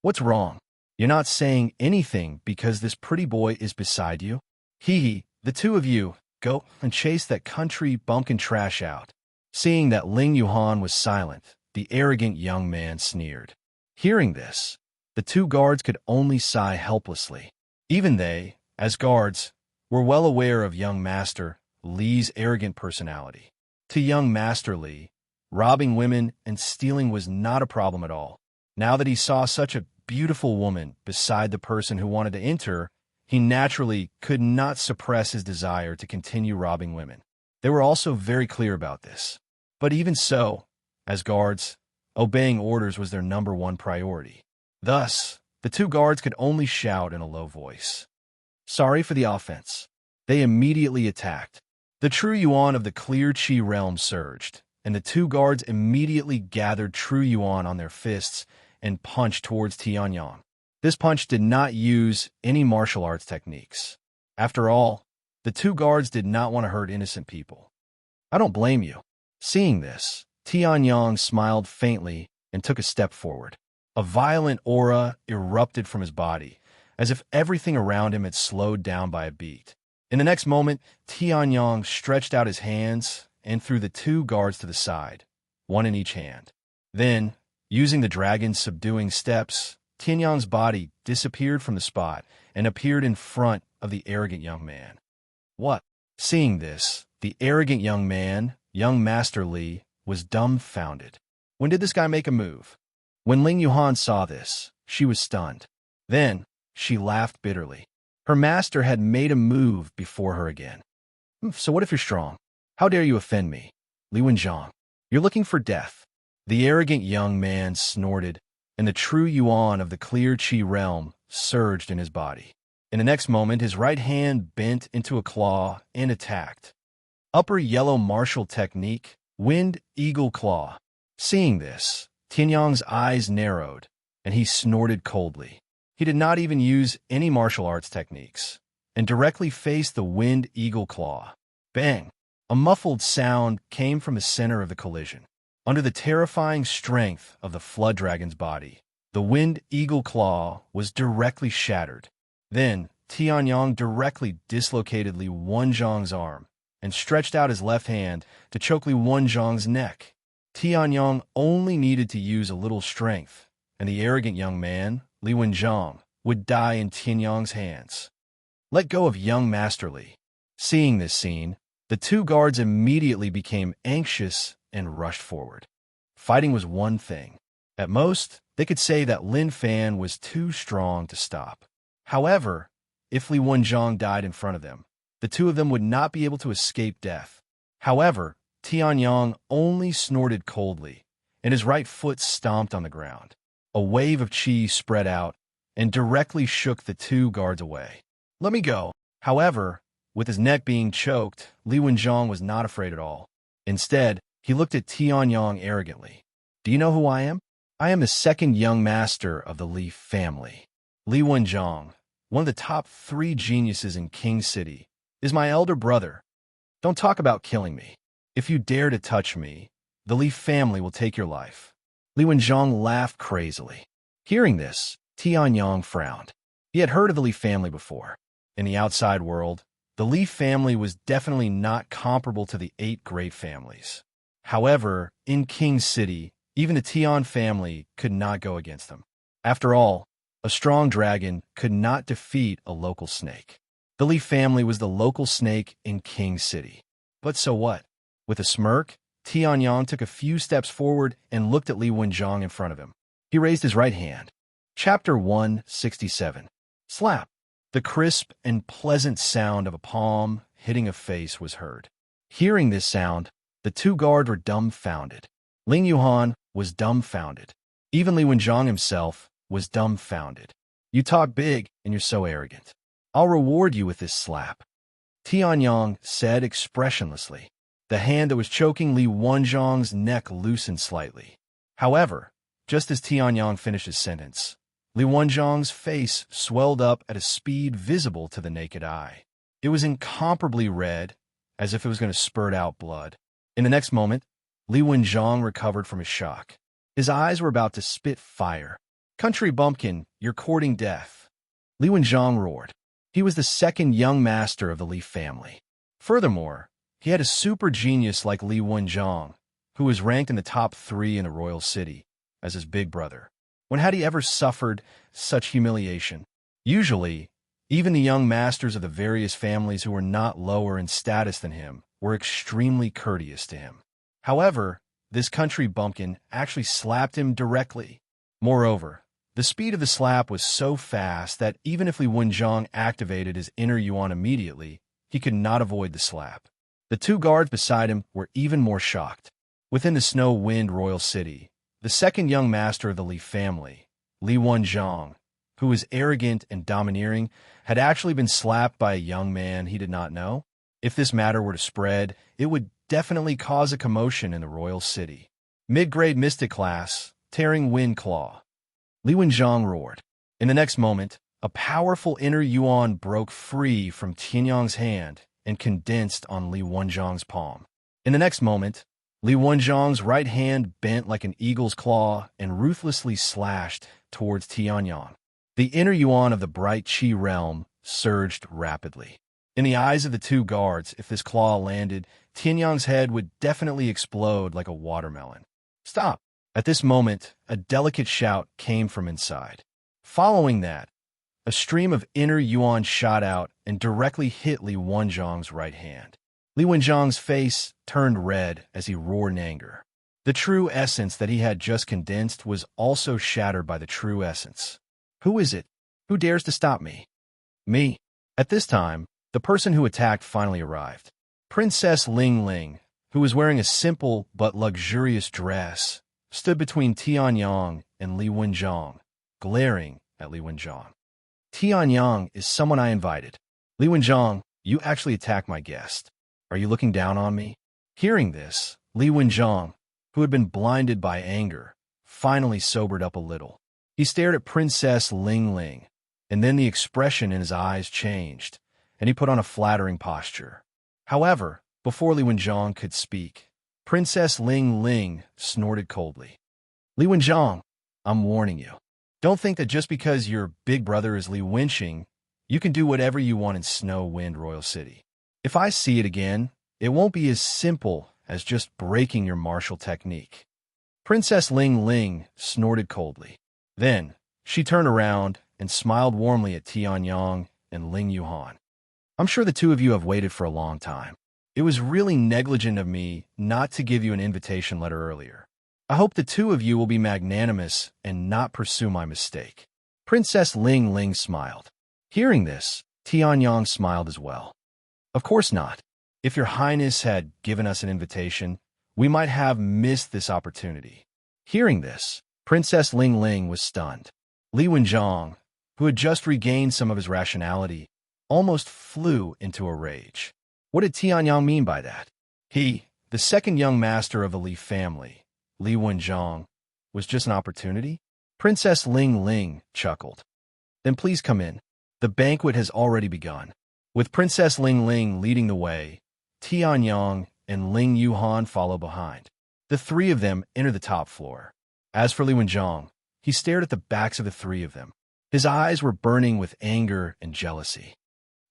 What's wrong? You're not saying anything because this pretty boy is beside you? Hee, the two of you, go and chase that country bumpkin trash out. Seeing that Ling Yuan was silent, the arrogant young man sneered. Hearing this, the two guards could only sigh helplessly. Even they, as guards, were well aware of young Master Li's arrogant personality. To young Master Li, robbing women and stealing was not a problem at all. Now that he saw such a beautiful woman beside the person who wanted to enter, he naturally could not suppress his desire to continue robbing women. They were also very clear about this. But even so, as guards, obeying orders was their number one priority. Thus, the two guards could only shout in a low voice. Sorry for the offense. They immediately attacked. The true yuan of the clear qi realm surged, and the two guards immediately gathered true yuan on their fists and punched towards Tianyang. This punch did not use any martial arts techniques. After all, the two guards did not want to hurt innocent people. I don't blame you. Seeing this, Tianyang smiled faintly and took a step forward. A violent aura erupted from his body, as if everything around him had slowed down by a beat. In the next moment, Tianyang stretched out his hands and threw the two guards to the side, one in each hand. Then, using the dragon's subduing steps, Tianyang's body disappeared from the spot and appeared in front of the arrogant young man. What? Seeing this, the arrogant young man, young Master Li, was dumbfounded. When did this guy make a move? When Ling Yuan saw this, she was stunned. Then, she laughed bitterly. Her master had made a move before her again. So what if you're strong? How dare you offend me? Li Wenjiang, you're looking for death. The arrogant young man snorted, and the true yuan of the clear qi realm surged in his body. In the next moment, his right hand bent into a claw and attacked. Upper yellow martial technique, wind eagle claw. Seeing this, Tianyang's eyes narrowed, and he snorted coldly. He did not even use any martial arts techniques, and directly faced the wind eagle claw. Bang! A muffled sound came from the center of the collision. Under the terrifying strength of the flood dragon's body, the wind eagle claw was directly shattered. Then, Tianyang directly dislocated Li Wenjiang's arm and stretched out his left hand to choke Li Wenjiang's neck. Tianyang only needed to use a little strength, and the arrogant young man, Li Wenjiang, would die in Tianyang's hands. Let go of young Master Li. Seeing this scene, the two guards immediately became anxious and rushed forward. Fighting was one thing. At most, they could say that Lin Fan was too strong to stop. However, if Li Wenjiang died in front of them, the two of them would not be able to escape death. However, Tianyang only snorted coldly, and his right foot stomped on the ground. A wave of qi spread out and directly shook the two guards away. Let me go. However, with his neck being choked, Li Wenjiang was not afraid at all. Instead, he looked at Tianyang arrogantly. Do you know who I am? I am the second young master of the Li family. Li Wenjiang, one of the top 3 geniuses in King City, is my elder brother. Don't talk about killing me. If you dare to touch me, the Li family will take your life. Li Wenjiang laughed crazily. Hearing this, Tianyang frowned. He had heard of the Li family before. In the outside world, the Li family was definitely not comparable to the 8 great families. However, in King City, even the Tian family could not go against them. After all, a strong dragon could not defeat a local snake. The Li family was the local snake in King City. But so what? With a smirk, Tianyang took a few steps forward and looked at Li Wenjiang in front of him. He raised his right hand. Chapter 167. Slap. The crisp and pleasant sound of a palm hitting a face was heard. Hearing this sound, the two guards were dumbfounded. Ling Yuan was dumbfounded. Even Li Wenjiang himself was dumbfounded. You talk big and you're so arrogant. I'll reward you with this slap. Tianyang said expressionlessly. The hand that was choking Li Wenzhong's neck loosened slightly. However, just as Tianyang finished his sentence, Li Wenzhong's face swelled up at a speed visible to the naked eye. It was incomparably red, as if it was going to spurt out blood. In the next moment, Li Wenzhong recovered from his shock. His eyes were about to spit fire. "Country bumpkin, you're courting death," Li Wenzhong roared. He was the second young master of the Li family. Furthermore, he had a super genius like Li Wenzhong, who was ranked in the top 3 in the royal city, as his big brother. When had he ever suffered such humiliation? Usually, even the young masters of the various families who were not lower in status than him were extremely courteous to him. However, this country bumpkin actually slapped him directly. Moreover, the speed of the slap was so fast that even if Li Wenzhong activated his inner yuan immediately, he could not avoid the slap. The 2 guards beside him were even more shocked. Within the Snow Wind Royal City, the second young master of the Li family, Li Wenzhong, who was arrogant and domineering, had actually been slapped by a young man he did not know. If this matter were to spread, it would definitely cause a commotion in the royal city. "Mid-grade mystic class, tearing wind claw," Li Wenzhong roared. In the next moment, a powerful inner yuan broke free from Tianyang's hand and condensed on Li Wenzhong's palm. In the next moment, Li Wenzhong's right hand bent like an eagle's claw and ruthlessly slashed towards Tianyang. The inner yuan of the bright Qi realm surged rapidly. In the eyes of the 2 guards, if this claw landed, Tianyang's head would definitely explode like a watermelon. "Stop!" At this moment, a delicate shout came from inside. Following that, a stream of inner yuan shot out and directly hit Li Wenzhong's right hand. Li Wenzhong's face turned red as he roared in anger. The true essence that he had just condensed was also shattered by the true essence. "Who is it? Who dares to stop me?" "Me." At this time, the person who attacked finally arrived. Princess Ling Ling, who was wearing a simple but luxurious dress, stood between Tianyang and Li Wenzhong, glaring at Li Wenzhong. "Tianyang is someone I invited. Li Wenzhong, you actually attacked my guest. Are you looking down on me?" Hearing this, Li Wenzhong, who had been blinded by anger, finally sobered up a little. He stared at Princess Ling Ling, and then the expression in his eyes changed, and he put on a flattering posture. However, before Li Wenzhong could speak, Princess Ling Ling snorted coldly. "Li Wenzhong, I'm warning you. Don't think that just because your big brother is Li Wenqing, you can do whatever you want in Snow Wind Royal City. If I see it again, it won't be as simple as just breaking your martial technique." Princess Ling Ling snorted coldly. Then, she turned around and smiled warmly at Tianyang and Ling Yuhan. "I'm sure the 2 of you have waited for a long time. It was really negligent of me not to give you an invitation letter earlier. I hope the 2 of you will be magnanimous and not pursue my mistake." Princess Ling Ling smiled. Hearing this, Tianyang smiled as well. "Of course not. If your highness had given us an invitation, we might have missed this opportunity." Hearing this, Princess Ling Ling was stunned. Li Wenzhong, who had just regained some of his rationality, almost flew into a rage. What did Tianyang mean by that? He, the second young master of the Li family, Li Wenzhong, was just an opportunity? Princess Ling Ling chuckled. "Then please come in. The banquet has already begun." With Princess Ling Ling leading the way, Tianyang and Ling Yuhan follow behind. The 3 of them enter the top floor. As for Li Wenzhong, he stared at the backs of the 3 of them. His eyes were burning with anger and jealousy.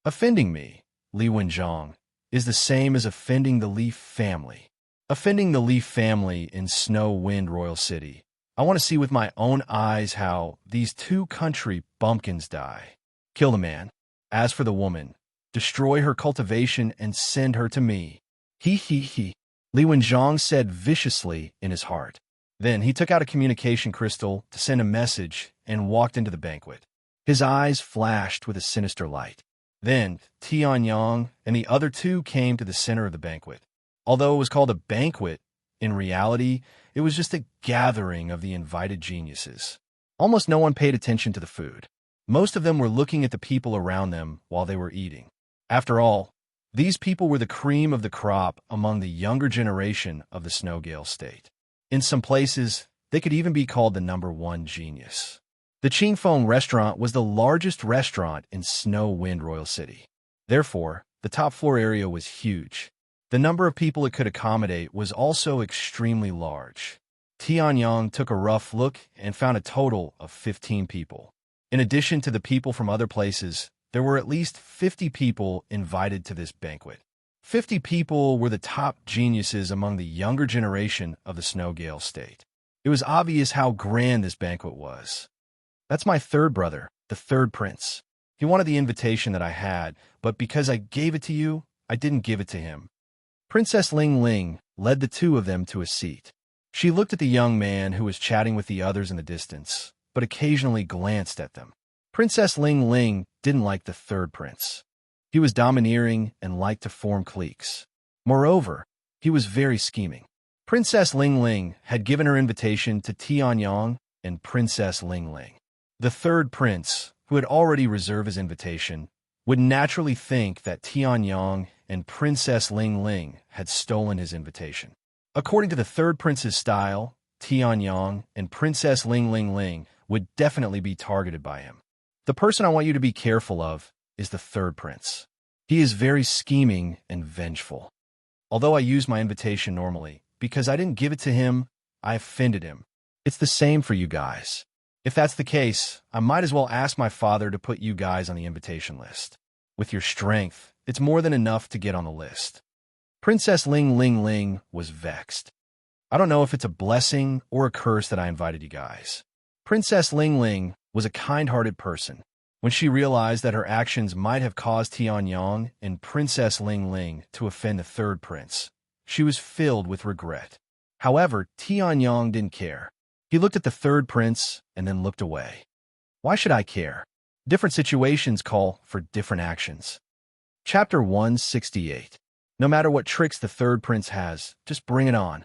"Offending me, Li Wenzhong, is the same as offending the Li family. Offending the Li family in Snow Wind Royal City. I want to see with my own eyes how these 2 country bumpkins die. Kill the man. As for the woman, destroy her cultivation and send her to me." He, Li Wenzhong said viciously in his heart. Then he took out a communication crystal to send a message and walked into the banquet. His eyes flashed with a sinister light. Then Tianyang and the other 2 came to the center of the banquet. Although it was called a banquet, in reality, it was just a gathering of the invited geniuses. Almost no one paid attention to the food. Most of them were looking at the people around them while they were eating. After all, These people were the cream of the crop among the younger generation of the Snowgale state. In some places, they could even be called the #1 genius. The Qingfeng restaurant was the largest restaurant in Snow Wind Royal City. Therefore, the top floor area was huge. The number of people it could accommodate was also extremely large. Tianyang took a rough look and found a total of 15 people. In addition to the people from other places, there were at least 50 people invited to this banquet. 50 people were the top geniuses among the younger generation of the Snowgale state. It was obvious how grand this banquet was. That's my third brother, the third prince. He wanted the invitation that I had, but because I gave it to you, I didn't give it to him. Princess Ling Ling led the two of them to a seat. She looked at the young man who was chatting with the others in the distance, but occasionally glanced at them. Princess Ling Ling didn't like the third prince. He was domineering and liked to form cliques. Moreover, he was very scheming. Princess Ling Ling had given her invitation to Tianyang and Princess Ling Ling. The third prince, who had already reserved his invitation, would naturally think that Tianyang and Princess Ling Ling had stolen his invitation. According to the third prince's style, Tianyang and Princess Ling Ling Ling would definitely be targeted by him. The person I want you to be careful of is the third prince. He is very scheming and vengeful. Although I use my invitation normally, because I didn't give it to him, I offended him. It's the same for you guys. If that's the case, I might as well ask my father to put you guys on the invitation list. With your strength, it's more than enough to get on the list. Princess Ling Ling Ling was vexed. I don't know if it's a blessing or a curse that I invited you guys. Princess Ling Ling was a kind-hearted person. When she realized that her actions might have caused Tianyang and Princess Ling Ling to offend the third prince, she was filled with regret. However, Tianyang didn't care. He looked at the third prince and then looked away. Why should I care? Different situations call for different actions. Chapter 168. No matter what tricks the third prince has, just bring it on.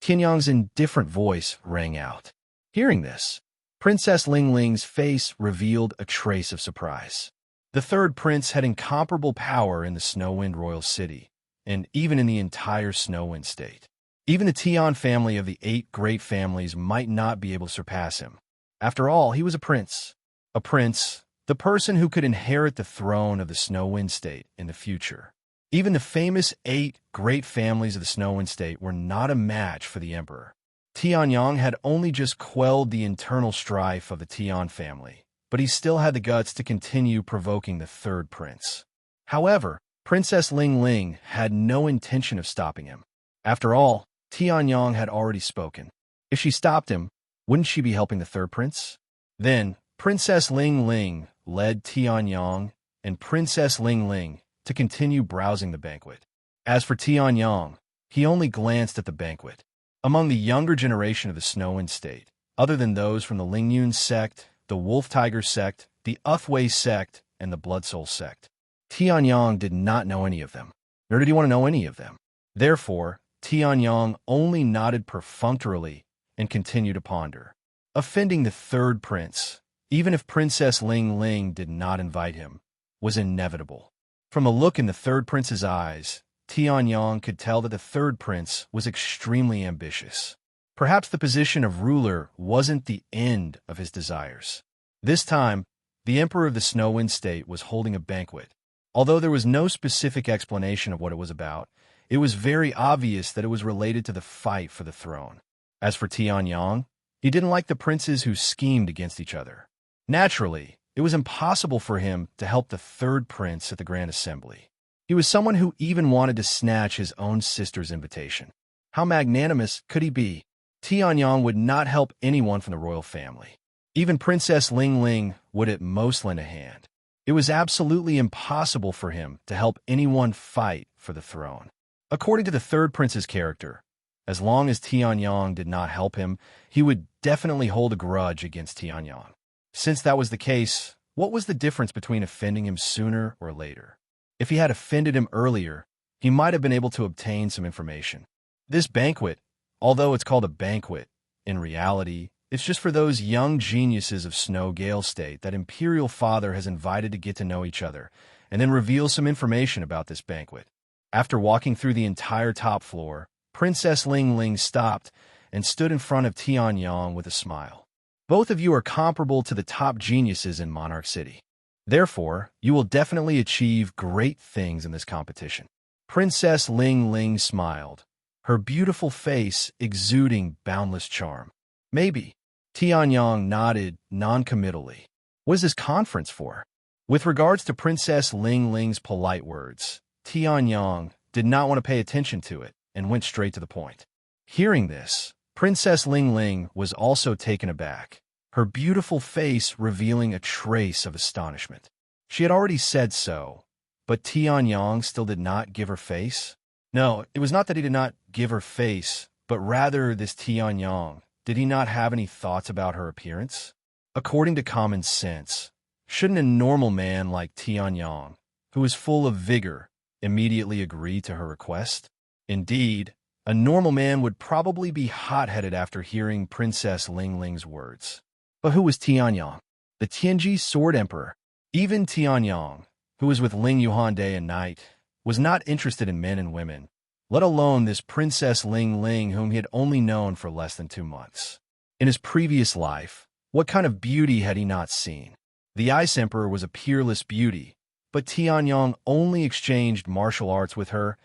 Tianyang's indifferent voice rang out. Hearing this, Princess Ling Ling's face revealed a trace of surprise. The third prince had incomparable power in the Snowwind Royal City, and even in the entire Snowwind state. Even the Tian family of the 8 great families might not be able to surpass him. After all, he was a prince. A prince, the person who could inherit the throne of the Snowwind state in the future. Even the famous 8 great families of the Snowwind state were not a match for the emperor. Tianyang had only just quelled the internal strife of the Tian family, but he still had the guts to continue provoking the third prince. However, Princess Ling Ling had no intention of stopping him. After all, Tianyang had already spoken. If she stopped him, wouldn't she be helping the third prince? Then, Princess Ling Ling led Tianyang and Princess Ling Ling to continue browsing the banquet. As for Tianyang, he only glanced at the banquet. Among the younger generation of the Snowwind state, other than those from the Lingyun sect, the Wolf Tiger sect, the Uthwei sect, and the Blood Soul sect, Tianyang did not know any of them, nor did he want to know any of them. Therefore, Tianyang only nodded perfunctorily and continued to ponder. Offending the third prince, even if Princess Ling Ling did not invite him, was inevitable. From a look in the third prince's eyes, Tianyang could tell that the third prince was extremely ambitious. Perhaps the position of ruler wasn't the end of his desires. This time, the emperor of the Snowwind state was holding a banquet. Although there was no specific explanation of what it was about, it was very obvious that it was related to the fight for the throne. As for Tianyang, he didn't like the princes who schemed against each other. Naturally, it was impossible for him to help the third prince at the Grand Assembly. He was someone who even wanted to snatch his own sister's invitation. How magnanimous could he be? Tianyang would not help anyone from the royal family. Even Princess Ling Ling would at most lend a hand. It was absolutely impossible for him to help anyone fight for the throne. According to the third prince's character, as long as Tianyang did not help him, he would definitely hold a grudge against Tianyang. Since that was the case, what was the difference between offending him sooner or later? If he had offended him earlier, he might have been able to obtain some information. This banquet, although it's called a banquet, in reality, it's just for those young geniuses of Snowgale State that Imperial Father has invited to get to know each other and then reveal some information about this banquet. After walking through the entire top floor, Princess Ling Ling stopped and stood in front of Tianyang with a smile. Both of you are comparable to the top geniuses in Monarch City. Therefore, you will definitely achieve great things in this competition. Princess Ling Ling smiled, her beautiful face exuding boundless charm. Maybe. Tianyang nodded non-committally. What is this conference for? With regards to Princess Ling Ling's polite words, Tianyang did not want to pay attention to it and went straight to the point. Hearing this, Princess Ling Ling was also taken aback, her beautiful face revealing a trace of astonishment. She had already said so, but Tianyang still did not give her face? No, it was not that he did not give her face, but rather this Tianyang. Did he not have any thoughts about her appearance? According to common sense, shouldn't a normal man like Tianyang, who is full of vigor, immediately agree to her request? Indeed, a normal man would probably be hot-headed after hearing Princess Ling Ling's words. But who was Tianyang? The Tianji Sword Emperor. Even Tianyang, who was with Ling Yuhan day and night, was not interested in men and women, let alone this Princess Ling Ling whom he had only known for less than 2 months. In his previous life, what kind of beauty had he not seen? The Ice Emperor was a peerless beauty, but Tianyang only exchanged martial arts with her.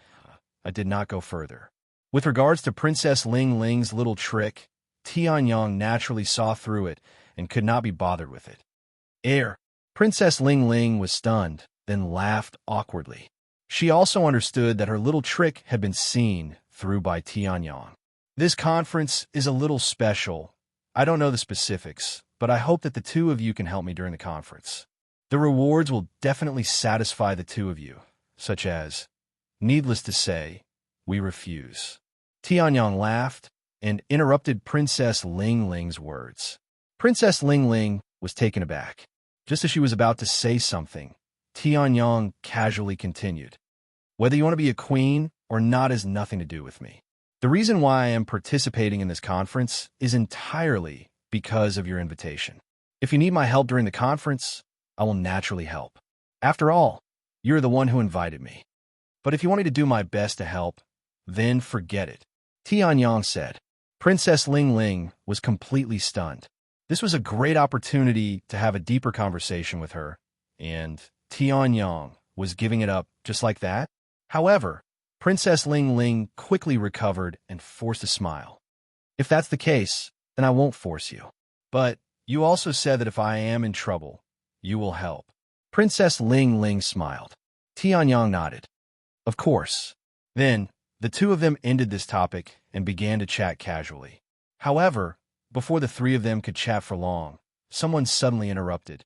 I did not go further. With regards to Princess Ling Ling's little trick, Tianyang naturally saw through it and could not be bothered with it. Princess Ling Ling was stunned, then laughed awkwardly. She also understood that her little trick had been seen through by Tianyang. This conference is a little special. I don't know the specifics, but I hope that the two of you can help me during the conference. The rewards will definitely satisfy the two of you, such as, needless to say, we refuse. Tianyang laughed and interrupted Princess Ling Ling's words. Princess Ling Ling was taken aback. Just as she was about to say something, Tianyang casually continued. Whether you want to be a queen or not has nothing to do with me. The reason why I am participating in this conference is entirely because of your invitation. If you need my help during the conference, I will naturally help. After all, you're the one who invited me. But if you want me to do my best to help, then forget it, Tianyang said. Princess Ling Ling was completely stunned. This was a great opportunity to have a deeper conversation with her, and Tianyang was giving it up just like that. However, Princess Ling Ling quickly recovered and forced a smile. If that's the case, then I won't force you. But you also said that if I am in trouble, you will help. Princess Ling Ling smiled. Tianyang nodded. Of course. Then, the two of them ended this topic and began to chat casually. However, before the three of them could chat for long, someone suddenly interrupted.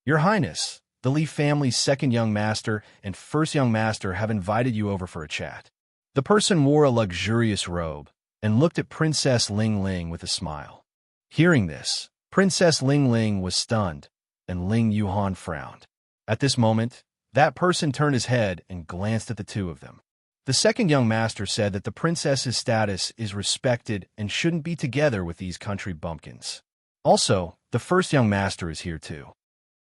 Your Highness, the Li family's second young master and first young master have invited you over for a chat. The person wore a luxurious robe and looked at Princess Ling Ling with a smile. Hearing this, Princess Ling Ling was stunned, and Ling Yuhan frowned. At this moment, that person turned his head and glanced at the two of them. The second young master said that the princess's status is respected and shouldn't be together with these country bumpkins. Also, the first young master is here too.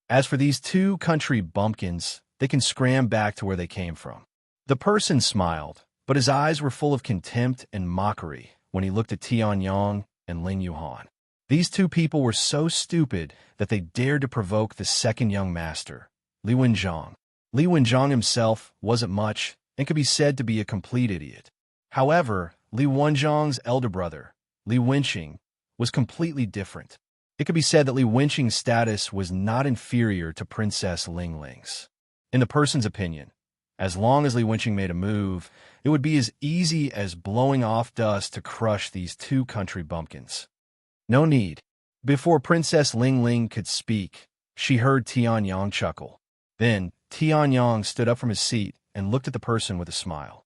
As for these two country bumpkins, they can scram back to where they came from. The person smiled, but his eyes were full of contempt and mockery when he looked at Tianyang and Ling Yuhan. These two people were so stupid that they dared to provoke the second young master, Li Wenjiang. Li Wenjiang himself wasn't much and could be said to be a complete idiot. However, Li Wenjiang's elder brother, Li Wenqing, was completely different. It could be said that Li Wenqing's status was not inferior to Princess Ling Ling's. In the person's opinion, as long as Li Wenqing made a move, it would be as easy as blowing off dust to crush these two country bumpkins. No need. Before Princess Ling Ling could speak, she heard Tianyang chuckle. Then, Tianyang stood up from his seat and looked at the person with a smile.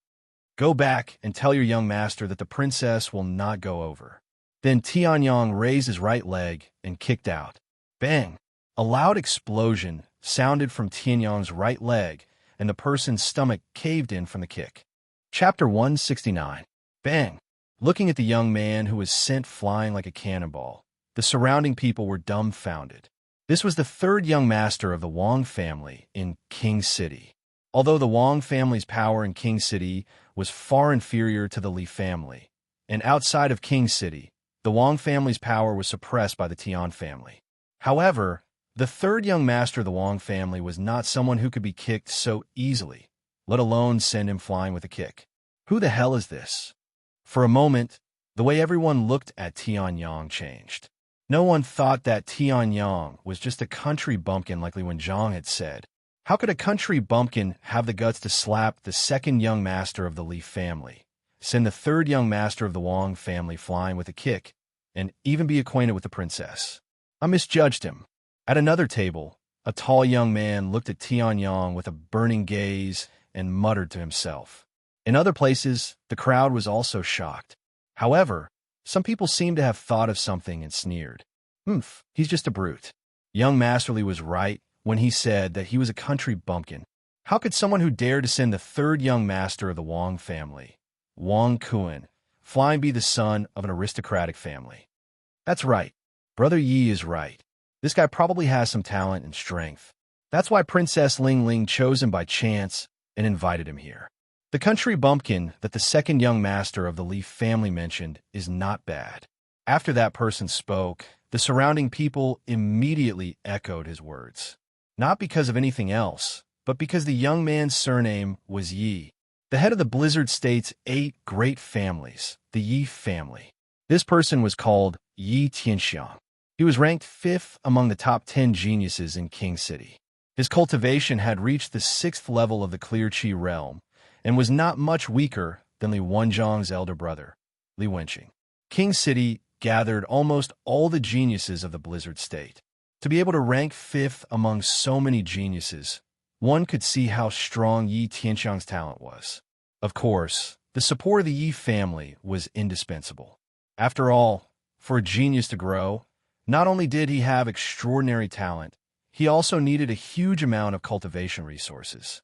Go back and tell your young master that the princess will not go over. Then Tianyang raised his right leg and kicked out. Bang! A loud explosion sounded from Tianyang's right leg, and the person's stomach caved in from the kick. Chapter 169. Bang! Looking at the young man who was sent flying like a cannonball, the surrounding people were dumbfounded. This was the third young master of the Wang family in King City. Although the Wang family's power in King City was far inferior to the Li family, and outside of King City, the Wang family's power was suppressed by the Tian family. However, the third young master of the Wang family was not someone who could be kicked so easily, let alone send him flying with a kick. Who the hell is this? For a moment, the way everyone looked at Tianyang changed. No one thought that Tianyang was just a country bumpkin like Li Wenjiang had said. How could a country bumpkin have the guts to slap the second young master of the Li family, send the third young master of the Wang family flying with a kick, and even be acquainted with the princess? I misjudged him. At another table, a tall young man looked at Tianyang with a burning gaze and muttered to himself. In other places, the crowd was also shocked. However, some people seemed to have thought of something and sneered. He's just a brute. Young Master Li was right when he said that he was a country bumpkin. How could someone who dared to send the third young master of the Wang family, Wang Kuan, flying be the son of an aristocratic family? That's right. Brother Yi is right. This guy probably has some talent and strength. That's why Princess Ling Ling chose him by chance and invited him here. The country bumpkin that the second young master of the Li family mentioned is not bad. After that person spoke, the surrounding people immediately echoed his words. Not because of anything else, but because the young man's surname was Yi, the head of the Blizzard State's 8 great families, the Yi family. This person was called Yi Tianxiang. He was ranked 5th among the top 10 geniuses in King City. His cultivation had reached the 6th level of the Clear Qi realm, and was not much weaker than Li Wenjiang's elder brother, Li Wenqing. King City gathered almost all the geniuses of the Blizzard State. To be able to rank 5th among so many geniuses, one could see how strong Yi Tianxiang's talent was. Of course, the support of the Yi family was indispensable. After all, for a genius to grow, not only did he have extraordinary talent, he also needed a huge amount of cultivation resources.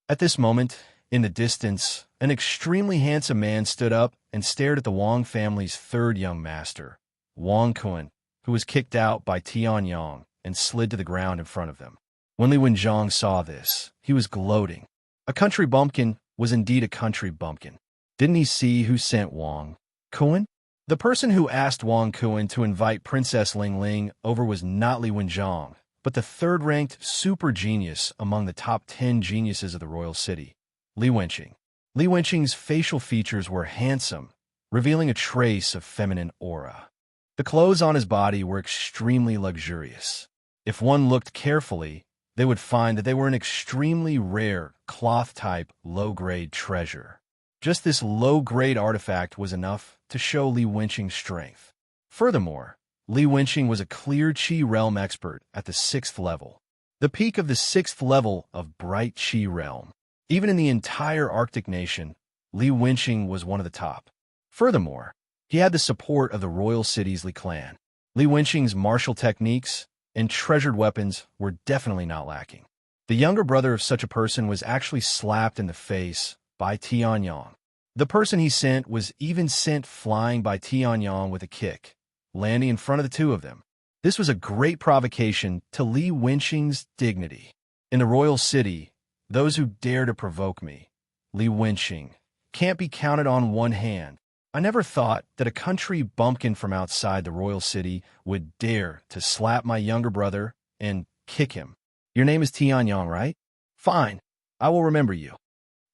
At this moment, in the distance, an extremely handsome man stood up and stared at the Wang family's third young master, Wang Kuan, who was kicked out by Tianyang and slid to the ground in front of them. When Li Wenjiang saw this, he was gloating. A country bumpkin was indeed a country bumpkin. Didn't he see who sent Wang Kuan? The person who asked Wang Kuan to invite Princess Ling Ling over was not Li Wenjiang, but the third-ranked super genius among the top 10 geniuses of the royal city, Li Wenqing. Li Wenqing's facial features were handsome, revealing a trace of feminine aura. The clothes on his body were extremely luxurious. If one looked carefully, they would find that they were an extremely rare, cloth-type, low-grade treasure. Just this low-grade artifact was enough to show Li Wenqing's strength. Furthermore, Li Wenqing was a Clear Qi realm expert at the 6th level, the peak of the 6th level of Bright Qi realm. Even in the entire Arctic nation, Li Wenqing was one of the top. Furthermore, he had the support of the royal city's Li clan. Li Wenqing's martial techniques and treasured weapons were definitely not lacking. The younger brother of such a person was actually slapped in the face by Tianyang. The person he sent was even sent flying by Tianyang with a kick, landing in front of the two of them. This was a great provocation to Li Wenqing's dignity. In the royal city, those who dare to provoke me, Li Wenqing, can't be counted on one hand. I never thought that a country bumpkin from outside the royal city would dare to slap my younger brother and kick him. Your name is Tianyang, right? Fine, I will remember you.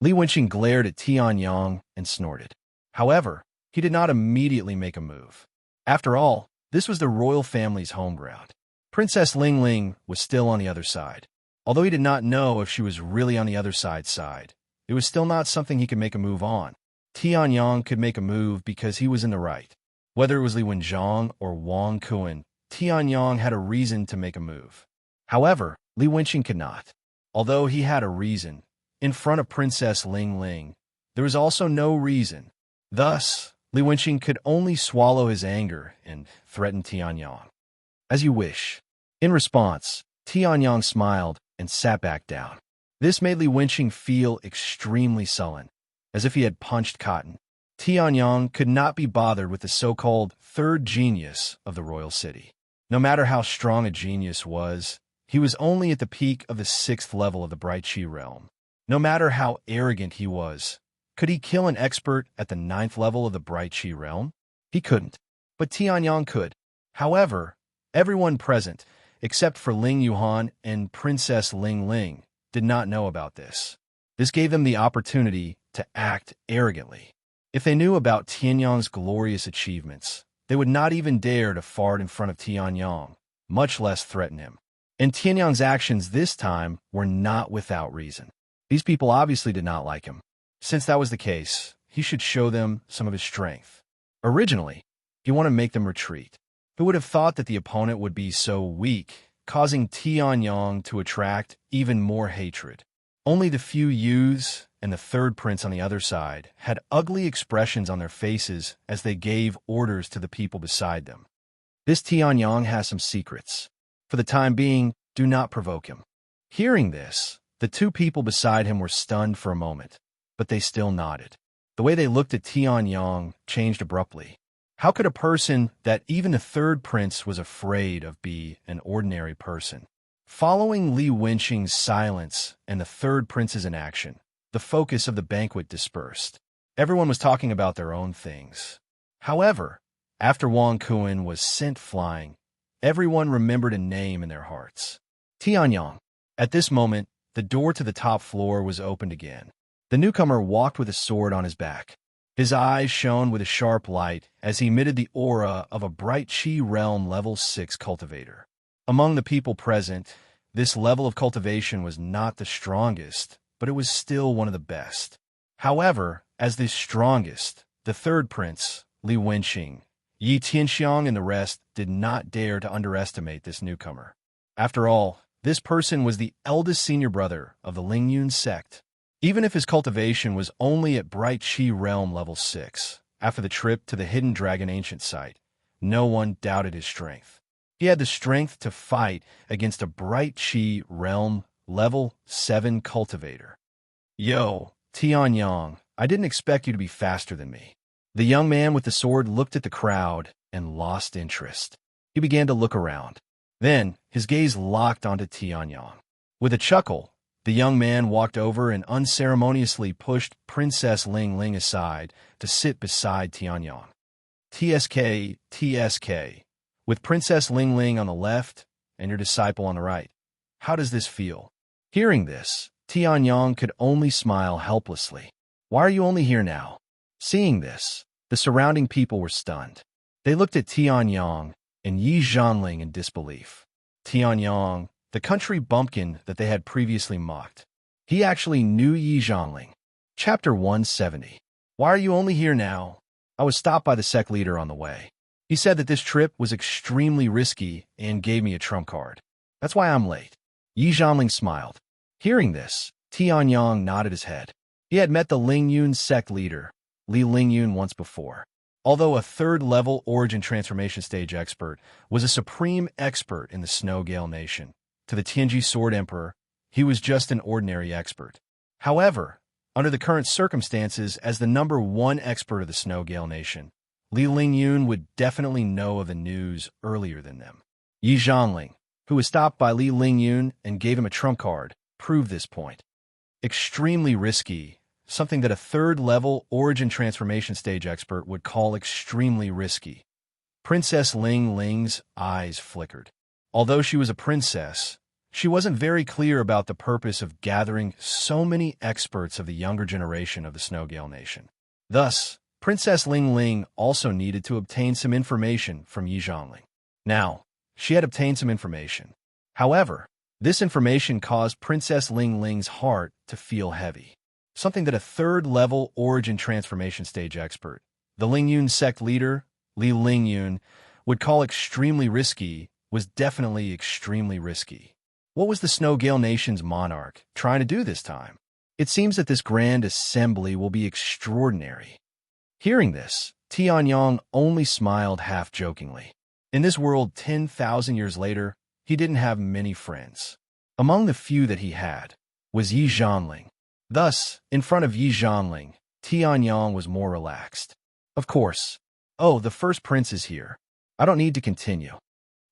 Li Wenqing glared at Tianyang and snorted. However, he did not immediately make a move. After all, this was the royal family's home ground. Princess Ling Ling was still on the other side. Although he did not know if she was really on the other side's side, it was still not something he could make a move on. Tianyang could make a move because he was in the right. Whether it was Li Wenjiang or Wang Kuan, Tianyang had a reason to make a move. However, Li Wenqing could not. Although he had a reason, in front of Princess Ling Ling, there was also no reason. Thus, Li Wenqing could only swallow his anger and threaten Tianyang. As you wish. In response, Tianyang smiled and sat back down. This made Li Wenqing feel extremely sullen, as if he had punched cotton. Tianyang could not be bothered with the so-called third genius of the royal city. No matter how strong a genius was, he was only at the peak of the 6th level of the Bright Chi realm. No matter how arrogant he was, could he kill an expert at the 9th level of the Bright Chi realm? He couldn't, but Tianyang could. However, everyone present, except for Ling Yuhan and Princess Ling Ling, did not know about this. This gave them the opportunity to act arrogantly. If they knew about Tianyang's glorious achievements, they would not even dare to fart in front of Tianyang, much less threaten him. And Tianyang's actions this time were not without reason. These people obviously did not like him. Since that was the case, he should show them some of his strength. Originally, he wanted to make them retreat. Who would have thought that the opponent would be so weak, causing Tianyang to attract even more hatred? Only the few youths and the third prince on the other side had ugly expressions on their faces as they gave orders to the people beside them. This Tianyang has some secrets. For the time being, do not provoke him. Hearing this, the two people beside him were stunned for a moment, but they still nodded. The way they looked at Tianyang changed abruptly. How could a person that even the third prince was afraid of be an ordinary person? Following Li Wenqing's silence and the third prince's inaction, the focus of the banquet dispersed. Everyone was talking about their own things. However, after Wang Kuan was sent flying, everyone remembered a name in their hearts. Tianyang. At this moment, the door to the top floor was opened again. The newcomer walked with a sword on his back. His eyes shone with a sharp light as he emitted the aura of a Bright Chi realm level 6 cultivator. Among the people present, this level of cultivation was not the strongest, but it was still one of the best. However, as the strongest, the third prince, Li Wenqing, Yi Tianxiang and the rest did not dare to underestimate this newcomer. After all, this person was the eldest senior brother of the Lingyun sect. Even if his cultivation was only at Bright Chi realm level 6, after the trip to the Hidden Dragon Ancient site, no one doubted his strength. He had the strength to fight against a Bright Chi realm level 7 cultivator. Yo, Tianyang, I didn't expect you to be faster than me. The young man with the sword looked at the crowd and lost interest. He began to look around. Then, his gaze locked onto Tianyang. With a chuckle, the young man walked over and unceremoniously pushed Princess Ling Ling aside to sit beside Tianyang. TSK, TSK, with Princess Ling Ling on the left and your disciple on the right. How does this feel? Hearing this, Tianyang could only smile helplessly. Why are you only here now? Seeing this, the surrounding people were stunned. They looked at Tianyang and Yi Zhanling in disbelief. Tianyang, the country bumpkin that they had previously mocked. He actually knew Yi Zhanling. Chapter 170. Why are you only here now? I was stopped by the sect leader on the way. He said that this trip was extremely risky and gave me a trump card. That's why I'm late. Yi Zhanling smiled. Hearing this, Tianyang nodded his head. He had met the Lingyun sect leader, Li Lingyun, once before. Although a third-level origin transformation stage expert was a supreme expert in the Snow Gale Nation, to the Tianji Sword Emperor, he was just an ordinary expert. However, under the current circumstances, as the number 1 expert of the Snow Gale Nation, Li Lingyun would definitely know of the news earlier than them. Yi Zhanling, who was stopped by Li Lingyun and gave him a trump card, proved this point. Extremely risky, something that a third-level origin transformation stage expert would call extremely risky. Princess Ling Ling's eyes flickered. Although she was a princess, she wasn't very clear about the purpose of gathering so many experts of the younger generation of the Snow Gale Nation. Thus, Princess Ling Ling also needed to obtain some information from Yi Zhanling. Now, she had obtained some information. However, this information caused Princess Ling Ling's heart to feel heavy. Something that a third-level origin transformation stage expert, the Lingyun sect leader, Li Lingyun, would call extremely risky was definitely extremely risky. What was the Snow Gale Nation's monarch trying to do this time? It seems that this grand assembly will be extraordinary. Hearing this, Tianyang only smiled half-jokingly. In this world 10,000 years later, he didn't have many friends. Among the few that he had was Yi Zhanling. Thus, in front of Yi Zhanling, Tianyang was more relaxed. Of course. Oh, the first prince is here. I don't need to continue.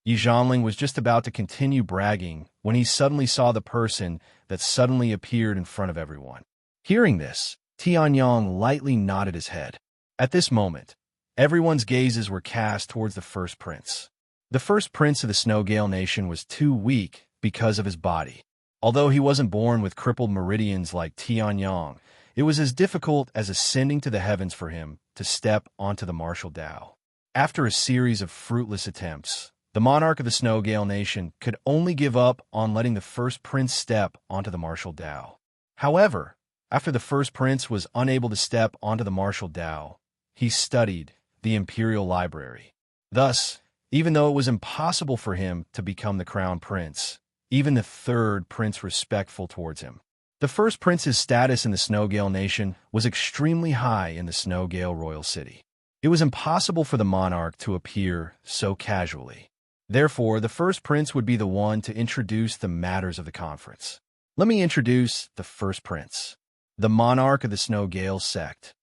Yi Zhanling was just about to continue bragging when he suddenly saw the person that suddenly appeared in front of everyone. Hearing this, Tianyong lightly nodded his head. At this moment, everyone's gazes were cast towards the first prince. The first prince of the Snow Gale Nation was too weak because of his body. Although he wasn't born with crippled meridians like Tianyong, it was as difficult as ascending to the heavens for him to step onto the martial Tao. After a series of fruitless attempts, the monarch of the Snow Gale Nation could only give up on letting the first prince step onto the martial Tao. However, after the first prince was unable to step onto the martial Tao, he studied the imperial library. Thus, even though it was impossible for him to become the crown prince, even the third prince respectful towards him. The first prince's status in the Snow Gale Nation was extremely high in the Snow Gale Royal City. It was impossible for the monarch to appear so casually. Therefore, the first prince would be the one to introduce the matters of the conference. Let me introduce the first prince, the monarch of the Snow Gale sect.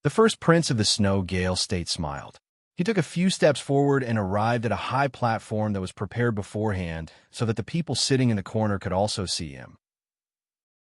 The first prince of the Snow Gale state smiled. He took a few steps forward and arrived at a high platform that was prepared beforehand so that the people sitting in the corner could also see him.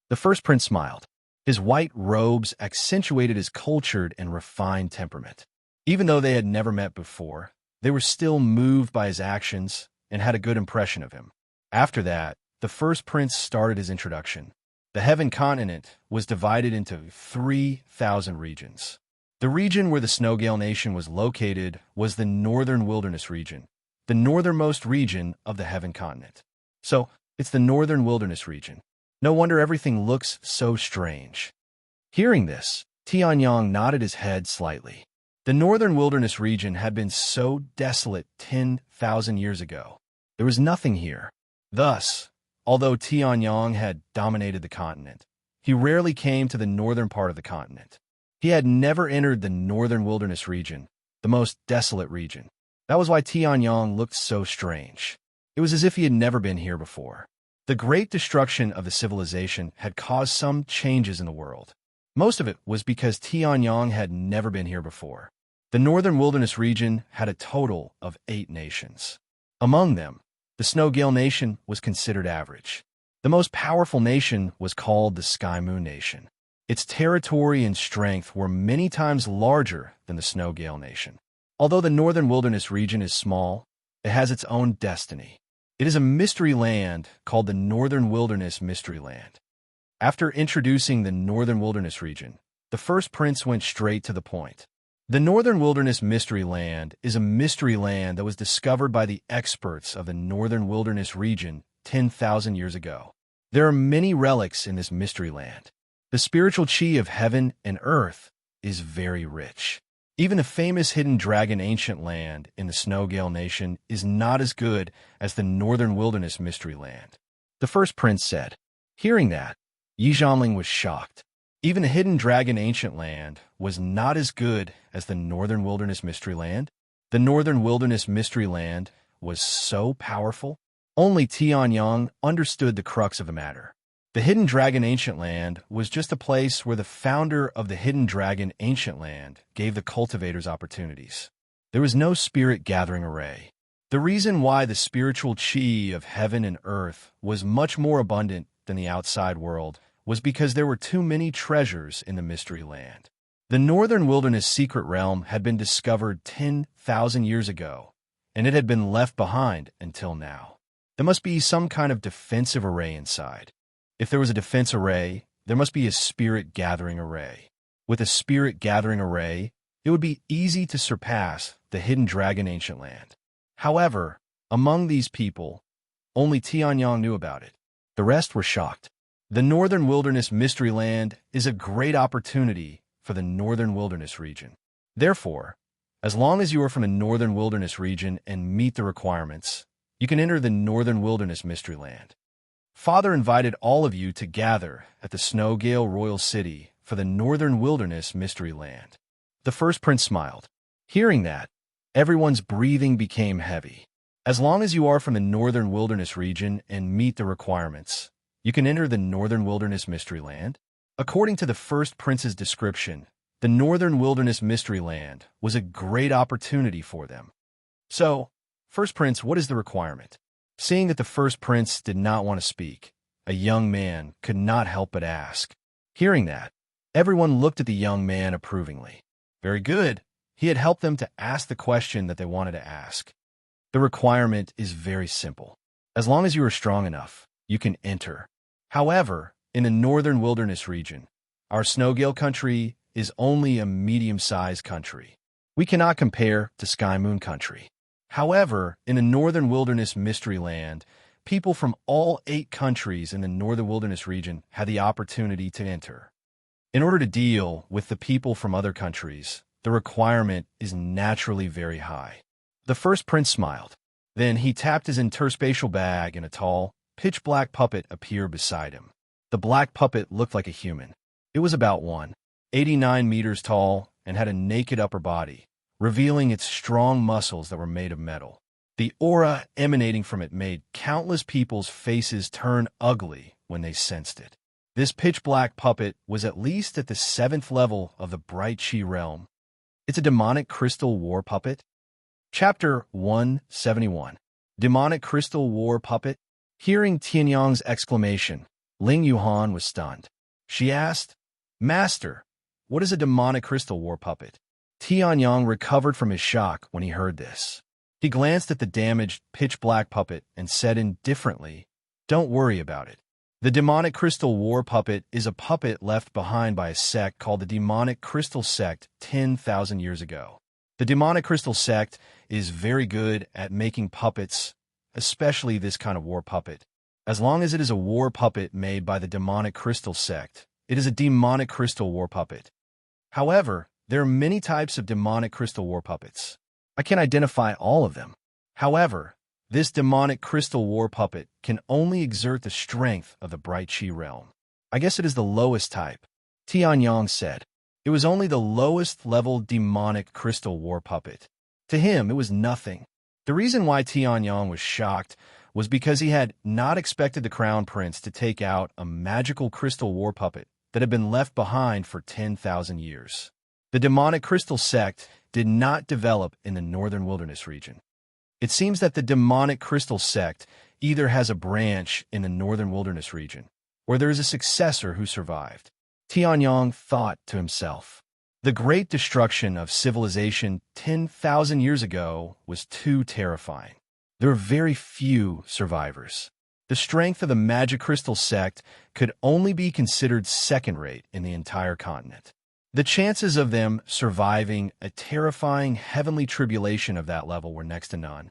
The first prince smiled. His white robes accentuated his cultured and refined temperament. Even though they had never met before, they were still moved by his actions and had a good impression of him. After that, the first prince started his introduction. The Heaven continent was divided into 3,000 regions. The region where the Snow Gale Nation was located was the Northern Wilderness region, the northernmost region of the Heaven continent. So, it's the Northern Wilderness region. No wonder everything looks so strange. Hearing this, Tianyong nodded his head slightly. The Northern Wilderness region had been so desolate 10,000 years ago. There was nothing here. Thus, although Tianyong had dominated the continent, he rarely came to the northern part of the continent. He had never entered the Northern Wilderness region, the most desolate region. That was why Tianyong looked so strange. It was as if he had never been here before. The great destruction of the civilization had caused some changes in the world. Most of it was because Tianyong had never been here before. The Northern Wilderness region had a total of 8 nations. Among them, the Snow Gale Nation was considered average. The most powerful nation was called the Sky Moon Nation. Its territory and strength were many times larger than the Snow Gale Nation. Although the Northern Wilderness region is small, it has its own destiny. It is a mystery land called the Northern Wilderness Mystery Land. After introducing the Northern Wilderness region, the first prince went straight to the point. The Northern Wilderness Mystery Land is a mystery land that was discovered by the experts of the Northern Wilderness region 10,000 years ago. There are many relics in this mystery land. The spiritual chi of heaven and earth is very rich. Even the famous hidden dragon ancient land in the Snow Gale Nation is not as good as the Northern Wilderness Mystery Land. The first prince said. Hearing that, Yi Zhanling was shocked. Even the hidden dragon ancient land was not as good as the Northern Wilderness Mystery Land. The Northern Wilderness Mystery Land was so powerful. Only Tianyong understood the crux of the matter. The hidden dragon ancient land was just a place where the founder of the hidden dragon ancient land gave the cultivators opportunities. There was no spirit gathering array. The reason why the spiritual chi of heaven and earth was much more abundant than the outside world was because there were too many treasures in the mystery land. The Northern Wilderness secret realm had been discovered 10,000 years ago, and it had been left behind until now. There must be some kind of defensive array inside. If there was a defense array, there must be a spirit gathering array. With a spirit gathering array, it would be easy to surpass the hidden dragon ancient land. However, among these people, only Tianyong knew about it. The rest were shocked. The Northern Wilderness Mystery Land is a great opportunity for the Northern Wilderness region. Therefore, as long as you are from the Northern Wilderness region and meet the requirements, you can enter the Northern Wilderness Mystery Land. Father invited all of you to gather at the Snow Gale Royal City for the Northern Wilderness Mystery Land. The first prince smiled. Hearing that, everyone's breathing became heavy. As long as you are from the Northern Wilderness region and meet the requirements, you can enter the Northern Wilderness Mystery Land. According to the first prince's description, the Northern Wilderness Mystery Land was a great opportunity for them. So, First prince, what is the requirement? Seeing that the first prince did not want to speak, a young man could not help but ask. Hearing that, everyone looked at the young man approvingly. Very good. He had helped them to ask the question that they wanted to ask. The requirement is very simple. As long as you are strong enough, you can enter. However, in the northern wilderness region, our Snowgale country is only a medium-sized country. We cannot compare to Sky Moon country. However, in the northern wilderness mystery land, people from all 8 countries in the northern wilderness region had the opportunity to enter. In order to deal with the people from other countries, the requirement is naturally very high. The first prince smiled. Then he tapped his interspatial bag and a tall, pitch-black puppet appeared beside him. The black puppet looked like a human. It was about 189 meters tall and had a naked upper body, revealing its strong muscles that were made of metal. The aura emanating from it made countless people's faces turn ugly when they sensed it. This pitch-black puppet was at least at the 7th level of the Bright Chi realm. It's a demonic crystal war puppet. Chapter 171. Demonic crystal war puppet. Hearing Tianyang's exclamation, Ling Yuhan was stunned. She asked, Master, what is a demonic crystal war puppet? Tianyang recovered from his shock when he heard this. He glanced at the damaged, pitch-black puppet and said indifferently, Don't worry about it. The demonic crystal war puppet is a puppet left behind by a sect called the Demonic Crystal Sect 10,000 years ago. The Demonic Crystal Sect is very good at making puppets, especially this kind of war puppet. As long as it is a war puppet made by the Demonic Crystal Sect, it is a demonic crystal war puppet. However, there are many types of demonic crystal war puppets. I can identify all of them. However, this demonic crystal war puppet can only exert the strength of the Bright Chi realm. I guess it is the lowest type, Tianyang said. It was only the lowest level demonic crystal war puppet. To him, it was nothing. The reason why Tianyang was shocked was because he had not expected the crown prince to take out a magical crystal war puppet that had been left behind for 10,000 years. The demonic crystal sect did not develop in the northern wilderness region. It seems that the demonic crystal sect either has a branch in the northern wilderness region, or there is a successor who survived. Tianyang thought to himself. The great destruction of civilization 10,000 years ago was too terrifying. There are very few survivors. The strength of the magic crystal sect could only be considered second-rate in the entire continent. The chances of them surviving a terrifying heavenly tribulation of that level were next to none.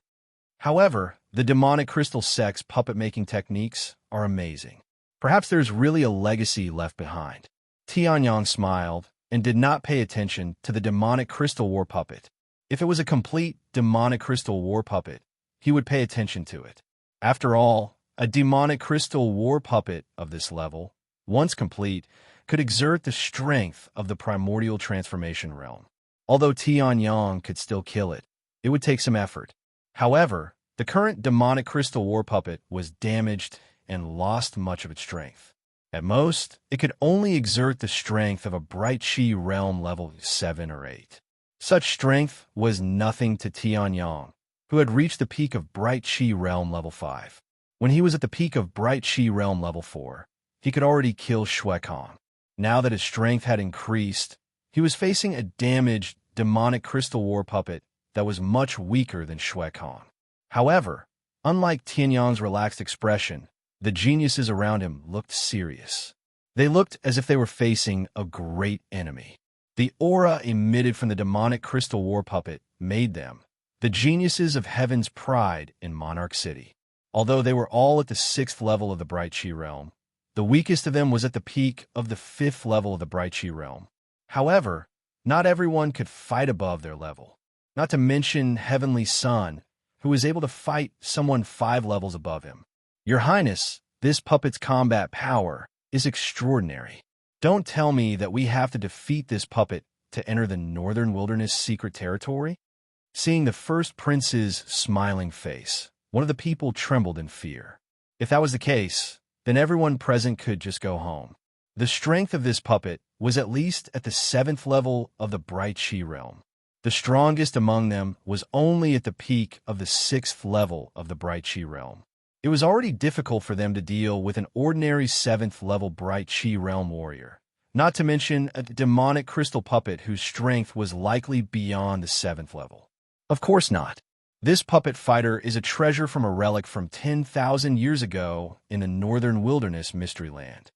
However, the demonic crystal sect's puppet-making techniques are amazing. Perhaps there's really a legacy left behind. Tianyang smiled and did not pay attention to the demonic crystal war puppet. If it was a complete demonic crystal war puppet, he would pay attention to it. After all, a demonic crystal war puppet of this level, once complete, could exert the strength of the primordial transformation realm. Although Tianyang could still kill it, it would take some effort. However, the current demonic crystal war puppet was damaged and lost much of its strength. At most, it could only exert the strength of a Bright Chi realm level 7 or 8. Such strength was nothing to Tianyang, who had reached the peak of Bright Chi realm level 5. When he was at the peak of Bright Chi realm level 4, he could already kill Shuekong. Now that his strength had increased, he was facing a damaged demonic crystal war puppet that was much weaker than Shuekong. However, unlike Tianyang's relaxed expression, the geniuses around him looked serious. They looked as if they were facing a great enemy. The aura emitted from the demonic crystal war puppet made them the geniuses of heaven's pride in Monarch City. Although they were all at the 6th level of the Bright Chi realm, the weakest of them was at the peak of the 5th level of the Bright Chi realm. However, not everyone could fight above their level, not to mention Heavenly Sun, who was able to fight someone 5 levels above him. Your Highness, this puppet's combat power is extraordinary. Don't tell me that we have to defeat this puppet to enter the Northern Wilderness secret territory? Seeing the first prince's smiling face, one of the people trembled in fear. If that was the case, then everyone present could just go home. The strength of this puppet was at least at the 7th level of the Bright Chi realm. The strongest among them was only at the peak of the 6th level of the Bright Chi realm. It was already difficult for them to deal with an ordinary 7th level Bright Chi realm warrior, not to mention a demonic crystal puppet whose strength was likely beyond the 7th level. Of course not. This puppet fighter is a treasure from a relic from 10,000 years ago in the northern wilderness mystery land.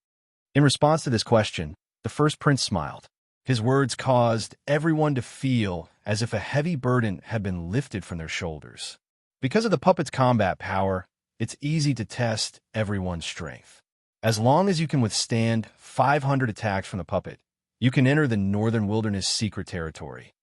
In response to this question, the first prince smiled. His words caused everyone to feel as if a heavy burden had been lifted from their shoulders. Because of the puppet's combat power, it's easy to test everyone's strength. As long as you can withstand 500 attacks from the puppet, you can enter the northern wilderness secret territory.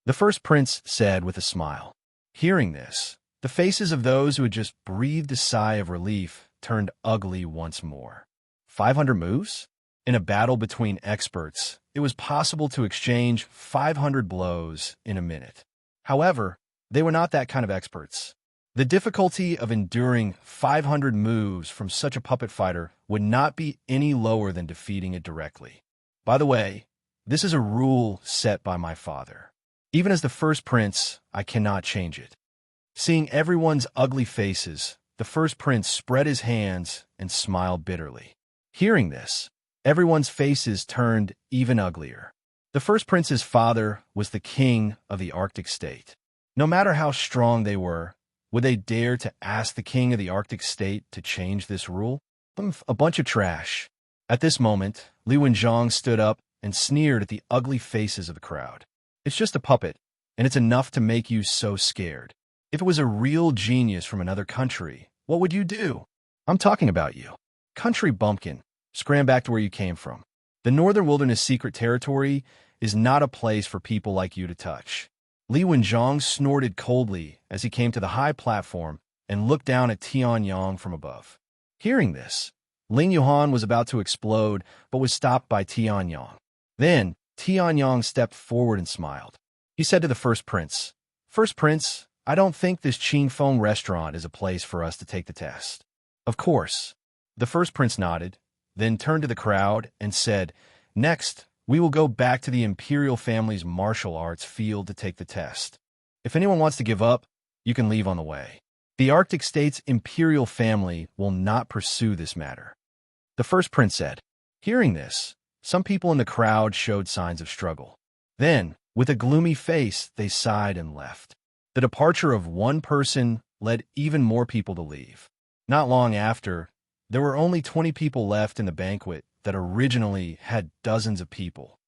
The first prince said with a smile. Hearing this, the faces of those who had just breathed a sigh of relief turned ugly once more. 500 moves? In a battle between experts, it was possible to exchange 500 blows in a minute. However, they were not that kind of experts. The difficulty of enduring 500 moves from such a puppet fighter would not be any lower than defeating it directly. By the way, this is a rule set by my father. Even as the first prince, I cannot change it. Seeing everyone's ugly faces, the first prince spread his hands and smiled bitterly. Hearing this, everyone's faces turned even uglier. The first prince's father was the king of the Arctic state. No matter how strong they were, would they dare to ask the king of the Arctic state to change this rule? A bunch of trash. At this moment, Li Wenjiang stood up and sneered at the ugly faces of the crowd. It's just a puppet, and it's enough to make you so scared. If it was a real genius from another country, what would you do? I'm talking about you. Country bumpkin, scram back to where you came from. The Northern Wilderness Secret Territory is not a place for people like you to touch. Li Wenjiang snorted coldly as he came to the high platform and looked down at Tianyang from above. Hearing this, Ling Yuhan was about to explode, but was stopped by Tianyang. Then, Tianyang stepped forward and smiled. He said to the first prince, "First prince, I don't think this Qingfeng restaurant is a place for us to take the test." Of course. The first prince nodded, then turned to the crowd and said, "Next, we will go back to the imperial family's martial arts field to take the test. If anyone wants to give up, you can leave on the way. The Arctic state's imperial family will not pursue this matter." The first prince said. Hearing this, some people in the crowd showed signs of struggle. Then, with a gloomy face, they sighed and left. The departure of one person led even more people to leave. Not long after, there were only 20 people left in the banquet that originally had dozens of people.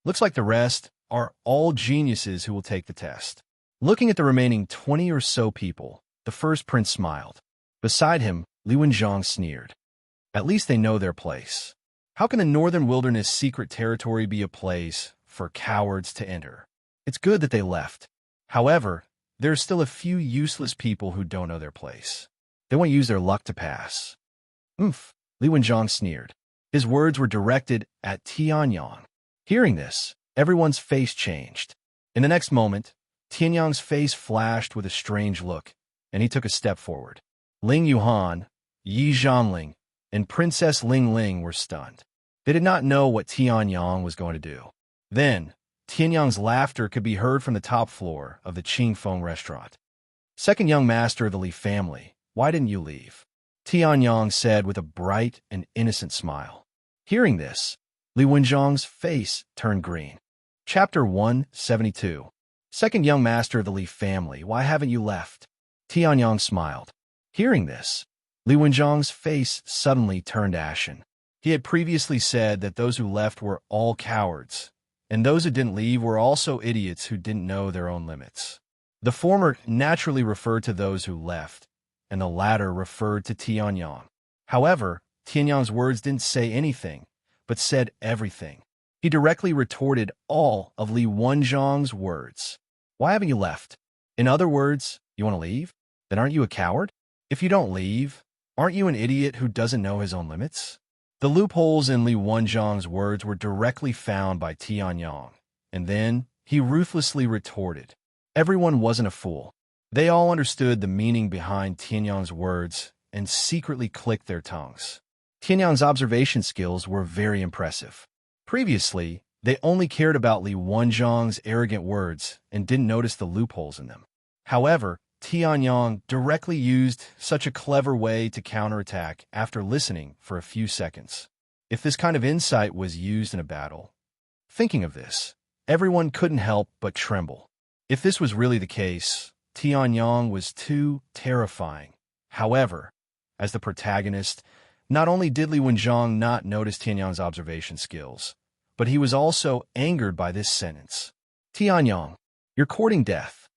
Looks like the rest are all geniuses who will take the test. Looking at the remaining 20 or so people, the first prince smiled. Beside him, Li Wenjiang sneered. At least they know their place. How can the Northern Wilderness Secret Territory be a place for cowards to enter? It's good that they left. However, there are still a few useless people who don't know their place. They won't use their luck to pass. Li Wenjiang sneered. His words were directed at Tianyang. Hearing this, everyone's face changed. In the next moment, Tianyang's face flashed with a strange look, and he took a step forward. Ling Yuhan, Yi Zhanling, and Princess Ling Ling were stunned. They did not know what Tianyang was going to do. Then, Tianyang's laughter could be heard from the top floor of the Qingfeng restaurant. "Second young master of the Li family, why didn't you leave?" Tianyang said with a bright and innocent smile. Hearing this, Li Wenjiang's face turned green. Chapter 172. Second young master of the Li family, why haven't you left? Tianyang smiled. Hearing this, Li Wenjiang's face suddenly turned ashen. He had previously said that those who left were all cowards, and those who didn't leave were also idiots who didn't know their own limits. The former naturally referred to those who left, and the latter referred to Tianyang. However, Tianyang's words didn't say anything, but said everything. He directly retorted all of Li Wenjiang's words. "Why haven't you left? In other words, you want to leave? Then aren't you a coward? If you don't leave, aren't you an idiot who doesn't know his own limits?" The loopholes in Li Wenjiang's words were directly found by Tianyang, and then he ruthlessly retorted. Everyone wasn't a fool. They all understood the meaning behind Tianyang's words and secretly clicked their tongues. Tianyang's observation skills were very impressive. Previously, They only cared about Li Wenjiang's arrogant words and didn't notice the loopholes in them. However, Tianyang directly used such a clever way to counterattack after listening for a few seconds. If this kind of insight was used in a battle, thinking of this, everyone couldn't help but tremble. If this was really the case, Tianyang was too terrifying. However, as the protagonist, not only did Li Wenjiang not notice Tianyang's observation skills, but he was also angered by this sentence. Tianyang, you're courting death.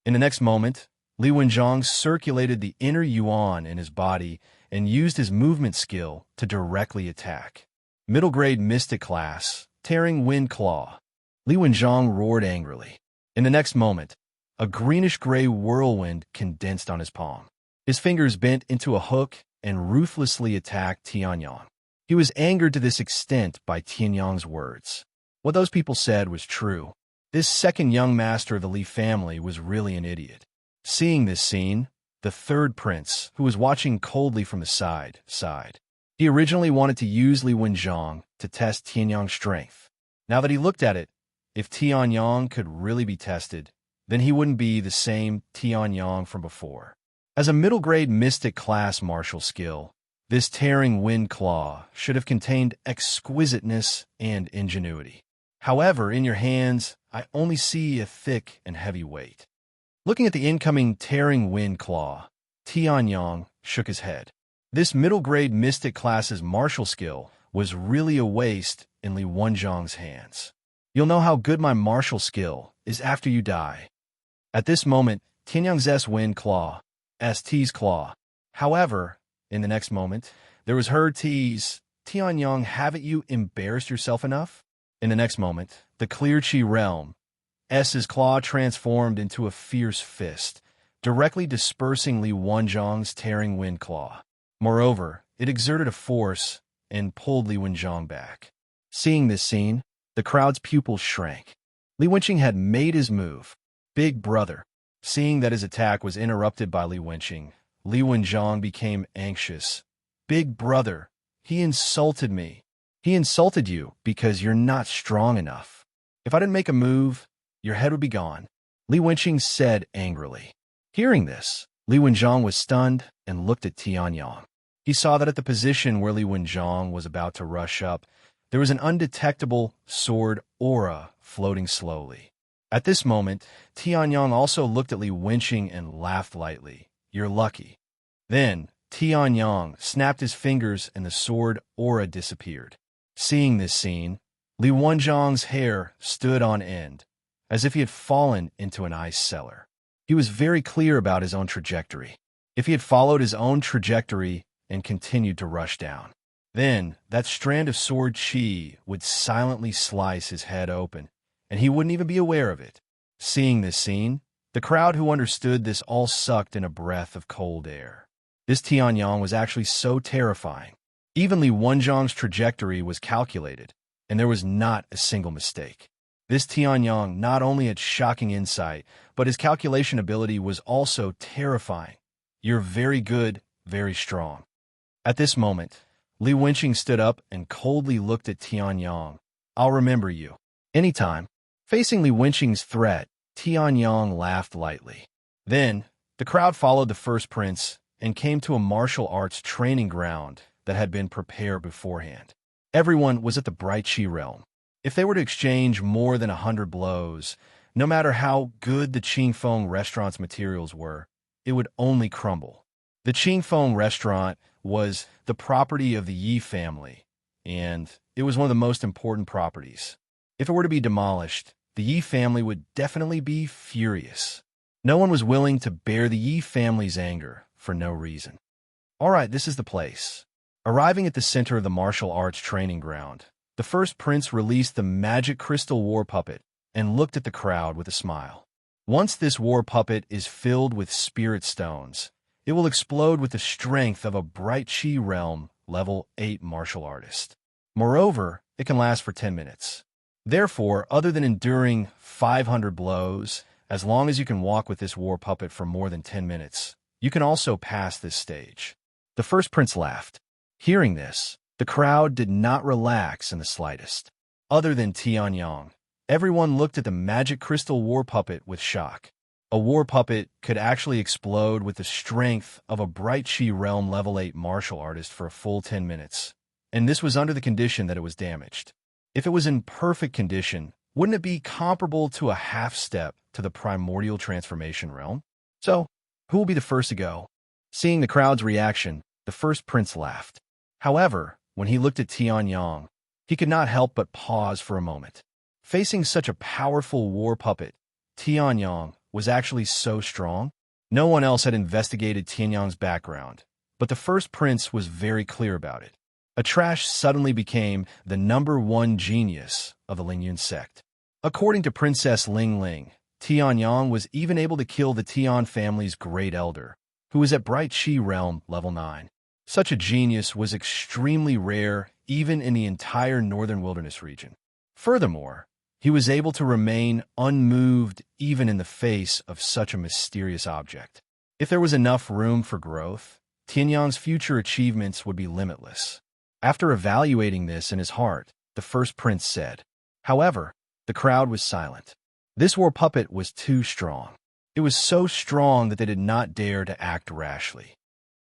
In the next moment, Li Wenjiang circulated the inner yuan in his body and used his movement skill to directly attack. Middle grade mystic class, tearing wind claw. Li Wenjiang roared angrily. In the next moment, a greenish-gray whirlwind condensed on his palm. His fingers bent into a hook and ruthlessly attacked Tianyang. He was angered to this extent by Tianyang's words. What those people said was true. This second young master of the Li family was really an idiot. Seeing this scene, the third prince, who was watching coldly from the side, sighed. He originally wanted to use Li Wenjiang to test Tianyang's strength. Now that he looked at it, if Tianyang could really be tested, then he wouldn't be the same Tianyang from before. As a middle-grade mystic class martial skill, this tearing wind claw should have contained exquisiteness and ingenuity. However, in your hands, I only see a thick and heavy weight. Looking at the incoming tearing wind claw, Tianyang shook his head. This middle-grade mystic class's martial skill was really a waste in Li Wenjiang's hands. You'll know how good my martial skill is after you die. At this moment, Tianyang's wind claw, ST's claw. However, in the next moment, there was her tease, Tianyang, haven't you embarrassed yourself enough? In the next moment, the clear chi realm, S's claw transformed into a fierce fist, directly dispersing Li Wenjiang's tearing wind claw. Moreover, it exerted a force and pulled Li Wenjiang back. Seeing this scene, the crowd's pupils shrank. Li Wenjiang had made his move. Big brother. Seeing that his attack was interrupted by Li Wenjiang became anxious. Big brother, he insulted me. He insulted you because you're not strong enough. If I didn't make a move, your head would be gone, Li Wenjiang said angrily. Hearing this, Li Wenjiang was stunned and looked at Tianyang. He saw that at the position where Li Wenjiang was about to rush up, there was an undetectable sword aura floating slowly. At this moment, Tianyang also looked at Li Wenjiang and laughed lightly. You're lucky. Then, Tianyang snapped his fingers and the sword aura disappeared. Seeing this scene, Li Wenjiang's hair stood on end, as if he had fallen into an ice cellar. He was very clear about his own trajectory. If he had followed his own trajectory and continued to rush down, then that strand of sword chi would silently slice his head open, and he wouldn't even be aware of it. Seeing this scene, the crowd who understood this all sucked in a breath of cold air. This Tianyang was actually so terrifying. Even Li Wenjiang's trajectory was calculated, and there was not a single mistake. This Tianyang not only had shocking insight, but his calculation ability was also terrifying. You're very good, very strong. At this moment, Li Wenjiang stood up and coldly looked at Tianyang. I'll remember you. Anytime. Facing Li Wenjiang's threat, Tianyang laughed lightly. Then, the crowd followed the first prince and came to a martial arts training ground that had been prepared beforehand. Everyone was at the bright chi realm. If they were to exchange more than 100 blows, no matter how good the Qingfeng restaurant's materials were, it would only crumble. The Qingfeng restaurant was the property of the Yi family, and it was one of the most important properties. If it were to be demolished, the Yi family would definitely be furious. No one was willing to bear the Yi family's anger for no reason. All right, this is the place. Arriving at the center of the martial arts training ground, the first prince released the magic crystal war puppet and looked at the crowd with a smile. Once this war puppet is filled with spirit stones, it will explode with the strength of a bright chi realm level 8 martial artist. Moreover, it can last for 10 minutes. Therefore, other than enduring 500 blows, as long as you can walk with this war puppet for more than 10 minutes, you can also pass this stage. The first prince laughed. Hearing this, the crowd did not relax in the slightest. other than Tianyang. Everyone looked at the magic crystal war puppet with shock. A war puppet could actually explode with the strength of a Bright Chi Realm level 8 martial artist for a full 10 minutes. And this was under the condition that it was damaged. If it was in perfect condition, wouldn't it be comparable to a half step to the primordial transformation realm? So, who will be the first to go? Seeing the crowd's reaction, the first prince laughed. However, when he looked at Tianyang, he could not help but pause for a moment. Facing such a powerful war puppet, Tianyang was actually so strong. No one else had investigated Tianyang's background, but the first prince was very clear about it. Atrash suddenly became the #1 genius of the Lingyun sect. According to Princess Ling Ling, Tianyang was even able to kill the Tian family's great elder, who was at Bright Chi Realm level 9. Such a genius was extremely rare even in the entire northern wilderness region. Furthermore, he was able to remain unmoved even in the face of such a mysterious object. If there was enough room for growth, Tianyang's future achievements would be limitless. After evaluating this in his heart, the first prince said. However, the crowd was silent. This war puppet was too strong. It was so strong that they did not dare to act rashly.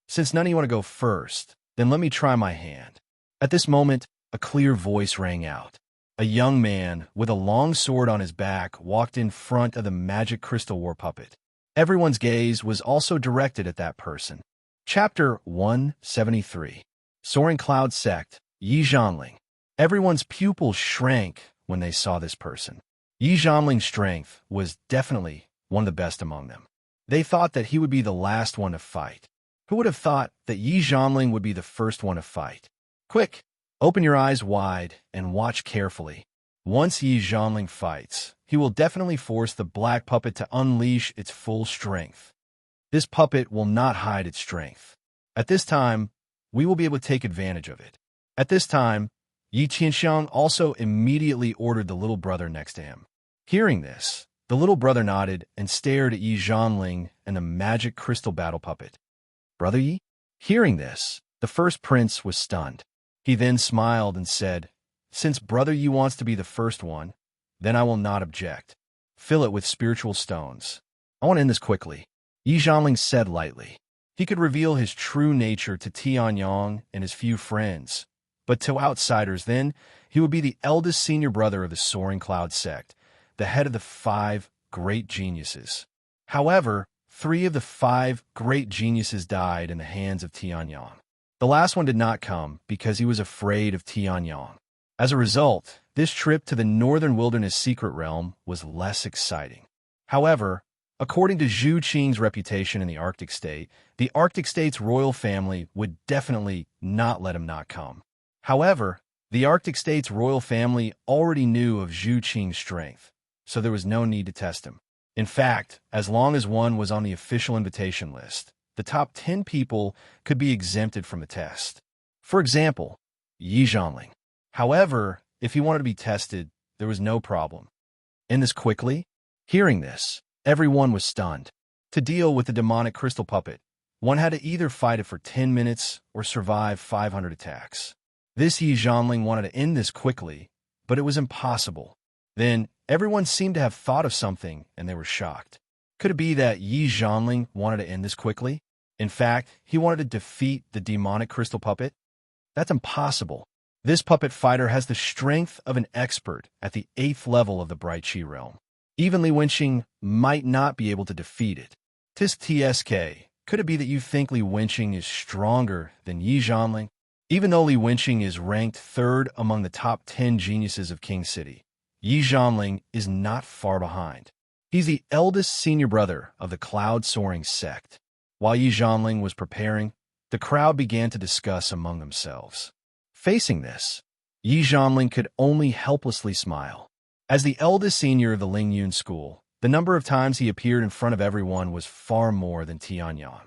Since none of you want to go first, then let me try my hand. At this moment, a clear voice rang out. A young man with a long sword on his back walked in front of the magic crystal war puppet. Everyone's gaze was also directed at that person. Chapter 173. Soaring Cloud Sect, Yi Zhanling. Everyone's pupils shrank when they saw this person. Yi Zhanling's strength was definitely one of the best among them. They thought that he would be the last one to fight. Who would have thought that Yi Zhanling would be the first one to fight? Quick, open your eyes wide and watch carefully. Once Yi Zhanling fights, he will definitely force the black puppet to unleash its full strength. This puppet will not hide its strength. At this time, we will be able to take advantage of it. At this time, Yi Qianxiang also immediately ordered the little brother next to him. Hearing this, the little brother nodded and stared at Yi Zhanling and the magic crystal battle puppet. Brother Yi? Hearing this, the first prince was stunned. He then smiled and said, Since Brother Yi wants to be the first one, then I will not object. Fill it with spiritual stones. I want to end this quickly. Yi Zhanling said lightly. He could reveal his true nature to Tianyang and his few friends, but to outsiders then, he would be the eldest senior brother of the Soaring Cloud sect, the head of the 5 great geniuses. However, 3 of the 5 great geniuses died in the hands of Tianyang. The last one did not come because he was afraid of Tianyang. As a result, this trip to the Northern Wilderness Secret Realm was less exciting. However, according to Zhu Qing's reputation in the Arctic State's royal family would definitely not let him not come. However, the Arctic State's royal family already knew of Zhu Qing's strength, so there was no need to test him. In fact, as long as one was on the official invitation list, the top 10 people could be exempted from the test. For example, Yi Zhanling. However, if he wanted to be tested, there was no problem. End this quickly? Hearing this, everyone was stunned. To deal with the demonic crystal puppet, one had to either fight it for 10 minutes or survive 500 attacks. This Yi Zhanling wanted to end this quickly, but it was impossible. Then, everyone seemed to have thought of something, and they were shocked. Could it be that Yi Zhanling wanted to end this quickly? In fact, he wanted to defeat the demonic crystal puppet? That's impossible. This puppet fighter has the strength of an expert at the 8th level of the Bright Chi realm. Even Li Wenqing might not be able to defeat it. Tisk TSK, could it be that you think Li Wenqing is stronger than Yi Zhanling? Even though Li Wenqing is ranked 3rd among the top 10 geniuses of King City, Yi Zhanling is not far behind. He's the eldest senior brother of the Cloud Soaring sect. While Yi Zhanling was preparing, the crowd began to discuss among themselves. Facing this, Yi Zhanling could only helplessly smile. As the eldest senior of the Lingyun school, the number of times he appeared in front of everyone was far more than Tianyang.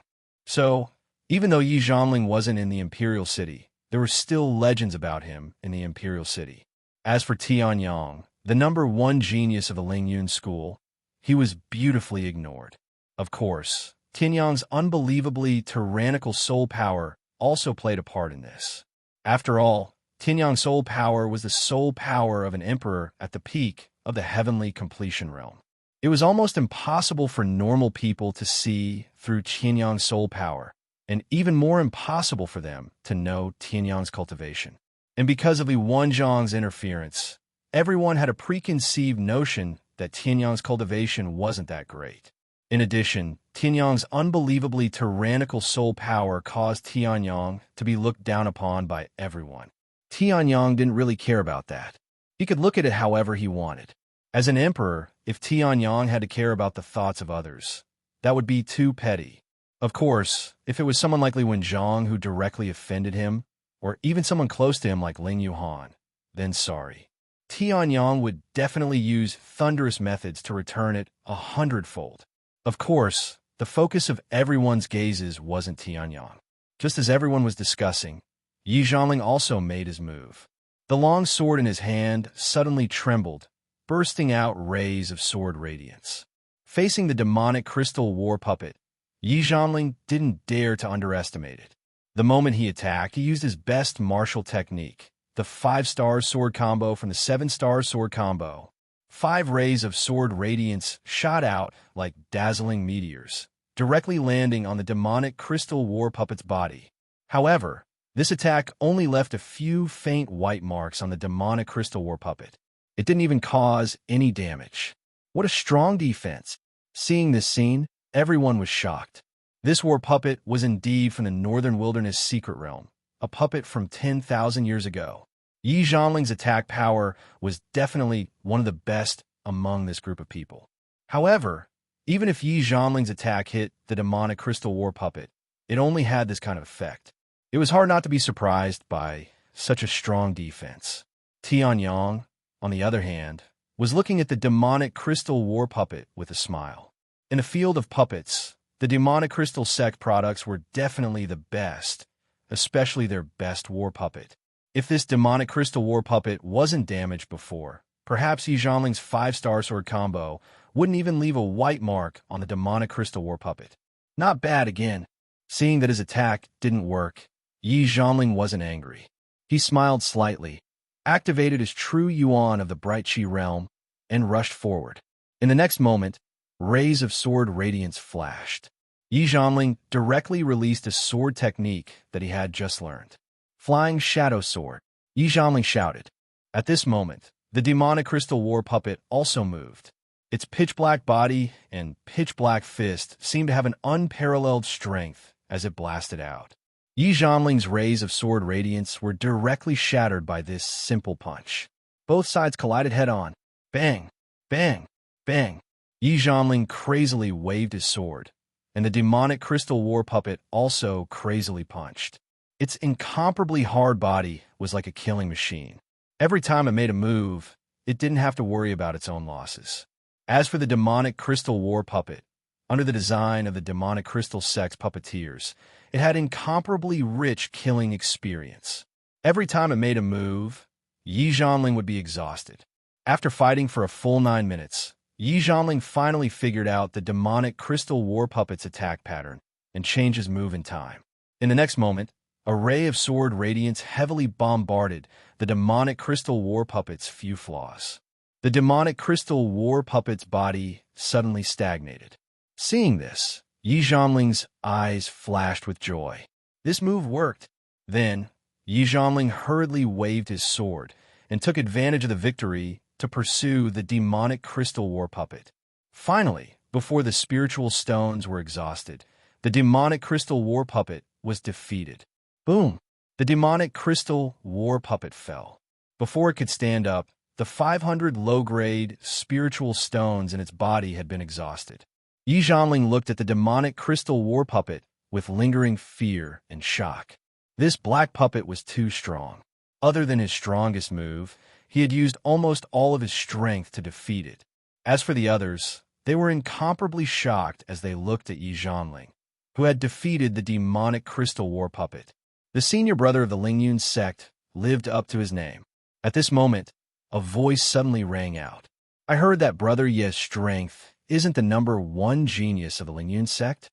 So, even though Yi Zhanling wasn't in the Imperial City, there were still legends about him in the Imperial City. As for Tianyang, the #1 genius of the Lingyun school, he was beautifully ignored. Of course, Tianyang's unbelievably tyrannical soul power also played a part in this. After all, Tianyang's soul power was the soul power of an emperor at the peak of the heavenly completion realm. It was almost impossible for normal people to see through Tianyang's soul power, and even more impossible for them to know Tianyang's cultivation. And because of Li Wenzhong's interference, everyone had a preconceived notion that Tianyang's cultivation wasn't that great. In addition, Tianyang's unbelievably tyrannical soul power caused Tianyang to be looked down upon by everyone. Tianyang didn't really care about that. He could look at it however he wanted. As an emperor, if Tianyang had to care about the thoughts of others, that would be too petty. Of course, if it was someone like Li Wenzhong who directly offended him, or even someone close to him like Ling Yuhan, then sorry. Tianyang would definitely use thunderous methods to return it 100-fold. Of course, the focus of everyone's gazes wasn't Tianyang. Just as everyone was discussing, Yi Zhanling also made his move. The long sword in his hand suddenly trembled, bursting out rays of sword radiance. Facing the demonic crystal war puppet, Yi Zhanling didn't dare to underestimate it. The moment he attacked, he used his best martial technique, the 5-star sword combo from the 7-star sword combo. 5 rays of sword radiance shot out like dazzling meteors, directly landing on the demonic crystal war puppet's body. However, this attack only left a few faint white marks on the demonic crystal war puppet. It didn't even cause any damage. What a strong defense! Seeing this scene, everyone was shocked. This war puppet was indeed from the Northern Wilderness Secret Realm, a puppet from 10,000 years ago. Yi Zhanling's attack power was definitely one of the best among this group of people. However, even if Yi Zhanling's attack hit the demonic crystal war puppet, it only had this kind of effect. It was hard not to be surprised by such a strong defense. Tianyang, on the other hand, was looking at the demonic crystal war puppet with a smile. In a field of puppets, the demonic crystal sect products were definitely the best, especially their best war puppet. If this demonic crystal war puppet wasn't damaged before, perhaps Yi Zhanling's 5-star sword combo wouldn't even leave a white mark on the demonic crystal war puppet. Not bad again. Seeing that his attack didn't work, Yi Zhanling wasn't angry. He smiled slightly, activated his true yuan of the bright Qi realm, and rushed forward. In the next moment, rays of sword radiance flashed. Yi Zhanling directly released a sword technique that he had just learned. Flying Shadow Sword, Yi Zhanling shouted. At this moment, the demonic crystal war puppet also moved. Its pitch-black body and pitch-black fist seemed to have an unparalleled strength as it blasted out. Yi Zhanling's rays of sword radiance were directly shattered by this simple punch. Both sides collided head-on. Bang! Bang! Bang! Yi Zhanling crazily waved his sword, and the demonic crystal war puppet also crazily punched. Its incomparably hard body was like a killing machine. Every time it made a move, it didn't have to worry about its own losses. As for the demonic crystal war puppet, under the design of the demonic crystal sect's puppeteers, it had incomparably rich killing experience. Every time it made a move, Yi Zhanling would be exhausted. After fighting for a full 9 minutes, Yi Zhanling finally figured out the demonic crystal war puppet's attack pattern and changed his move in time. In the next moment, a ray of sword radiance heavily bombarded the demonic crystal war puppet's few flaws. The demonic crystal war puppet's body suddenly stagnated. Seeing this, Yi Zhanling's eyes flashed with joy. This move worked. Then, Yi Zhanling hurriedly waved his sword and took advantage of the victory to pursue the demonic crystal war puppet. Finally, before the spiritual stones were exhausted, the demonic crystal war puppet was defeated. Boom! The demonic crystal war puppet fell. Before it could stand up, the 500 low-grade spiritual stones in its body had been exhausted. Yi Zhanling looked at the demonic crystal war puppet with lingering fear and shock. This black puppet was too strong. Other than his strongest move, he had used almost all of his strength to defeat it. As for the others, they were incomparably shocked as they looked at Yi Zhanling, who had defeated the demonic crystal war puppet. The senior brother of the Lingyun sect lived up to his name. At this moment, a voice suddenly rang out. I heard that Brother Ye's strength isn't the #1 genius of the Lingyun sect.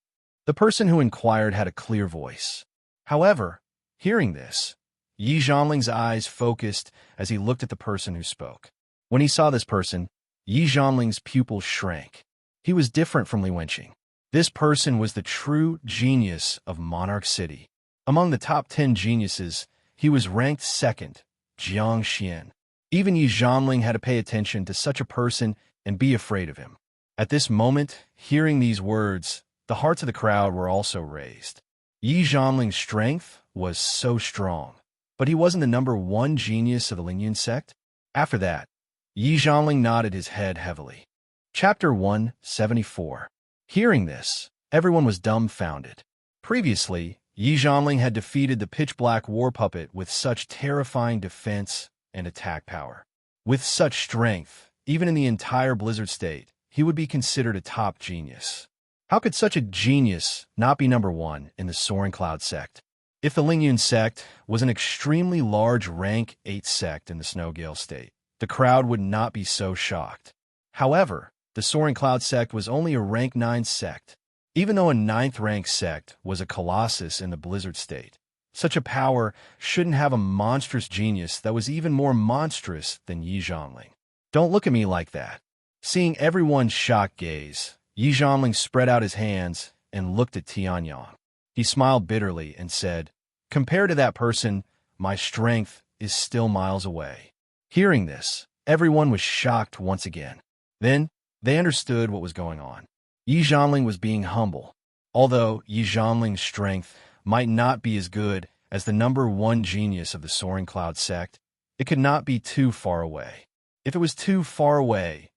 The person who inquired had a clear voice. However, hearing this, Yi Zhanling's eyes focused as he looked at the person who spoke. When he saw this person, Yi Zhanling's pupils shrank. He was different from Li Wenqing. This person was the true genius of Monarch City. Among the top 10 geniuses, he was ranked second, Jiang Xian. Even Yi Zhanling had to pay attention to such a person and be afraid of him. At this moment, hearing these words, the hearts of the crowd were also raised. Yi Zhanling's strength was so strong, but he wasn't the number one genius of the Lingyun sect. After that, Yi Zhanling nodded his head heavily. Chapter 174. Hearing this, everyone was dumbfounded. Previously, Yi Zhanling had defeated the pitch-black war puppet with such terrifying defense and attack power. With such strength, even in the entire Blizzard state, he would be considered a top genius. How could such a genius not be number one in the Soaring Cloud sect? If the Lingyun sect was an extremely large rank 8 sect in the Snowgale state, the crowd would not be so shocked. However, the Soaring Cloud sect was only a rank 9 sect. Even though a 9th rank sect was a colossus in the Blizzard state, such a power shouldn't have a monstrous genius that was even more monstrous than Yi Zhanling. Don't look at me like that. Seeing everyone's shocked gaze, Yi Zhanling spread out his hands and looked at Tianyang. He smiled bitterly and said, "Compared to that person, my strength is still miles away." Hearing this, everyone was shocked once again. Then, they understood what was going on. Yi Zhanling was being humble. Although Yi Zhanling's strength might not be as good as the number one genius of the Soaring Cloud sect, it could not be too far away. If it was too far away,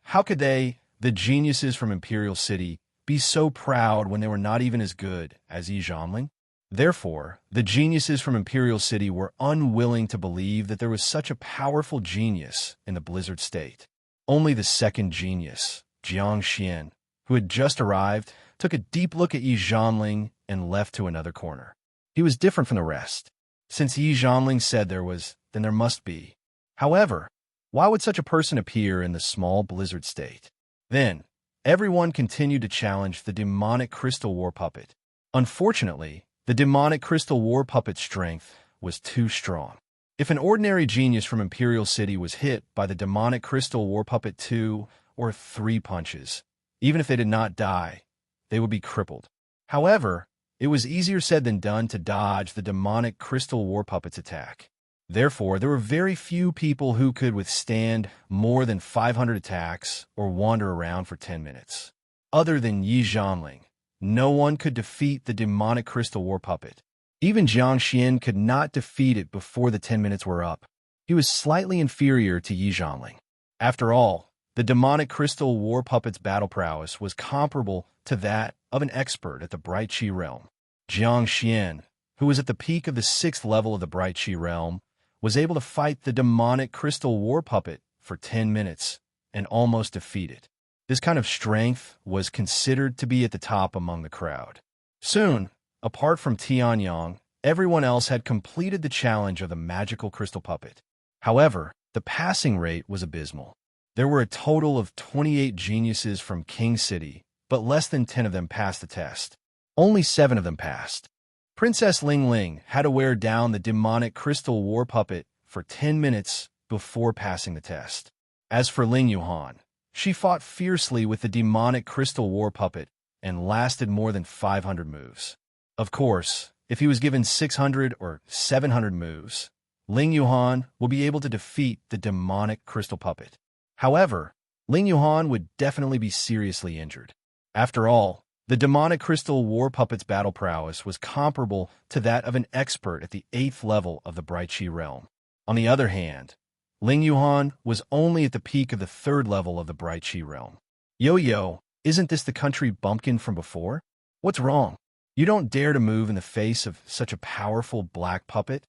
how could they, the geniuses from Imperial City, be so proud when they were not even as good as Yi Zhanling? Therefore, the geniuses from Imperial City were unwilling to believe that there was such a powerful genius in the Blizzard state. Only the second genius, Jiang Xian, who had just arrived, took a deep look at Yi Zhanling and left to another corner. He was different from the rest. Since Yi Zhanling said there was, then there must be. However, why would such a person appear in the small Blizzard state? Then, everyone continued to challenge the demonic crystal war puppet. Unfortunately, the demonic crystal war puppet's strength was too strong. If an ordinary genius from Imperial City was hit by the demonic crystal war puppet 2 or 3 punches, even if they did not die, they would be crippled. However, it was easier said than done to dodge the demonic crystal war puppet's attack. Therefore, there were very few people who could withstand more than 500 attacks or wander around for 10 minutes. Other than Yi Zhanling, no one could defeat the demonic crystal war puppet. Even Jiang Xian could not defeat it before the 10 minutes were up. He was slightly inferior to Yi Zhanling. After all, the demonic crystal war puppet's battle prowess was comparable to that of an expert at the Bright Chi realm. Jiang Xian, who was at the peak of the 6th level of the Bright Chi realm, was able to fight the demonic crystal war puppet for 10 minutes and almost defeat it. This kind of strength was considered to be at the top among the crowd. Soon, apart from Tianyang, everyone else had completed the challenge of the magical crystal puppet. However, the passing rate was abysmal. There were a total of 28 geniuses from King City, but less than 10 of them passed the test. Only 7 of them passed. Princess Ling Ling had to wear down the demonic crystal war puppet for 10 minutes before passing the test. As for Ling Yuhan, she fought fiercely with the demonic crystal war puppet and lasted more than 500 moves. Of course, if he was given 600 or 700 moves, Ling Yuhan will be able to defeat the demonic crystal puppet. However, Ling Yuhan would definitely be seriously injured. After all, the demonic crystal war puppet's battle prowess was comparable to that of an expert at the 8th level of the Bright Chi realm. On the other hand, Ling Yuhan was only at the peak of the 3rd level of the Bright Chi realm. Yo-yo, isn't this the country bumpkin from before? What's wrong? You don't dare to move in the face of such a powerful black puppet?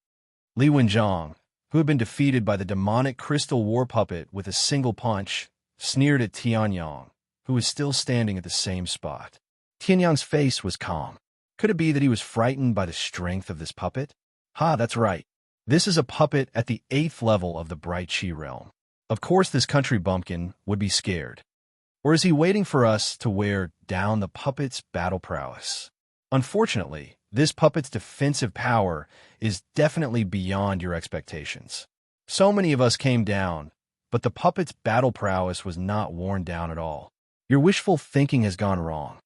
Li Wenjiang, who had been defeated by the demonic crystal war puppet with a single punch, sneered at Tianyang, who was still standing at the same spot. Tianyang's face was calm. Could it be that he was frightened by the strength of this puppet? Ha, that's right. This is a puppet at the 8th level of the Bright Chi realm. Of course this country bumpkin would be scared. Or is he waiting for us to wear down the puppet's battle prowess? Unfortunately, This puppet's defensive power is definitely beyond your expectations. So many of us came down, but the puppet's battle prowess was not worn down at all. Your wishful thinking has gone wrong.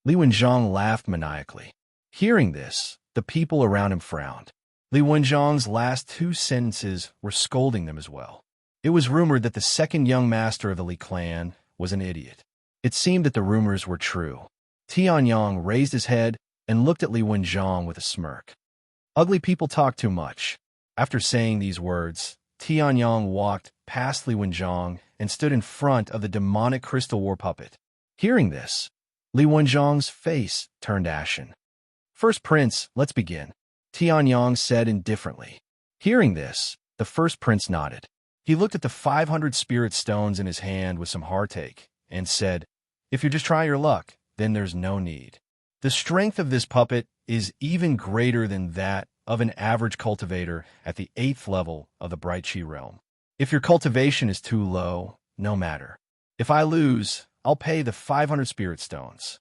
Li Wenjiang laughed maniacally. Hearing this, the people around him frowned. Li Wenjiang's last two sentences were scolding them as well. It was rumored that the second young master of the Li clan was an idiot. It seemed that the rumors were true. Tianyang raised his head and looked at Li Wenjiang with a smirk. Ugly people talk too much. After saying these words, Tianyang walked past Li Wenjiang and stood in front of the demonic crystal war puppet. Hearing this, Li Wenjiang's face turned ashen. First prince, let's begin, Tianyang said indifferently. Hearing this, the first prince nodded. He looked at the 500 spirit stones in his hand with some heartache and said, if you just try your luck, then there's no need. The strength of this puppet is even greater than that of an average cultivator at the 8th level of the Bright Chi realm. If your cultivation is too low, no matter. If I lose, I'll pay the 500 spirit stones.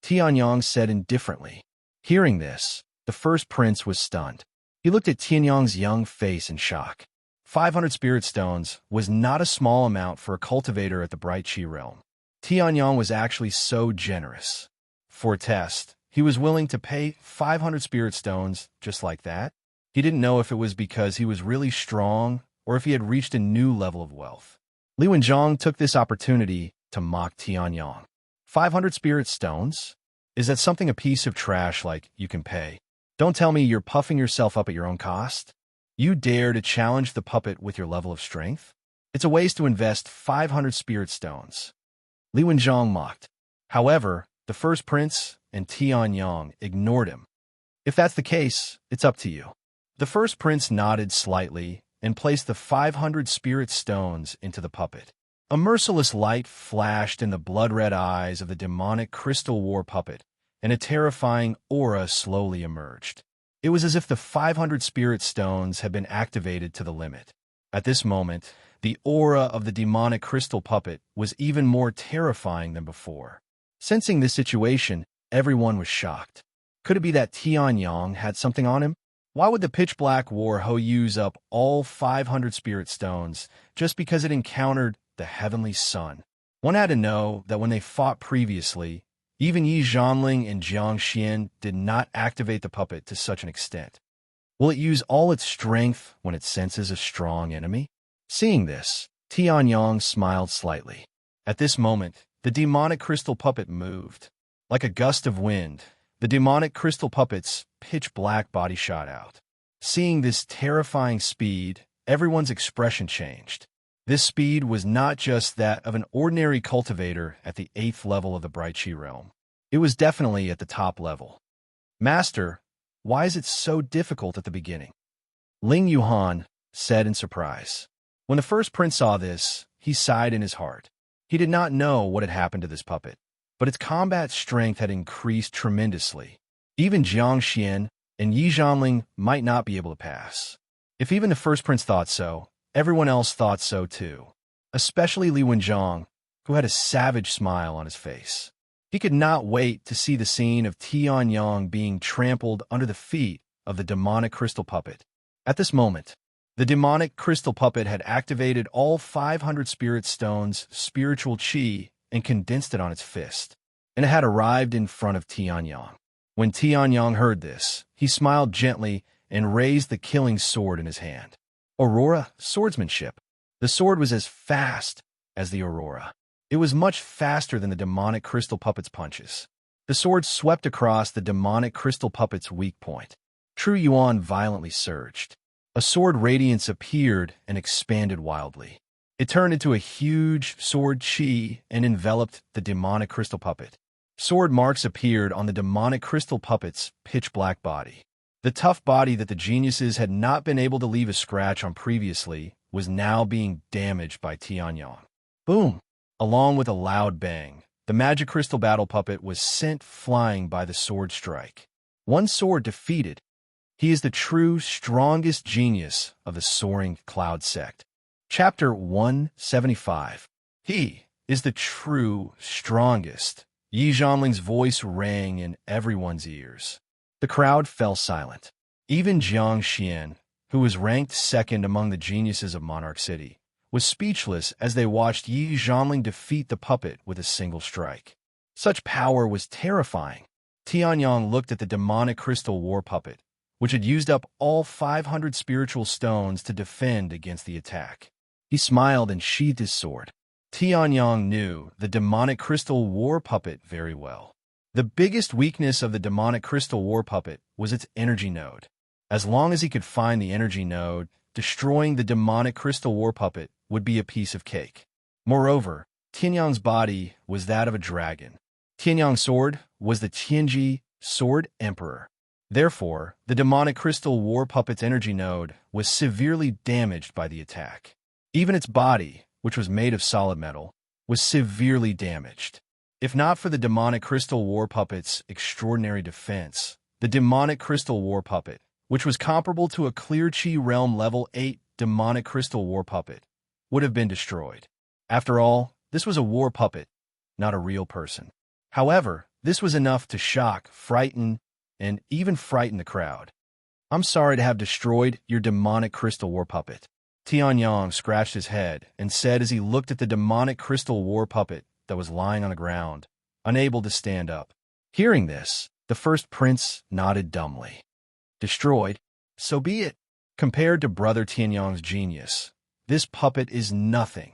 Tianyang said indifferently. Hearing this, the first prince was stunned. He looked at Tianyang's young face in shock. 500 spirit stones was not a small amount for a cultivator at the Bright Chi realm. Tianyang was actually so generous. For a test, he was willing to pay 500 spirit stones just like that. He didn't know if it was because he was really strong or if he had reached a new level of wealth. Li Wenjiang took this opportunity to mock Tianyang. 500 spirit stones? Is that something a piece of trash like you can pay? Don't tell me you're puffing yourself up at your own cost. You dare to challenge the puppet with your level of strength? It's a waste to invest 500 spirit stones. Li Wenjiang mocked. However, the first prince and Tianyang ignored him. If that's the case, it's up to you. The first prince nodded slightly and placed the 500 spirit stones into the puppet. A merciless light flashed in the blood-red eyes of the demonic crystal war puppet, and a terrifying aura slowly emerged. It was as if the 500 spirit stones had been activated to the limit. At this moment, the aura of the demonic crystal puppet was even more terrifying than before. Sensing this situation, everyone was shocked. Could it be that Tianyang had something on him? Why would the pitch-black war Ho use up all 500 spirit stones just because it encountered the heavenly sun? One had to know that when they fought previously, even Yi Zhanling and Jiang Xian did not activate the puppet to such an extent. Will it use all its strength when it senses a strong enemy? Seeing this, Tianyang smiled slightly. At this moment, the demonic crystal puppet moved. Like a gust of wind, the demonic crystal puppet's pitch-black body shot out. Seeing this terrifying speed, everyone's expression changed. This speed was not just that of an ordinary cultivator at the 8th level of the Bright Chi realm. It was definitely at the top level. Master, why is it so difficult at the beginning? Ling Yuhan said in surprise. When the first prince saw this, he sighed in his heart. He did not know what had happened to this puppet, but its combat strength had increased tremendously. Even Jiang Xian and Yi Zhanling might not be able to pass. If even the first prince thought so, everyone else thought so too, especially Li Wenjiang, who had a savage smile on his face. He could not wait to see the scene of Tianyang being trampled under the feet of the demonic crystal puppet. At this moment, the demonic crystal puppet had activated all 500 spirit stones' spiritual chi and condensed it on its fist, and it had arrived in front of Tianyang. When Tianyang heard this, he smiled gently and raised the killing sword in his hand. Aurora swordsmanship. The sword was as fast as the aurora. It was much faster than the demonic crystal puppet's punches. The sword swept across the demonic crystal puppet's weak point. True Yuan violently surged. A sword radiance appeared and expanded wildly. It turned into a huge sword chi and enveloped the demonic crystal puppet. Sword marks appeared on the demonic crystal puppet's pitch-black body. The tough body that the geniuses had not been able to leave a scratch on previously was now being damaged by Tianyang. Boom! Along with a loud bang, the magic crystal battle puppet was sent flying by the sword strike. One sword defeated. He is the true, strongest genius of the Soaring Cloud sect. Chapter 175. He is the true, strongest. Yi Zhanling's voice rang in everyone's ears. The crowd fell silent. Even Jiang Xian, who was ranked second among the geniuses of Monarch City, was speechless as they watched Yi Zhanling defeat the puppet with a single strike. Such power was terrifying. Tianyang looked at the demonic crystal war puppet, which had used up all 500 spiritual stones to defend against the attack. He smiled and sheathed his sword. Tianyang knew the demonic crystal war puppet very well. The biggest weakness of the demonic crystal war puppet was its energy node. As long as he could find the energy node, destroying the demonic crystal war puppet would be a piece of cake. Moreover, Tianyang's body was that of a dragon. Tianyang's sword was the Tianji Sword Emperor. Therefore, the demonic crystal war puppet's energy node was severely damaged by the attack. Even its body, which was made of solid metal, was severely damaged. If not for the demonic crystal war puppet's extraordinary defense, the demonic crystal war puppet, which was comparable to a clear chi realm level 8 demonic crystal war puppet, would have been destroyed. After all, this was a war puppet, not a real person. However, this was enough to shock, frighten, and even frighten the crowd. "I'm sorry to have destroyed your demonic crystal war puppet." Tianyang scratched his head and said as he looked at the demonic crystal war puppet that was lying on the ground, unable to stand up. Hearing this, the first prince nodded dumbly. "Destroyed? So be it. Compared to Brother Tianyang's genius, this puppet is nothing,"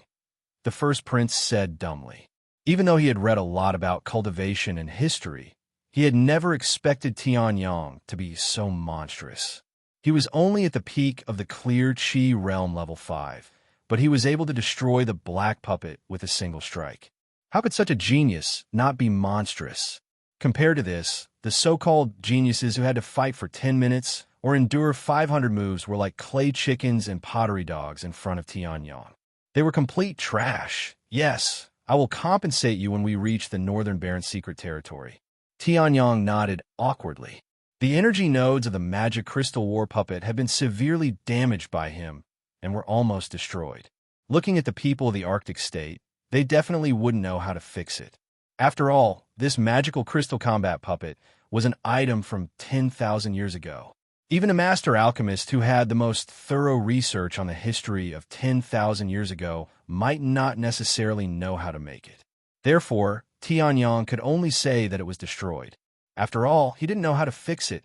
the first prince said dumbly. Even though he had read a lot about cultivation and history, he had never expected Tianyang to be so monstrous. He was only at the peak of the clear chi realm level 5, but he was able to destroy the black puppet with a single strike. How could such a genius not be monstrous? Compared to this, the so-called geniuses who had to fight for 10 minutes or endure 500 moves were like clay chickens and pottery dogs in front of Tianyang. They were complete trash. "Yes, I will compensate you when we reach the Northern Baron secret territory." Tianyang nodded awkwardly. The energy nodes of the magic crystal war puppet had been severely damaged by him and were almost destroyed. Looking at the people of the Arctic state, they definitely wouldn't know how to fix it. After all, this magical crystal combat puppet was an item from 10,000 years ago. Even a master alchemist who had the most thorough research on the history of 10,000 years ago might not necessarily know how to make it. Therefore, Tianyang could only say that it was destroyed. After all, he didn't know how to fix it.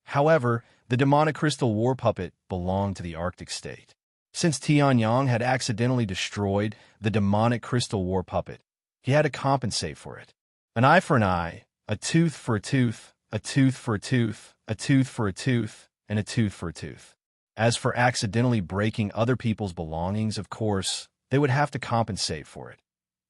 However, the demonic crystal war puppet belonged to the Arctic state. Since Tianyang had accidentally destroyed the demonic crystal war puppet, he had to compensate for it. An eye for an eye, a tooth for a tooth, a tooth for a tooth, a tooth for a tooth, and a tooth for a tooth. As for accidentally breaking other people's belongings, of course, they would have to compensate for it.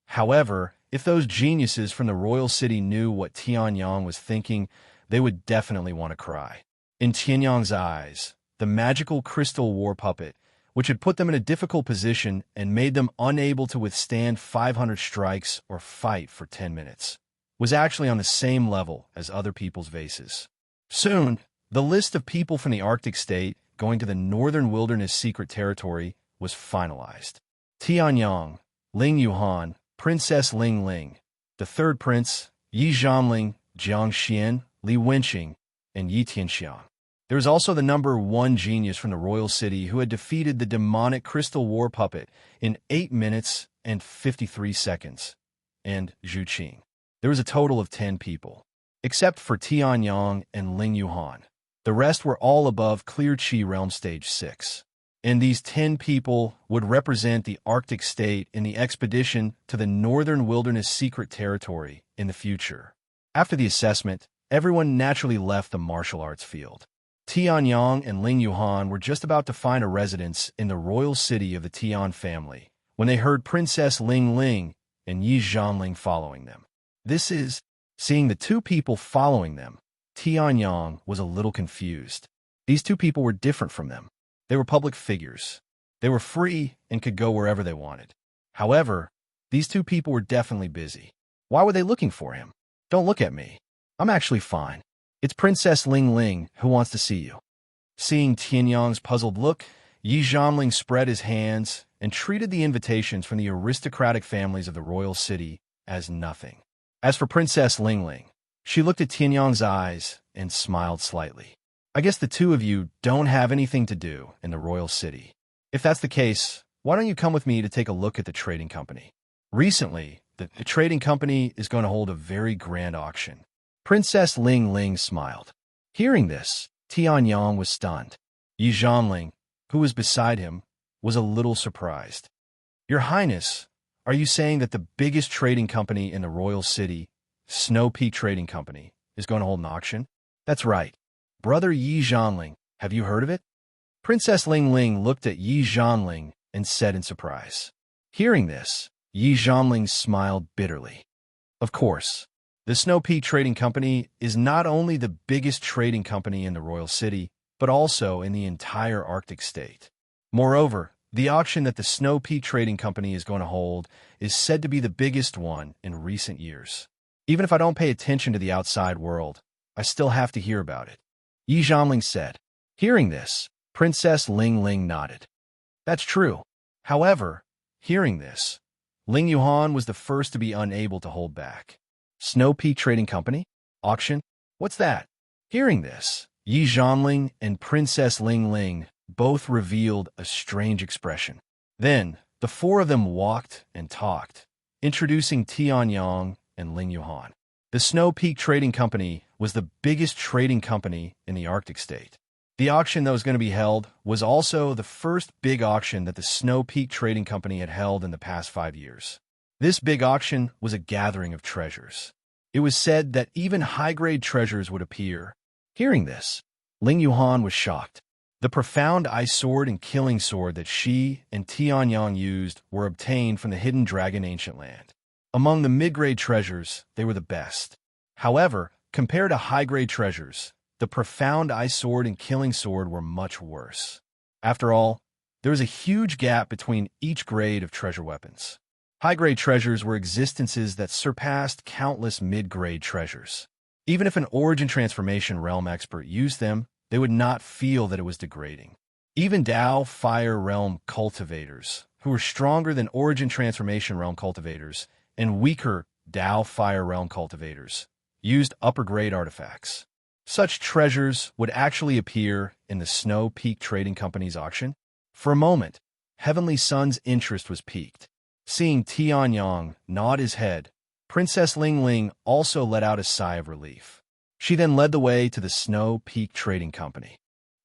However, if those geniuses from the royal city knew what Tianyang was thinking, they would definitely want to cry. In Tianyang's eyes, the magical crystal war puppet, which had put them in a difficult position and made them unable to withstand 500 strikes or fight for 10 minutes, was actually on the same level as other people's vases. Soon, the list of people from the Arctic state going to the Northern Wilderness secret territory was finalized. Tianyang, Ling Yuhan, Princess Ling Ling, the third prince, Yi Zhanling, Jiang Xian, Li Wenqing, and Yi Tianxiang. There was also the number 1 genius from the royal city who had defeated the demonic crystal war puppet in 8 minutes and 53 seconds, and Zhu Qing. There was a total of 10 people, except for Tianyang and Ling Yuhan. The rest were all above Clear Chi Realm Stage 6. And these 10 people would represent the Arctic state in the expedition to the Northern Wilderness secret territory in the future. After the assessment, everyone naturally left the martial arts field. Tianyang and Ling Yuhan were just about to find a residence in the royal city of the Tian family when they heard Princess Ling Ling and Yi Zhanling following them. Seeing the 2 people following them, Tianyang was a little confused. These 2 people were different from them. They were public figures. They were free and could go wherever they wanted. However, these 2 people were definitely busy. Why were they looking for him? "Don't look at me. I'm actually fine. It's Princess Ling Ling who wants to see you." Seeing Tianyang's puzzled look, Yi Zhanling spread his hands and treated the invitations from the aristocratic families of the royal city as nothing. As for Princess Ling Ling, she looked at Tianyang's eyes and smiled slightly. I guess the two of you don't have anything to do in the royal city. If that's the case, why don't you come with me to take a look at the trading company? Recently, the trading company is going to hold a very grand auction. Princess Ling Ling smiled. Hearing this, Tianyang was stunned. Yi Zhanling, who was beside him, was a little surprised. Your Highness, are you saying that the biggest trading company in the royal city, Snow Peak Trading Company, is going to hold an auction? That's right. Brother Yi Zhanling, have you heard of it? Princess Ling Ling looked at Yi Zhanling and said in surprise. Hearing this, Yi Zhanling smiled bitterly. Of course, the Snow Peak Trading Company is not only the biggest trading company in the royal city, but also in the entire Arctic state. Moreover, the auction that the Snow Peak Trading Company is going to hold is said to be the biggest one in recent years. Even if I don't pay attention to the outside world, I still have to hear about it. Yi Zhanling said. Hearing this, Princess Ling Ling nodded. That's true. However, hearing this, Ling Yuhan was the first to be unable to hold back. Snow Peak Trading Company? Auction? What's that? Hearing this, Yi Zhanling and Princess Ling Ling both revealed a strange expression. Then, the four of them walked and talked, introducing Tianyang and Ling Yuhan. The Snow Peak Trading Company was the biggest trading company in the Arctic state. The auction that was going to be held was also the first big auction that the Snow Peak Trading Company had held in the past 5 years. This big auction was a gathering of treasures. It was said that even high-grade treasures would appear. Hearing this, Ling Yuhan was shocked. The profound ice sword and killing sword that she and Tianyang used were obtained from the hidden dragon ancient land. Among the mid-grade treasures, they were the best. However, compared to high-grade treasures, the profound ice sword and killing sword were much worse. After all, there was a huge gap between each grade of treasure weapons. High-grade treasures were existences that surpassed countless mid-grade treasures. Even if an origin transformation realm expert used them, they would not feel that it was degrading. Even Dao Fire Realm cultivators, who were stronger than origin transformation realm cultivators and weaker Dao Fire Realm cultivators, used upper-grade artifacts. Such treasures would actually appear in the Snow Peak Trading Company's auction. For a moment, Heavenly Sun's interest was piqued. Seeing Tianyang nod his head, Princess Ling Ling also let out a sigh of relief. She then led the way to the Snow Peak Trading Company.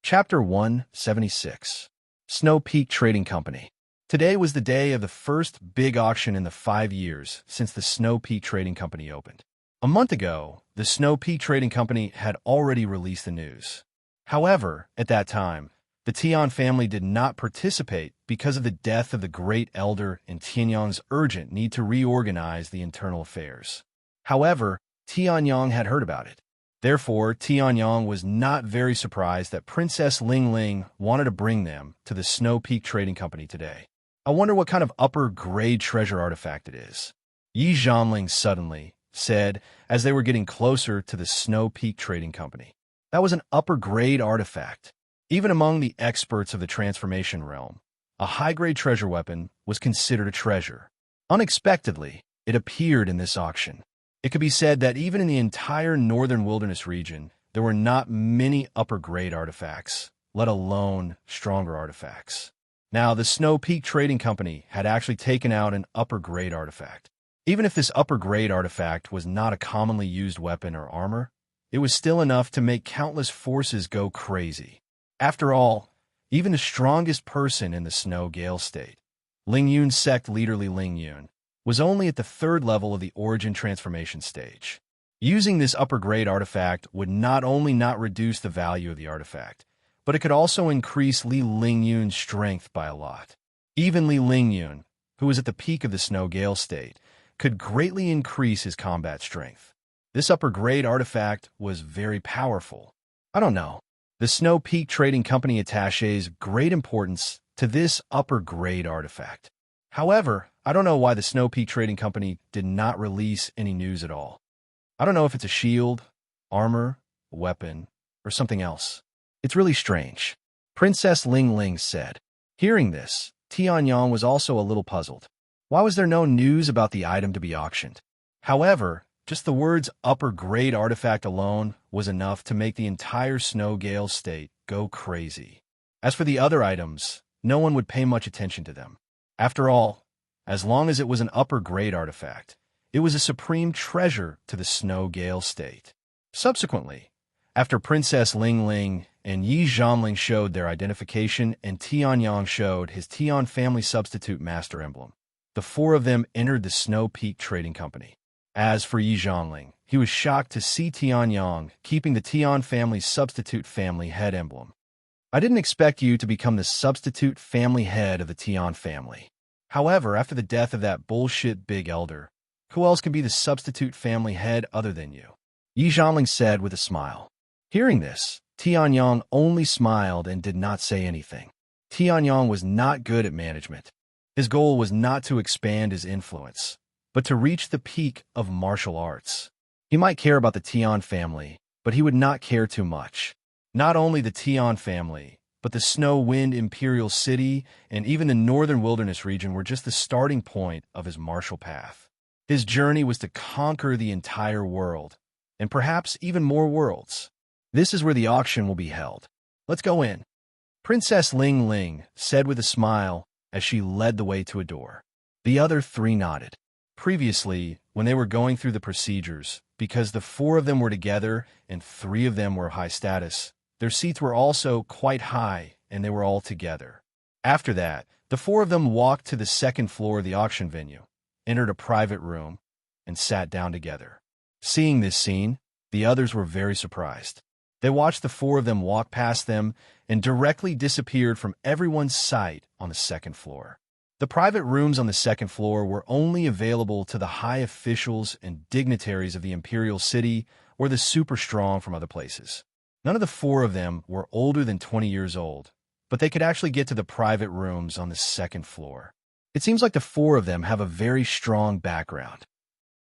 Chapter 176. Snow Peak Trading Company. Today was the day of the first big auction in the 5 years since the Snow Peak Trading Company opened. A month ago, the Snow Peak Trading Company had already released the news. However, at that time, the Tian family did not participate because of the death of the Great Elder and Tianyang's urgent need to reorganize the internal affairs. However, Tianyang had heard about it. Therefore, Tianyang was not very surprised that Princess Ling Ling wanted to bring them to the Snow Peak Trading Company today. I wonder what kind of upper-grade treasure artifact it is. Yi Zhanling suddenly said as they were getting closer to the Snow Peak Trading Company. That was an upper-grade artifact. Even among the experts of the transformation realm, a high-grade treasure weapon was considered a treasure. Unexpectedly, it appeared in this auction. It could be said that even in the entire northern wilderness region, there were not many upper-grade artifacts, let alone stronger artifacts. Now, the Snow Peak Trading Company had actually taken out an upper-grade artifact. Even if this upper-grade artifact was not a commonly used weapon or armor, it was still enough to make countless forces go crazy. After all, even the strongest person in the Snow Gale state, Ling Yun's sect leader Ling Yun, was only at the 3rd level of the origin transformation stage. Using this upper-grade artifact would not only not reduce the value of the artifact, but it could also increase Ling Yun's strength by a lot. Even Ling Yun, who was at the peak of the Snow Gale state, could greatly increase his combat strength. This upper-grade artifact was very powerful. I don't know. The Snow Peak Trading Company attaches great importance to this upper-grade artifact. However, I don't know why the Snow Peak Trading Company did not release any news at all. I don't know if it's a shield, armor, a weapon, or something else. It's really strange. Princess Ling Ling said. Hearing this, Tianyang was also a little puzzled. Why was there no news about the item to be auctioned? However, Just the words upper grade artifact alone was enough to make the entire Snow Gale state go crazy. As for the other items, no one would pay much attention to them. After all, as long as it was an upper grade artifact, it was a supreme treasure to the Snow Gale state. Subsequently, after Princess Ling Ling and Yi Zhanling showed their identification and Tianyang showed his Tian family substitute master emblem, the four of them entered the Snow Peak Trading Company. As for Yi Zhanling, he was shocked to see Tianyang keeping the Tian family substitute family head emblem. I didn't expect you to become the substitute family head of the Tian family. However, after the death of that bullshit big elder, who else can be the substitute family head other than you? Yi Zhanling said with a smile. Hearing this, Tianyang only smiled and did not say anything. Tianyang was not good at management. His goal was not to expand his influence, but to reach the peak of martial arts. He might care about the Tian family, but he would not care too much. Not only the Tian family, but the Snow Wind Imperial City and even the Northern Wilderness region were just the starting point of his martial path. His journey was to conquer the entire world, and perhaps even more worlds. This is where the auction will be held. Let's go in. Princess Ling Ling said with a smile as she led the way to a door. The other three nodded. Previously, when they were going through the procedures, because the four of them were together and three of them were high status, their seats were also quite high and they were all together. After that, the four of them walked to the second floor of the auction venue, entered a private room, and sat down together. Seeing this scene, the others were very surprised. They watched the four of them walk past them and directly disappeared from everyone's sight on the second floor. The private rooms on the second floor were only available to the high officials and dignitaries of the Imperial City or the super strong from other places. None of the four of them were older than 20 years old, but they could actually get to the private rooms on the second floor. It seems like the four of them have a very strong background.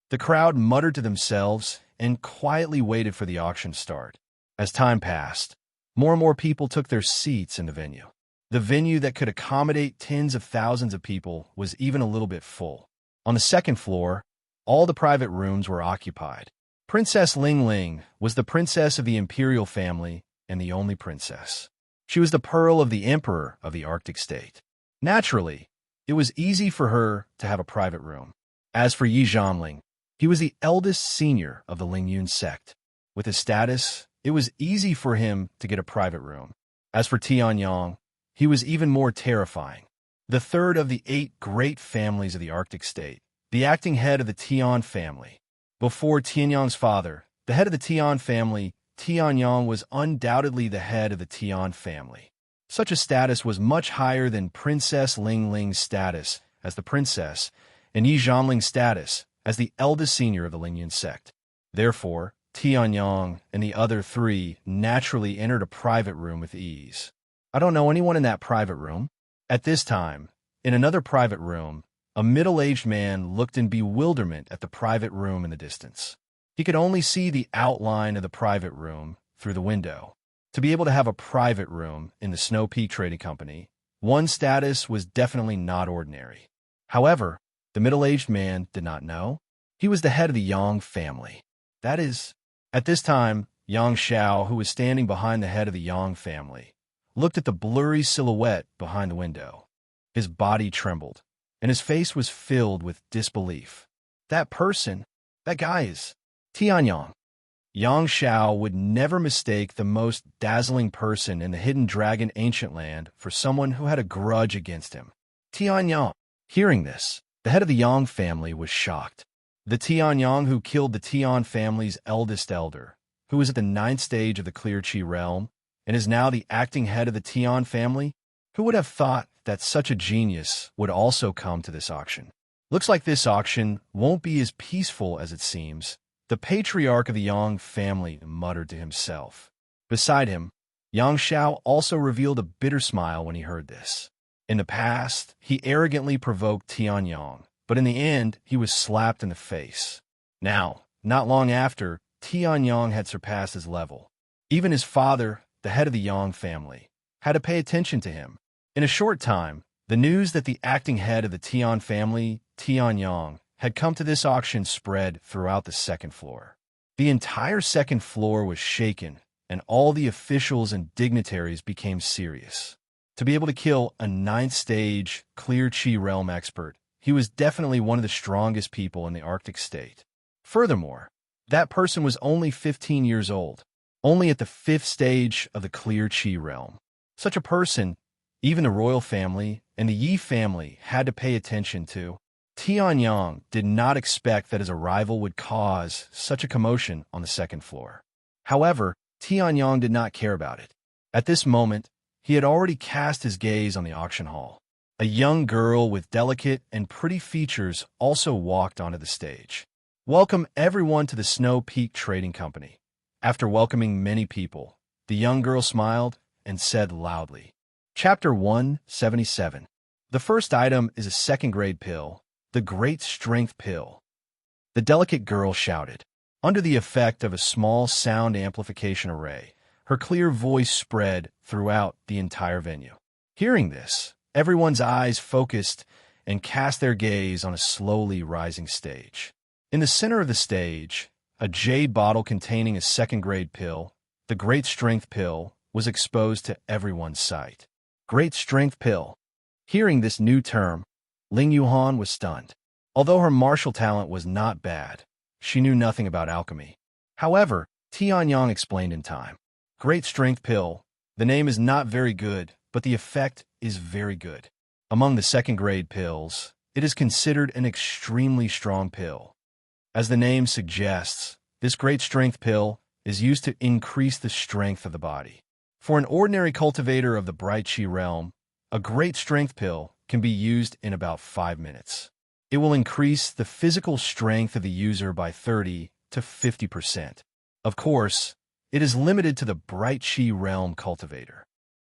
The crowd muttered to themselves and quietly waited for the auction to start. As time passed, more and more people took their seats in the venue. The venue that could accommodate tens of thousands of people was even a little bit full. On the second floor, all the private rooms were occupied. Princess Ling Ling was the princess of the imperial family and the only princess. She was the pearl of the emperor of the Arctic state. Naturally, it was easy for her to have a private room. As for Yi Zhanling, he was the eldest senior of the Lingyun sect. With his status, it was easy for him to get a private room. As for Tianyang, he was even more terrifying. The third of the 8 great families of the Arctic state, the acting head of the Tian family. Before Tianyang's father, the head of the Tian family, Tianyang was undoubtedly the head of the Tian family. Such a status was much higher than Princess Ling Ling's status as the princess and Yi Zhanling's status as the eldest senior of the Lingyun sect. Therefore, Tianyang and the other 3 naturally entered a private room with ease. I don't know anyone in that private room. At this time, in another private room, a middle-aged man looked in bewilderment at the private room in the distance. He could only see the outline of the private room through the window. To be able to have a private room in the Snow Peak Trading Company, one's status was definitely not ordinary. However, the middle-aged man did not know. He was the head of the Yang family. That is, at this time, Yang Xiao, who was standing behind the head of the Yang family, looked at the blurry silhouette behind the window. His body trembled, and his face was filled with disbelief. That person, that guy is Tianyang. Yang Xiao would never mistake the most dazzling person in the Hidden Dragon Ancient Land for someone who had a grudge against him. Tianyang. Hearing this, the head of the Yang family was shocked. The Tianyang who killed the Tian family's eldest elder, who was at the 9th stage of the Clear Chi realm, and is now the acting head of the Tian family? Who would have thought that such a genius would also come to this auction? Looks like this auction won't be as peaceful as it seems, the patriarch of the Yang family muttered to himself. Beside him, Yang Xiao also revealed a bitter smile when he heard this. In the past, he arrogantly provoked Tianyang, but in the end, he was slapped in the face. Now, not long after, Tianyang had surpassed his level. Even his father, the head of the Yang family, had to pay attention to him. In a short time, the news that the acting head of the Tian family, Tianyang, had come to this auction spread throughout the second floor. The entire second floor was shaken, and all the officials and dignitaries became serious. To be able to kill a ninth-stage, clear chi realm expert, he was definitely one of the strongest people in the Arctic state. Furthermore, that person was only 15 years old, only at the 5th stage of the clear chi realm. Such a person, even the royal family and the Yi family had to pay attention to. Tianyang did not expect that his arrival would cause such a commotion on the second floor. However, Tianyang did not care about it. At this moment, he had already cast his gaze on the auction hall. A young girl with delicate and pretty features also walked onto the stage. Welcome everyone to the Snow Peak Trading Company. After welcoming many people, the young girl smiled and said loudly, Chapter 177. The first item is a second-grade pill, the Great Strength Pill. The delicate girl shouted. Under the effect of a small sound amplification array, her clear voice spread throughout the entire venue. Hearing this, everyone's eyes focused and cast their gaze on a slowly rising stage. In the center of the stage, a jade bottle containing a second-grade pill, the Great Strength Pill, was exposed to everyone's sight. Great Strength Pill. Hearing this new term, Ling Yuhan was stunned. Although her martial talent was not bad, she knew nothing about alchemy. However, Tianyang explained in time. Great Strength Pill. The name is not very good, but the effect is very good. Among the second-grade pills, it is considered an extremely strong pill. As the name suggests, this Great Strength Pill is used to increase the strength of the body. For an ordinary cultivator of the Bright Chi realm, a Great Strength Pill can be used in about 5 minutes. It will increase the physical strength of the user by 30 to 50%. Of course, it is limited to the Bright Chi realm cultivator.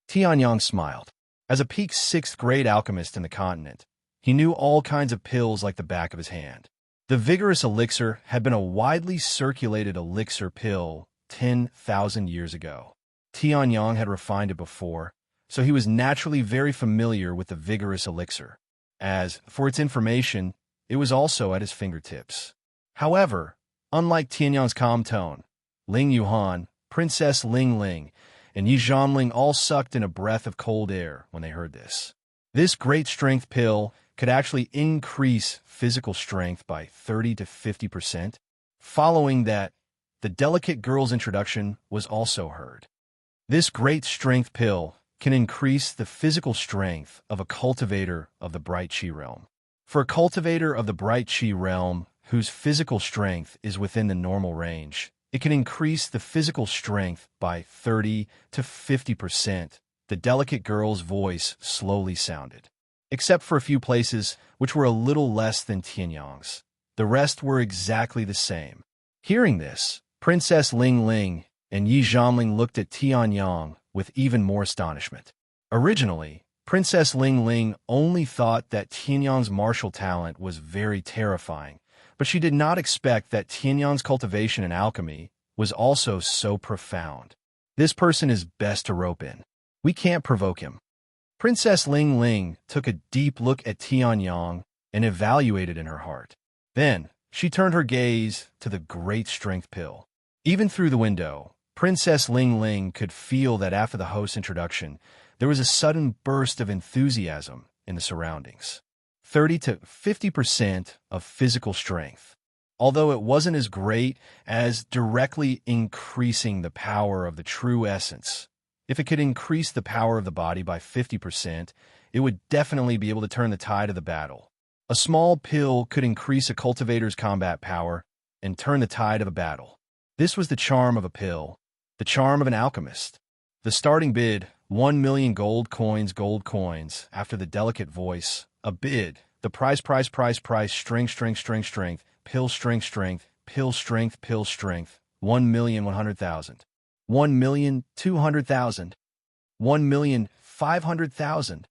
Tianyang smiled. As a peak 6th grade alchemist in the continent, he knew all kinds of pills like the back of his hand. The Vigorous Elixir had been a widely circulated elixir pill 10,000 years ago. Tianyang had refined it before, so he was naturally very familiar with the Vigorous Elixir. As for its information, it was also at his fingertips. However, unlike Tianyang's calm tone, Ling Yuhan, Princess Ling Ling, and Yi Zhanling all sucked in a breath of cold air when they heard this. This Great Strength Pill could actually increase physical strength by 30 to 50%. Following that, the delicate girl's introduction was also heard. This Great Strength Pill can increase the physical strength of a cultivator of the Bright Chi realm. For a cultivator of the Bright Chi realm whose physical strength is within the normal range, it can increase the physical strength by 30 to 50%. The delicate girl's voice slowly sounded. Except for a few places which were a little less than Tianyang's. The rest were exactly the same. Hearing this, Princess Ling Ling and Yi Zhanling looked at Tianyang with even more astonishment. Originally, Princess Ling Ling only thought that Tianyang's martial talent was very terrifying, but she did not expect that Tianyang's cultivation and alchemy was also so profound. This person is best to rope in. We can't provoke him. Princess Ling Ling took a deep look at Tianyang and evaluated in her heart. Then, she turned her gaze to the Great Strength Pill. Even through the window, Princess Ling Ling could feel that after the host's introduction, there was a sudden burst of enthusiasm in the surroundings. 30 to 50% of physical strength. Although it wasn't as great as directly increasing the power of the true essence, if it could increase the power of the body by 50%, it would definitely be able to turn the tide of the battle. A small pill could increase a cultivator's combat power and turn the tide of a battle. This was the charm of a pill, the charm of an alchemist. The starting bid, 1 million gold coins, after the delicate voice, a bid, the price, strength, pill strength, 1,100,000. 1,200,000, 1,500,000.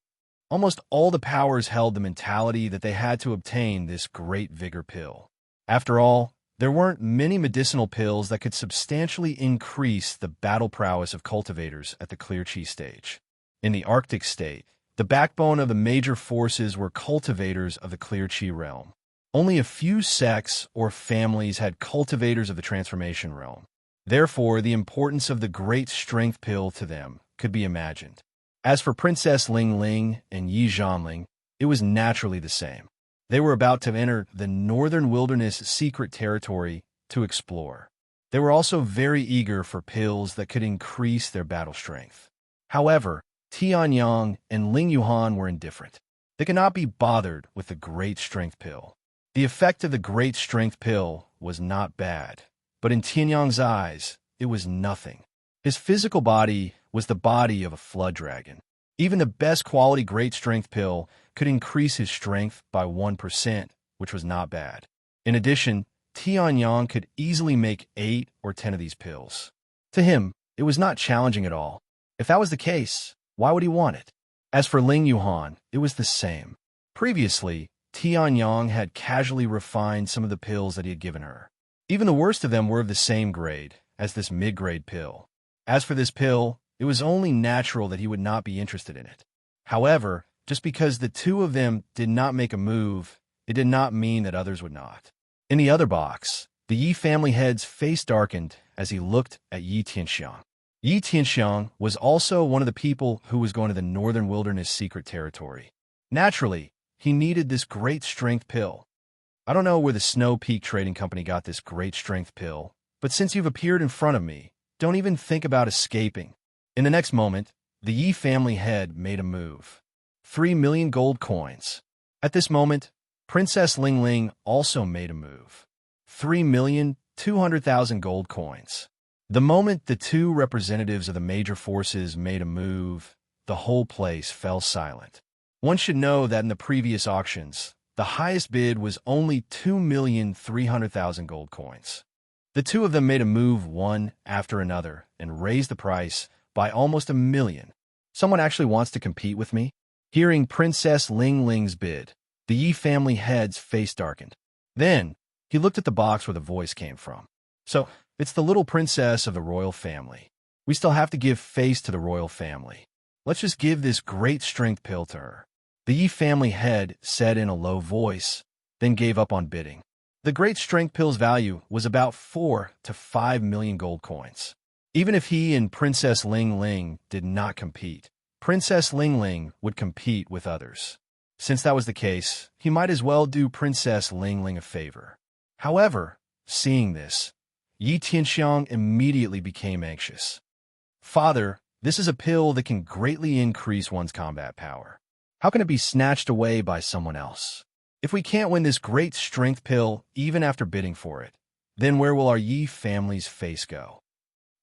Almost all the powers held the mentality that they had to obtain this great vigor pill. After all, there weren't many medicinal pills that could substantially increase the battle prowess of cultivators at the Clear Chi stage. In the Arctic state, the backbone of the major forces were cultivators of the Clear Chi realm. Only a few sects or families had cultivators of the transformation realm. Therefore, the importance of the great strength pill to them could be imagined. As for Princess Ling Ling and Yi Zhanling, it was naturally the same. They were about to enter the northern wilderness secret territory to explore. They were also very eager for pills that could increase their battle strength. However, Tianyang and Ling Yuhan were indifferent. They could not be bothered with the great strength pill. The effect of the great strength pill was not bad, but in Tianyang's eyes, it was nothing. His physical body was the body of a flood dragon. Even the best quality great strength pill could increase his strength by 1%, which was not bad. In addition, Tianyang could easily make 8 or 10 of these pills. To him, it was not challenging at all. If that was the case, why would he want it? As for Ling Yuhan, it was the same. Previously, Tianyang had casually refined some of the pills that he had given her. Even the worst of them were of the same grade as this mid-grade pill. As for this pill, it was only natural that he would not be interested in it. However, just because the two of them did not make a move, it did not mean that others would not. In the other box, the Yi family head's face darkened as he looked at Yi Tianxiang. Yi Tianxiang was also one of the people who was going to the northern wilderness secret territory. Naturally, he needed this great strength pill. I don't know where the Snow Peak Trading Company got this great strength pill, but since you've appeared in front of me, don't even think about escaping. In the next moment, the Yi family head made a move. 3 million gold coins. At this moment, Princess Ling Ling also made a move. 3,200,000 gold coins. The moment the two representatives of the major forces made a move, the whole place fell silent. One should know that in the previous auctions, the highest bid was only 2,300,000 gold coins. The two of them made a move one after another and raised the price by almost 1 million. Someone actually wants to compete with me? Hearing Princess Ling Ling's bid, the Yi family head's face darkened. Then, he looked at the box where the voice came from. So, it's the little princess of the royal family. We still have to give face to the royal family. Let's just give this great strength pill to her. The Yi family head said in a low voice, then gave up on bidding. The great strength pill's value was about 4 to 5 million gold coins. Even if he and Princess Ling Ling did not compete, Princess Ling Ling would compete with others. Since that was the case, he might as well do Princess Ling Ling a favor. However, seeing this, Yi Tianxiang immediately became anxious. Father, this is a pill that can greatly increase one's combat power. How can it be snatched away by someone else? If we can't win this great strength pill even after bidding for it, then where will our Yi family's face go?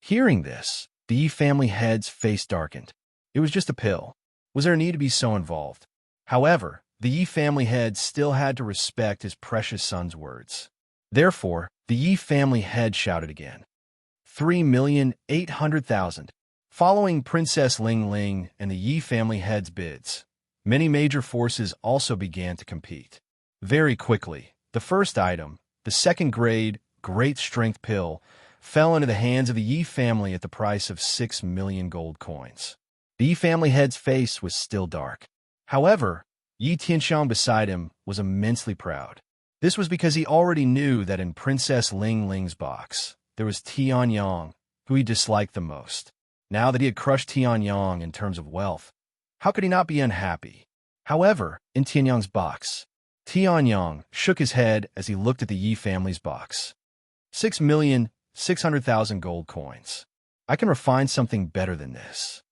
Hearing this, the Yi family head's face darkened. It was just a pill. Was there a need to be so involved? However, the Yi family head still had to respect his precious son's words. Therefore, the Yi family head shouted again. 3,800,000. Following Princess Ling Ling and the Yi family head's bids, many major forces also began to compete. Very quickly, the first item, the second grade, great strength pill, fell into the hands of the Yi family at the price of 6 million gold coins. The Yi family head's face was still dark. However, Yi Tianxiang beside him was immensely proud. This was because he already knew that in Princess Ling Ling's box, there was Tianyang, who he disliked the most. Now that he had crushed Tianyang in terms of wealth, how could he not be unhappy? However, in Tianyang's box, Tianyang shook his head as he looked at the Yi family's box. 6,600,000 gold coins. I can refine something better than this.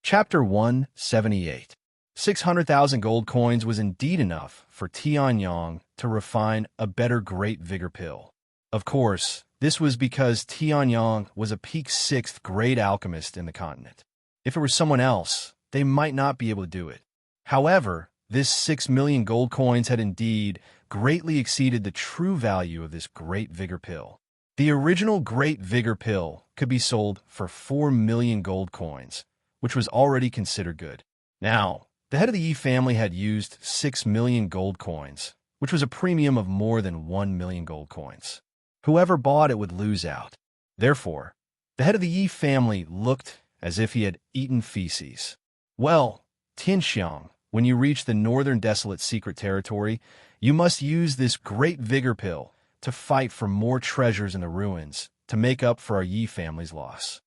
Chapter 178. 600,000 gold coins was indeed enough for Tianyang to refine a better great vigor pill. Of course, this was because Tianyang was a peak 6th grade alchemist in the continent. If it were someone else, they might not be able to do it. However, this 6 million gold coins had indeed greatly exceeded the true value of this great vigor pill. The original great vigor pill could be sold for 4 million gold coins, which was already considered good. Now, the head of the Yi family had used 6 million gold coins, which was a premium of more than 1 million gold coins. Whoever bought it would lose out. Therefore, the head of the Yi family looked as if he had eaten feces. Well, Tianxiang, when you reach the northern desolate secret territory, You must use this great vigor pill to fight for more treasures in the ruins to make up for our Yi family's loss.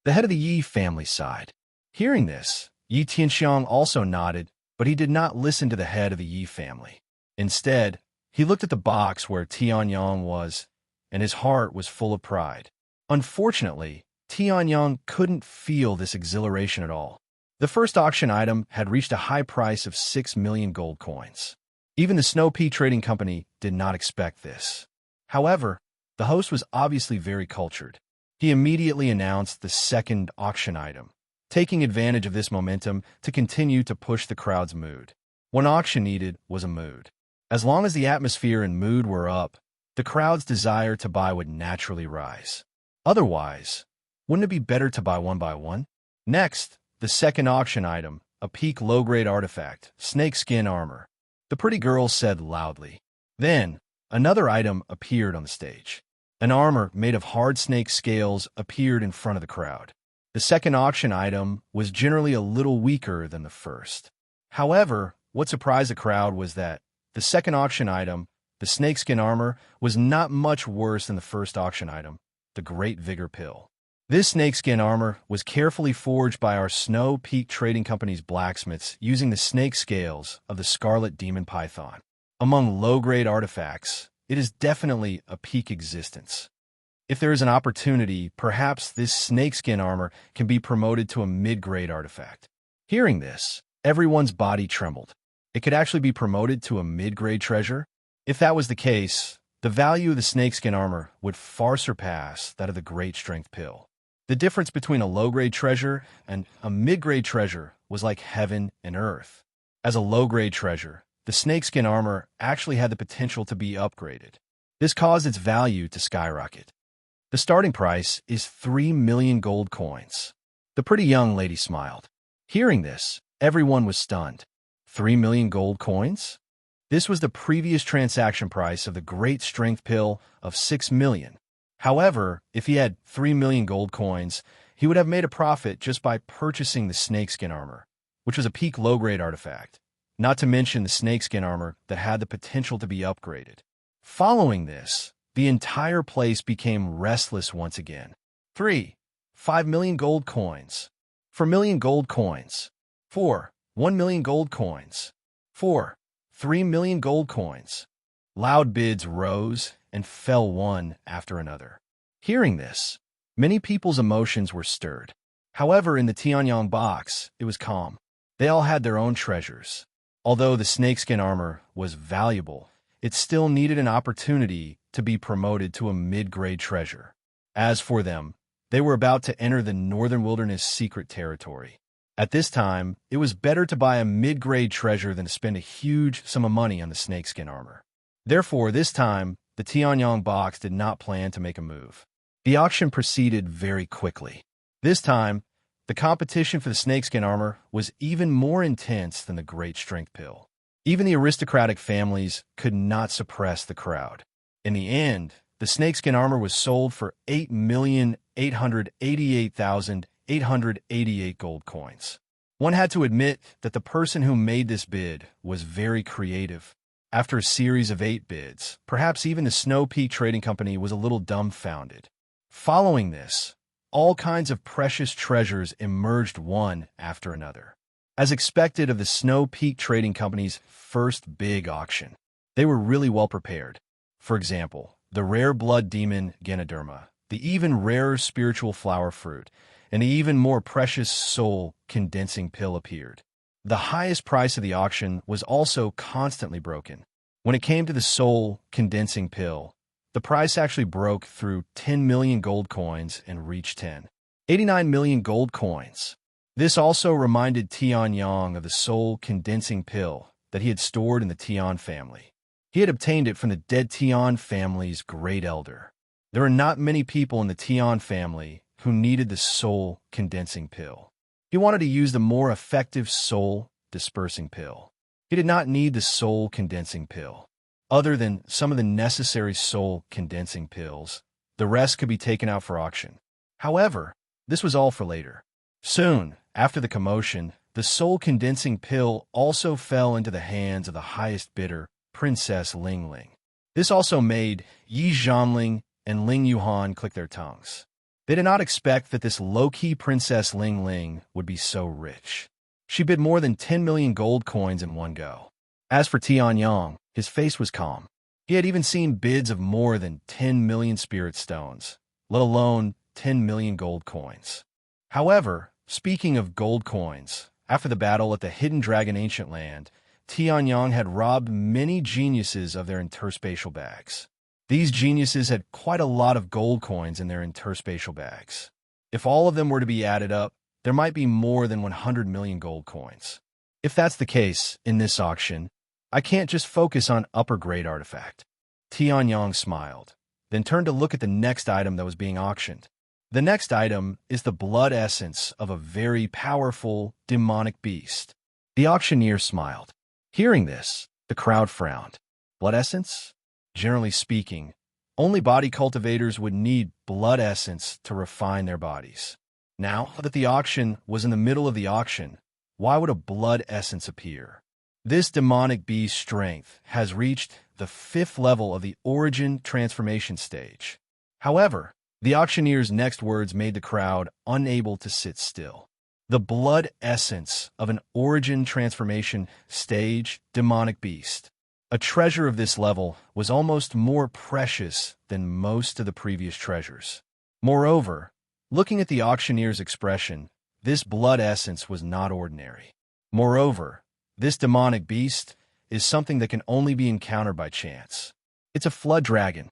The head of the Yi family sighed. Hearing this, Yi Tianxiang also nodded, but he did not listen to the head of the Yi family. Instead, he looked at the box where Tianyang was, and his heart was full of pride. Unfortunately, Tianyang couldn't feel this exhilaration at all. The first auction item had reached a high price of 6 million gold coins. Even the Snow Pea Trading Company did not expect this. However, the host was obviously very cultured. He immediately announced the second auction item, taking advantage of this momentum to continue to push the crowd's mood. One auction needed was a mood. As long as the atmosphere and mood were up, the crowd's desire to buy would naturally rise. Otherwise, wouldn't it be better to buy one by one? Next, the second auction item, a peak low-grade artifact, snakeskin armor. The pretty girl said loudly. Then, another item appeared on the stage. An armor made of hard snake scales appeared in front of the crowd. The second auction item was generally a little weaker than the first. However, what surprised the crowd was that the second auction item, the snakeskin armor, was not much worse than the first auction item, the Great Vigor Pill. This snakeskin armor was carefully forged by our Snow Peak Trading Company's blacksmiths using the snake scales of the Scarlet Demon Python. Among low-grade artifacts, it is definitely a peak existence. If there is an opportunity, perhaps this snakeskin armor can be promoted to a mid-grade artifact. Hearing this, everyone's body trembled. It could actually be promoted to a mid-grade treasure? If that was the case, the value of the snakeskin armor would far surpass that of the Great Strength Pill. The difference between a low-grade treasure and a mid-grade treasure was like heaven and earth. As a low-grade treasure, the snakeskin armor actually had the potential to be upgraded. This caused its value to skyrocket. The starting price is 3 million gold coins. The pretty young lady smiled. Hearing this, everyone was stunned. 3 million gold coins? This was the previous transaction price of the Great Strength Pill of 6 million. However, if he had 3 million gold coins, he would have made a profit just by purchasing the snakeskin armor, which was a peak low-grade artifact, not to mention the snakeskin armor that had the potential to be upgraded. Following this, the entire place became restless once again. 5 million gold coins. 4 million gold coins. 1 million gold coins. 3 million gold coins. Loud bids rose and fell one after another. Hearing this, many people's emotions were stirred. However, in the Tianyang box, it was calm. They all had their own treasures. Although the snakeskin armor was valuable, it still needed an opportunity to be promoted to a mid-grade treasure. As for them, they were about to enter the Northern Wilderness secret territory. At this time, it was better to buy a mid-grade treasure than to spend a huge sum of money on the snakeskin armor. Therefore, this time, the Tianyang box did not plan to make a move. The auction proceeded very quickly. This time, the competition for the snakeskin armor was even more intense than the Great Strength Pill. Even the aristocratic families could not suppress the crowd. In the end, the snakeskin armor was sold for 8,888,888 gold coins. One had to admit that the person who made this bid was very creative. After a series of 8 bids, perhaps even the Snow Peak Trading Company was a little dumbfounded. Following this, all kinds of precious treasures emerged one after another. As expected of the Snow Peak Trading Company's first big auction, they were really well prepared. For example, the rare blood demon Ganoderma, the even rarer spiritual flower fruit, and the even more precious soul condensing pill appeared. The highest price of the auction was also constantly broken. When it came to the soul condensing pill, the price actually broke through 10 million gold coins and reached 89 million gold coins. This also reminded Tianyang of the soul condensing pill that he had stored in the Tian family. He had obtained it from the dead Tian family's great elder. There are not many people in the Tian family who needed the soul condensing pill. He wanted to use the more effective soul dispersing pill. He did not need the soul condensing pill. Other than some of the necessary soul condensing pills, the rest could be taken out for auction. However, this was all for later. Soon, after the commotion, the soul condensing pill also fell into the hands of the highest bidder, Princess Ling Ling. This also made Yi Zhanling and Ling Yuhan click their tongues. They did not expect that this low-key Princess Ling Ling would be so rich. She bid more than 10 million gold coins in one go. As for Tianyang, his face was calm. He had even seen bids of more than 10 million spirit stones, let alone 10 million gold coins. However, speaking of gold coins, after the battle at the Hidden Dragon Ancient Land, Tianyang had robbed many geniuses of their interspatial bags. These geniuses had quite a lot of gold coins in their interspatial bags. If all of them were to be added up, there might be more than 100 million gold coins. If that's the case, in this auction, I can't just focus on upper-grade artifact. Tianyang smiled, then turned to look at the next item that was being auctioned. The next item is the blood essence of a very powerful, demonic beast. The auctioneer smiled. Hearing this, the crowd frowned. Blood essence? Generally speaking, only body cultivators would need blood essence to refine their bodies. Now that the auction was in the middle of the auction, why would a blood essence appear? This demonic beast's strength has reached the 5th level of the origin transformation stage. However, the auctioneer's next words made the crowd unable to sit still. The blood essence of an origin transformation stage demonic beast. A treasure of this level was almost more precious than most of the previous treasures. Moreover, looking at the auctioneer's expression, this blood essence was not ordinary. Moreover, this demonic beast is something that can only be encountered by chance. It's a flood dragon.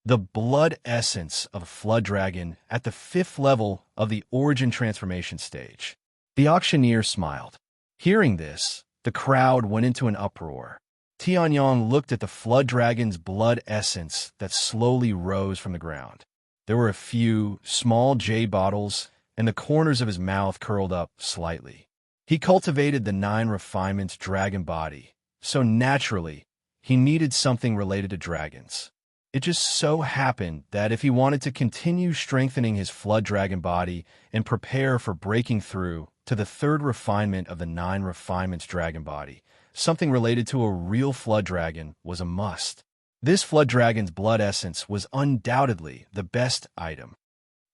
The blood essence of a flood dragon at the 5th level of the origin transformation stage. The auctioneer smiled. Hearing this, the crowd went into an uproar. Tianyang looked at the flood dragon's blood essence that slowly rose from the ground. There were a few small jade bottles, and the corners of his mouth curled up slightly. He cultivated the 9 refinements dragon body, so naturally, he needed something related to dragons. It just so happened that if he wanted to continue strengthening his flood dragon body and prepare for breaking through to the 3rd refinement of the 9 refinements dragon body, something related to a real flood dragon was a must. This flood dragon's blood essence was undoubtedly the best item.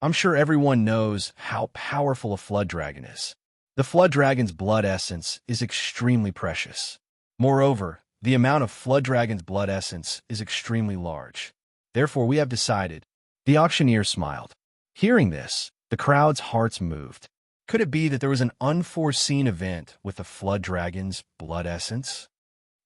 I'm sure everyone knows how powerful a flood dragon is. The flood dragon's blood essence is extremely precious. Moreover, the amount of flood dragon's blood essence is extremely large. Therefore, we have decided. The auctioneer smiled. Hearing this, the crowd's hearts moved. Could it be that there was an unforeseen event with the flood dragon's blood essence?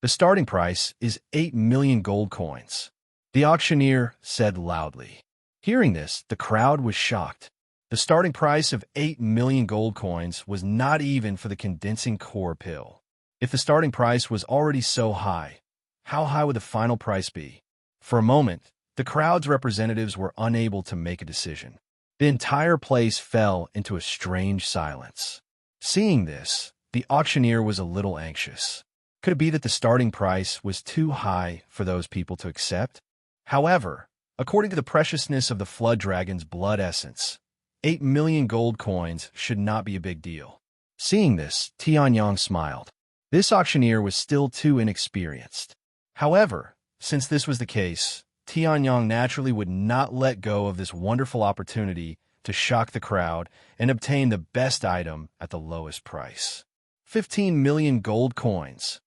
The starting price is 8 million gold coins. The auctioneer said loudly. Hearing this, the crowd was shocked. The starting price of 8 million gold coins was not even for the condensing core pill. If the starting price was already so high, how high would the final price be? For a moment, the crowd's representatives were unable to make a decision. The entire place fell into a strange silence. Seeing this, the auctioneer was a little anxious. Could it be that the starting price was too high for those people to accept? However, according to the preciousness of the flood dragon's blood essence, 8 million gold coins should not be a big deal. Seeing this, Tianyang smiled. This auctioneer was still too inexperienced. However, since this was the case, Tianyang naturally would not let go of this wonderful opportunity to shock the crowd and obtain the best item at the lowest price. 15 million gold coins.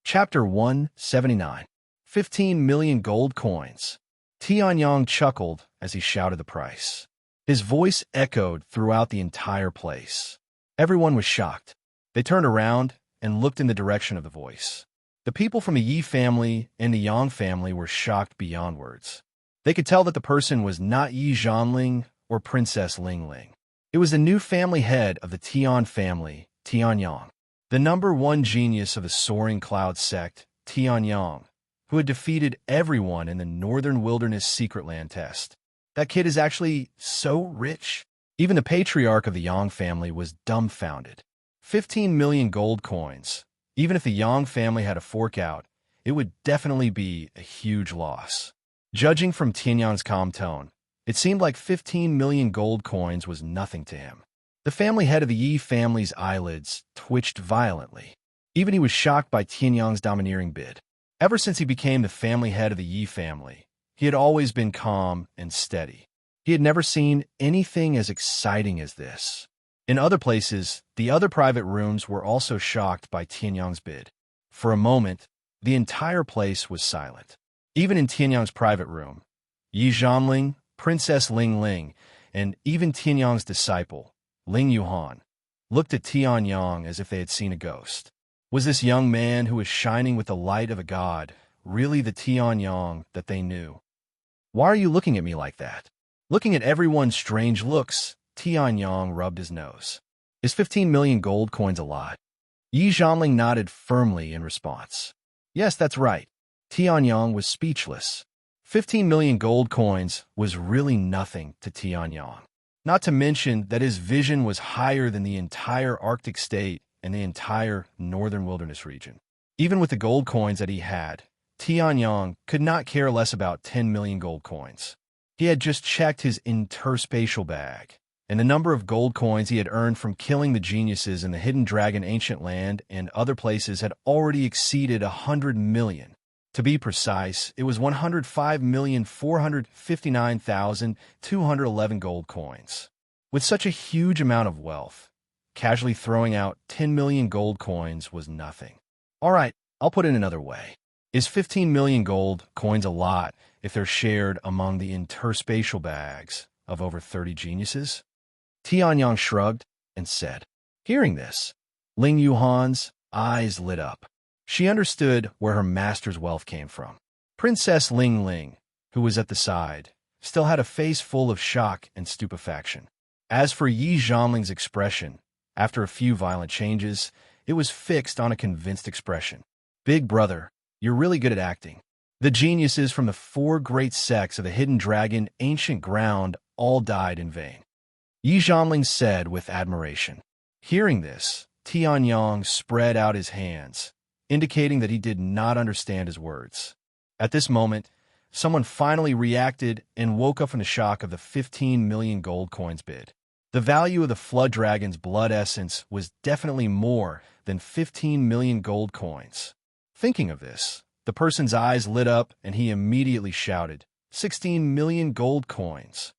Chapter 179. 15 million gold coins. Tianyang chuckled as he shouted the price. His voice echoed throughout the entire place. Everyone was shocked. They turned around and looked in the direction of the voice. The people from the Yi family and the Yang family were shocked beyond words. They could tell that the person was not Yi Zhanling or Princess Ling Ling. It was the new family head of the Tian family, Tianyang, the #1 genius of the Soaring Cloud sect, Tianyang, who had defeated everyone in the Northern Wilderness Secret Land test. That kid is actually so rich. Even the patriarch of the Yang family was dumbfounded. 15 million gold coins. Even if the Yang family had a fork out, it would definitely be a huge loss. Judging from Tianyang's calm tone, it seemed like 15 million gold coins was nothing to him. The family head of the Yi family's eyelids twitched violently. Even he was shocked by Tianyang's domineering bid. Ever since he became the family head of the Yi family, he had always been calm and steady. He had never seen anything as exciting as this. In other places, the other private rooms were also shocked by Tianyang's bid. For a moment, the entire place was silent. Even in Tianyang's private room, Yi Zhanling, Princess Ling Ling, and even Tianyang's disciple, Ling Yuhan, looked at Tianyang as if they had seen a ghost. Was this young man who was shining with the light of a god really the Tianyang that they knew? Why are you looking at me like that? Looking at everyone's strange looks, Tianyang rubbed his nose. Is 15 million gold coins a lot? Yi Zhanling nodded firmly in response. Yes, that's right. Tianyang was speechless. 15 million gold coins was really nothing to Tianyang. Not to mention that his vision was higher than the entire Arctic state and the entire northern wilderness region. Even with the gold coins that he had, Tianyang could not care less about 10 million gold coins. He had just checked his interspatial bag, and the number of gold coins he had earned from killing the geniuses in the Hidden Dragon Ancient Land and other places had already exceeded 100 million. To be precise, it was 105,459,211 gold coins. With such a huge amount of wealth, casually throwing out 10 million gold coins was nothing. All right, I'll put it another way. Is 15 million gold coins a lot if they're shared among the interspatial bags of over 30 geniuses? Tianyang shrugged and said. Hearing this, Ling Yuhan's eyes lit up. She understood where her master's wealth came from. Princess Ling Ling, who was at the side, still had a face full of shock and stupefaction. As for Yi Zhanling's expression, after a few violent changes, it was fixed on a convinced expression. Big brother, you're really good at acting. The geniuses from the 4 great sects of the Hidden Dragon Ancient Ground all died in vain. Yi Zhanling said with admiration. Hearing this, Tianyang spread out his hands, indicating that he did not understand his words. At this moment, someone finally reacted and woke up from the shock of the 15 million gold coins bid. The value of the Flood Dragon's blood essence was definitely more than 15 million gold coins. Thinking of this, the person's eyes lit up and he immediately shouted, 16 million gold coins.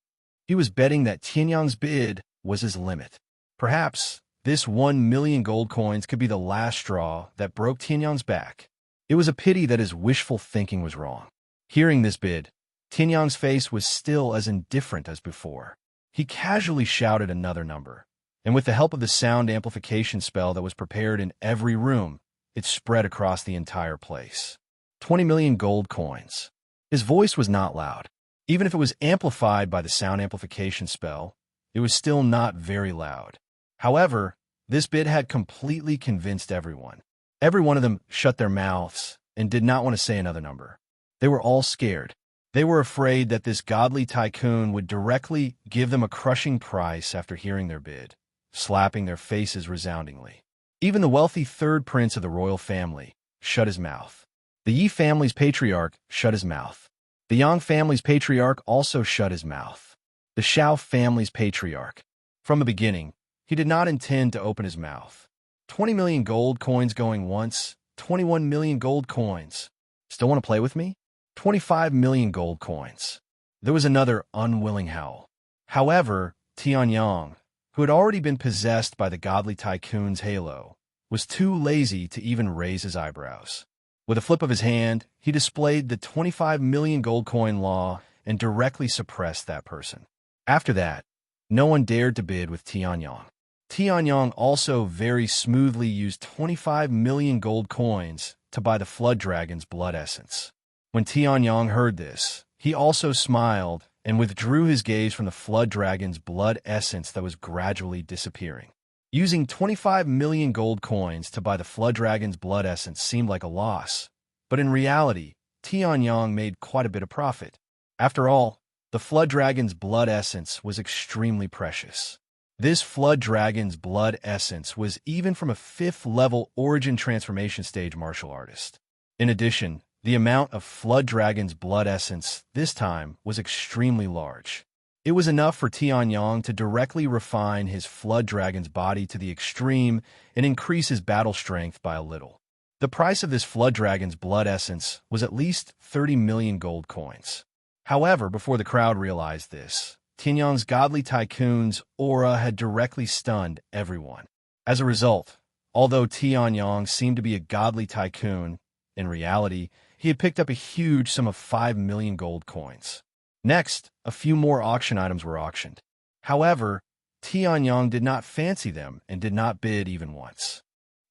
He was betting that Tianyang's bid was his limit. Perhaps this 1 million gold coins could be the last straw that broke Tianyang's back. It was a pity that his wishful thinking was wrong. Hearing this bid, Tianyang's face was still as indifferent as before. He casually shouted another number, and with the help of the sound amplification spell that was prepared in every room, it spread across the entire place. 20 million gold coins. His voice was not loud. Even if it was amplified by the sound amplification spell, it was still not very loud. However, this bid had completely convinced everyone. Every one of them shut their mouths and did not want to say another number. They were all scared. They were afraid that this godly tycoon would directly give them a crushing price after hearing their bid, slapping their faces resoundingly. Even the wealthy third prince of the royal family shut his mouth. The Yi family's patriarch shut his mouth. The Yang family's patriarch also shut his mouth. The Shao family's patriarch. From the beginning, he did not intend to open his mouth. 20 million gold coins going once, 21 million gold coins. Still want to play with me? 25 million gold coins. There was another unwilling howl. However, Tianyang, who had already been possessed by the godly tycoon's halo, was too lazy to even raise his eyebrows. With a flip of his hand, he displayed the 25 million gold coin law and directly suppressed that person. After that, no one dared to bid with Tianyang. Tianyang also very smoothly used 25 million gold coins to buy the Flood Dragon's blood essence. When Tianyang heard this, he also smiled and withdrew his gaze from the Flood Dragon's blood essence that was gradually disappearing. Using 25 million gold coins to buy the Flood Dragon's blood essence seemed like a loss, but in reality, Tianyang made quite a bit of profit. After all, the Flood Dragon's blood essence was extremely precious. This Flood Dragon's blood essence was even from a 5th-level origin transformation stage martial artist. In addition, the amount of Flood Dragon's blood essence this time was extremely large. It was enough for Tianyang to directly refine his Flood Dragon's body to the extreme and increase his battle strength by a little. The price of this flood dragon's blood essence was at least 30 million gold coins. However, before the crowd realized this, Tianyang's godly tycoon's aura had directly stunned everyone. As a result, although Tianyang seemed to be a godly tycoon, in reality, he had picked up a huge sum of 5 million gold coins. Next, a few more auction items were auctioned. However, Tianyang did not fancy them and did not bid even once.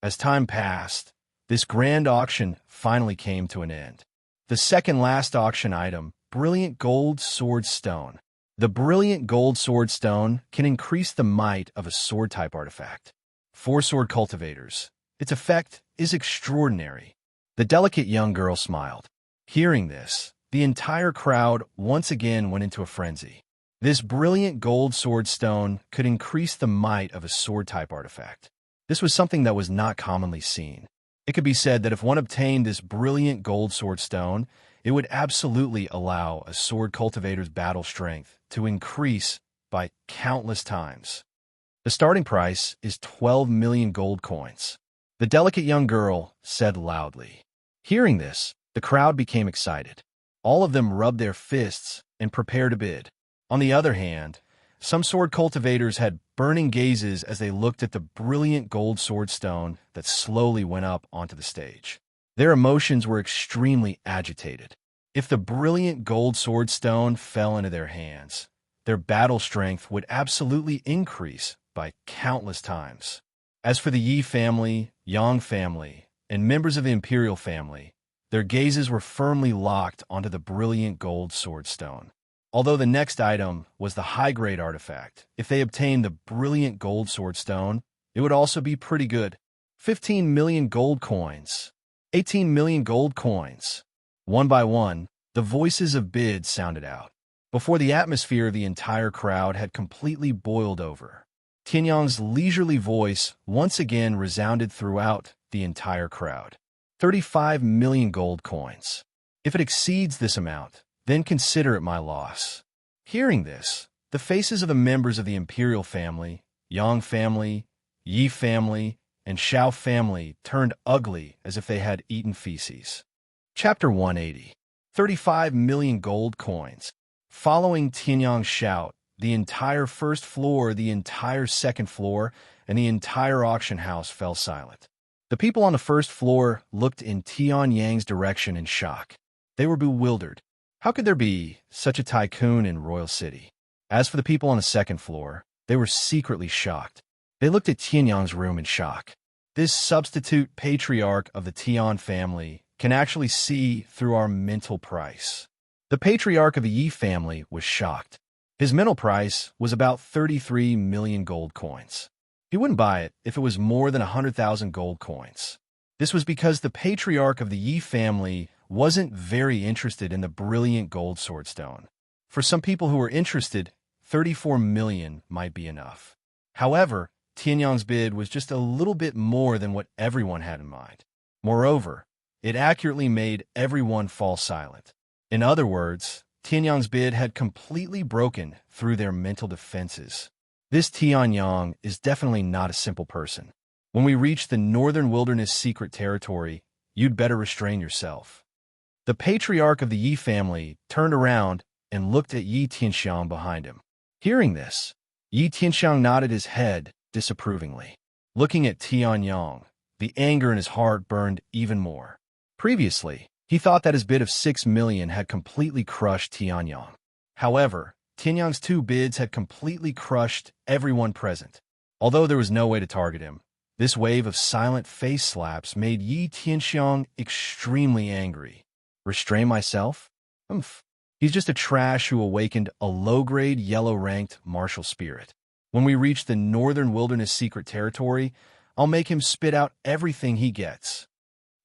As time passed, this grand auction finally came to an end. The second last auction item, brilliant gold sword stone. The brilliant gold sword stone can increase the might of a sword-type artifact. For sword cultivators, its effect is extraordinary. The delicate young girl smiled. Hearing this, the entire crowd once again went into a frenzy. This brilliant gold sword stone could increase the might of a sword-type artifact. This was something that was not commonly seen. It could be said that if one obtained this brilliant gold sword stone, it would absolutely allow a sword cultivator's battle strength to increase by countless times. The starting price is 12 million gold coins. The delicate young girl said loudly. Hearing this, the crowd became excited. All of them rubbed their fists and prepared to bid. On the other hand, some sword cultivators had burning gazes as they looked at the brilliant gold sword stone that slowly went up onto the stage. Their emotions were extremely agitated. If the brilliant gold sword stone fell into their hands, their battle strength would absolutely increase by countless times. As for the Yi family, Yang family, and members of the Imperial family, their gazes were firmly locked onto the brilliant gold sword stone. Although the next item was the high-grade artifact, if they obtained the brilliant gold sword stone, it would also be pretty good. 15 million gold coins. 18 million gold coins. One by one, the voices of bids sounded out. Before the atmosphere of the entire crowd had completely boiled over, Tianyang's leisurely voice once again resounded throughout the entire crowd. 35 million gold coins. If it exceeds this amount, then consider it my loss. Hearing this, the faces of the members of the Imperial family, Yang family, Yi family, and Shao family turned ugly as if they had eaten feces. Chapter 180. 35 million gold coins. Following Tianyang's shout, the entire first floor, the entire second floor, and the entire auction house fell silent. The people on the first floor looked in Tianyang's direction in shock. They were bewildered. How could there be such a tycoon in Royal City? As for the people on the second floor, they were secretly shocked. They looked at Tianyang's room in shock. This substitute patriarch of the Tian family can actually see through our mental price. The patriarch of the Yi family was shocked. His mental price was about 33 million gold coins. He wouldn't buy it if it was more than 100,000 gold coins. This was because the patriarch of the Yi family wasn't very interested in the brilliant gold sword stone. For some people who were interested, 34 million might be enough. However, Tianyang's bid was just a little bit more than what everyone had in mind. Moreover, it accurately made everyone fall silent. In other words, Tianyang's bid had completely broken through their mental defenses. This Tianyang is definitely not a simple person. When we reach the Northern Wilderness secret territory, you'd better restrain yourself. The patriarch of the Yi family turned around and looked at Yi Tianxiang behind him. Hearing this, Yi Tianxiang nodded his head disapprovingly. Looking at Tianyang, the anger in his heart burned even more. Previously, he thought that his bid of 6 million had completely crushed Tianyang. However, Tianyang's two bids had completely crushed everyone present. Although there was no way to target him, this wave of silent face slaps made Yi Tianxiang extremely angry. Restrain myself? Humph. He's just a trash who awakened a low-grade, yellow-ranked martial spirit. When we reach the Northern Wilderness secret territory, I'll make him spit out everything he gets.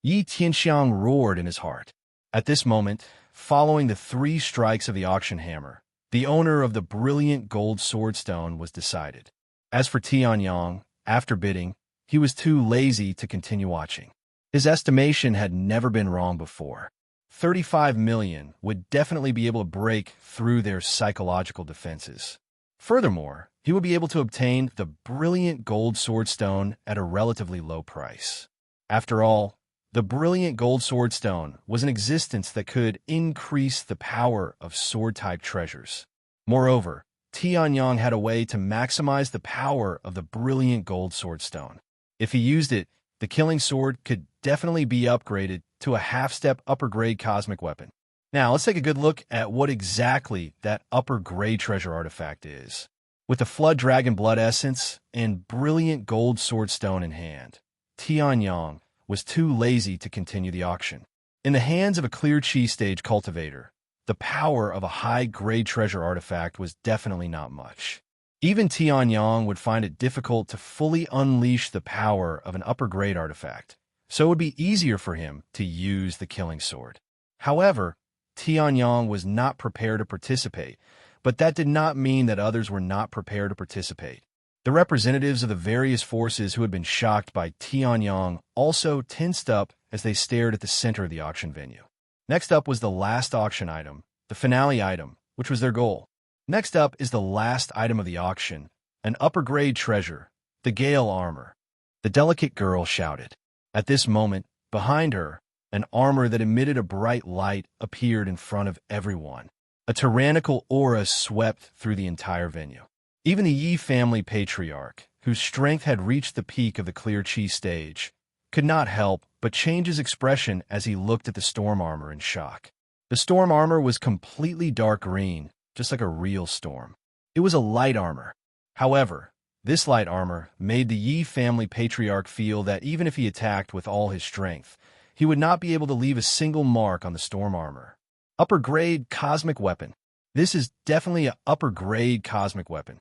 Yi Tianxiang roared in his heart. At this moment, following the 3 strikes of the auction hammer, the owner of the brilliant gold sword stone was decided. As for Tianyang, after bidding, he was too lazy to continue watching. His estimation had never been wrong before. 35 million would definitely be able to break through their psychological defenses. Furthermore, he would be able to obtain the brilliant gold sword stone at a relatively low price. After all, The brilliant gold sword stone was an existence that could increase the power of sword-type treasures. Moreover, Tianyang had a way to maximize the power of the brilliant gold sword stone. If he used it, the killing sword could definitely be upgraded to a half-step upper-grade cosmic weapon. Now, let's take a good look at what exactly that upper-grade treasure artifact is. With the Flood Dragon Blood Essence and brilliant gold sword stone in hand, Tianyang was too lazy to continue the auction. In the hands of a clear chi stage cultivator, the power of a high-grade treasure artifact was definitely not much. Even Tianyang would find it difficult to fully unleash the power of an upper-grade artifact, so it would be easier for him to use the killing sword. However, Tianyang was not prepared to participate, but that did not mean that others were not prepared to participate. The representatives of the various forces who had been shocked by Tianyang also tensed up as they stared at the center of the auction venue. Next up was the last auction item, the finale item, which was their goal. Next up is the last item of the auction, an upper-grade treasure, the Gale armor. The delicate girl shouted. At this moment, behind her, an armor that emitted a bright light appeared in front of everyone. A tyrannical aura swept through the entire venue. Even the Yi family patriarch, whose strength had reached the peak of the clear chi stage, could not help but change his expression as he looked at the storm armor in shock. The storm armor was completely dark green, just like a real storm. It was a light armor. However, this light armor made the Yi family patriarch feel that even if he attacked with all his strength, he would not be able to leave a single mark on the storm armor. Upper-grade cosmic weapon. This is definitely an upper-grade cosmic weapon.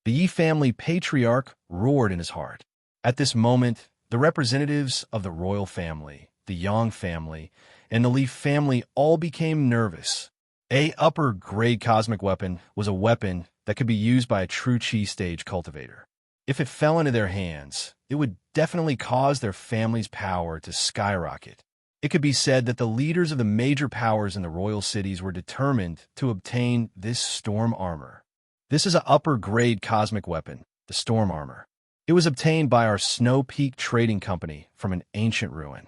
The Yi family patriarch roared in his heart. At this moment, the representatives of the royal family, the Yang family, and the Li family all became nervous. A upper-grade cosmic weapon was a weapon that could be used by a true chi stage cultivator. If it fell into their hands, it would definitely cause their family's power to skyrocket. It could be said that the leaders of the major powers in the royal cities were determined to obtain this storm armor. This is an upper-grade cosmic weapon, the storm armor. It was obtained by our Snow Peak Trading Company from an ancient ruin.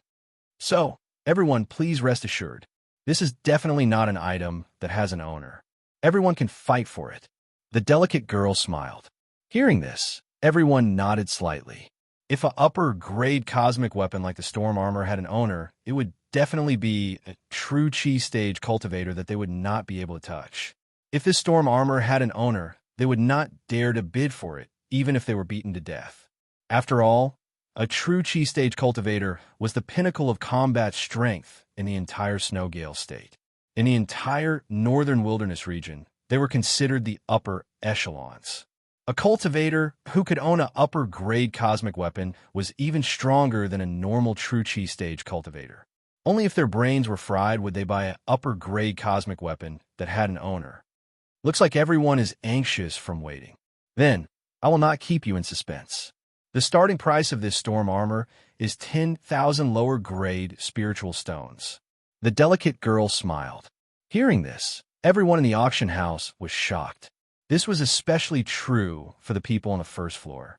So, everyone please rest assured, this is definitely not an item that has an owner. Everyone can fight for it. The delicate girl smiled. Hearing this, everyone nodded slightly. If an upper-grade cosmic weapon like the storm armor had an owner, it would definitely be a true chi stage cultivator that they would not be able to touch. If this storm armor had an owner, they would not dare to bid for it, even if they were beaten to death. After all, a true chi stage cultivator was the pinnacle of combat strength in the entire Snowgale state. In the entire northern wilderness region, they were considered the upper echelons. A cultivator who could own an upper-grade cosmic weapon was even stronger than a normal true chi stage cultivator. Only if their brains were fried would they buy an upper-grade cosmic weapon that had an owner. Looks like everyone is anxious from waiting. Then, I will not keep you in suspense. The starting price of this storm armor is 10,000 lower-grade spiritual stones. The delicate girl smiled. Hearing this, everyone in the auction house was shocked. This was especially true for the people on the first floor.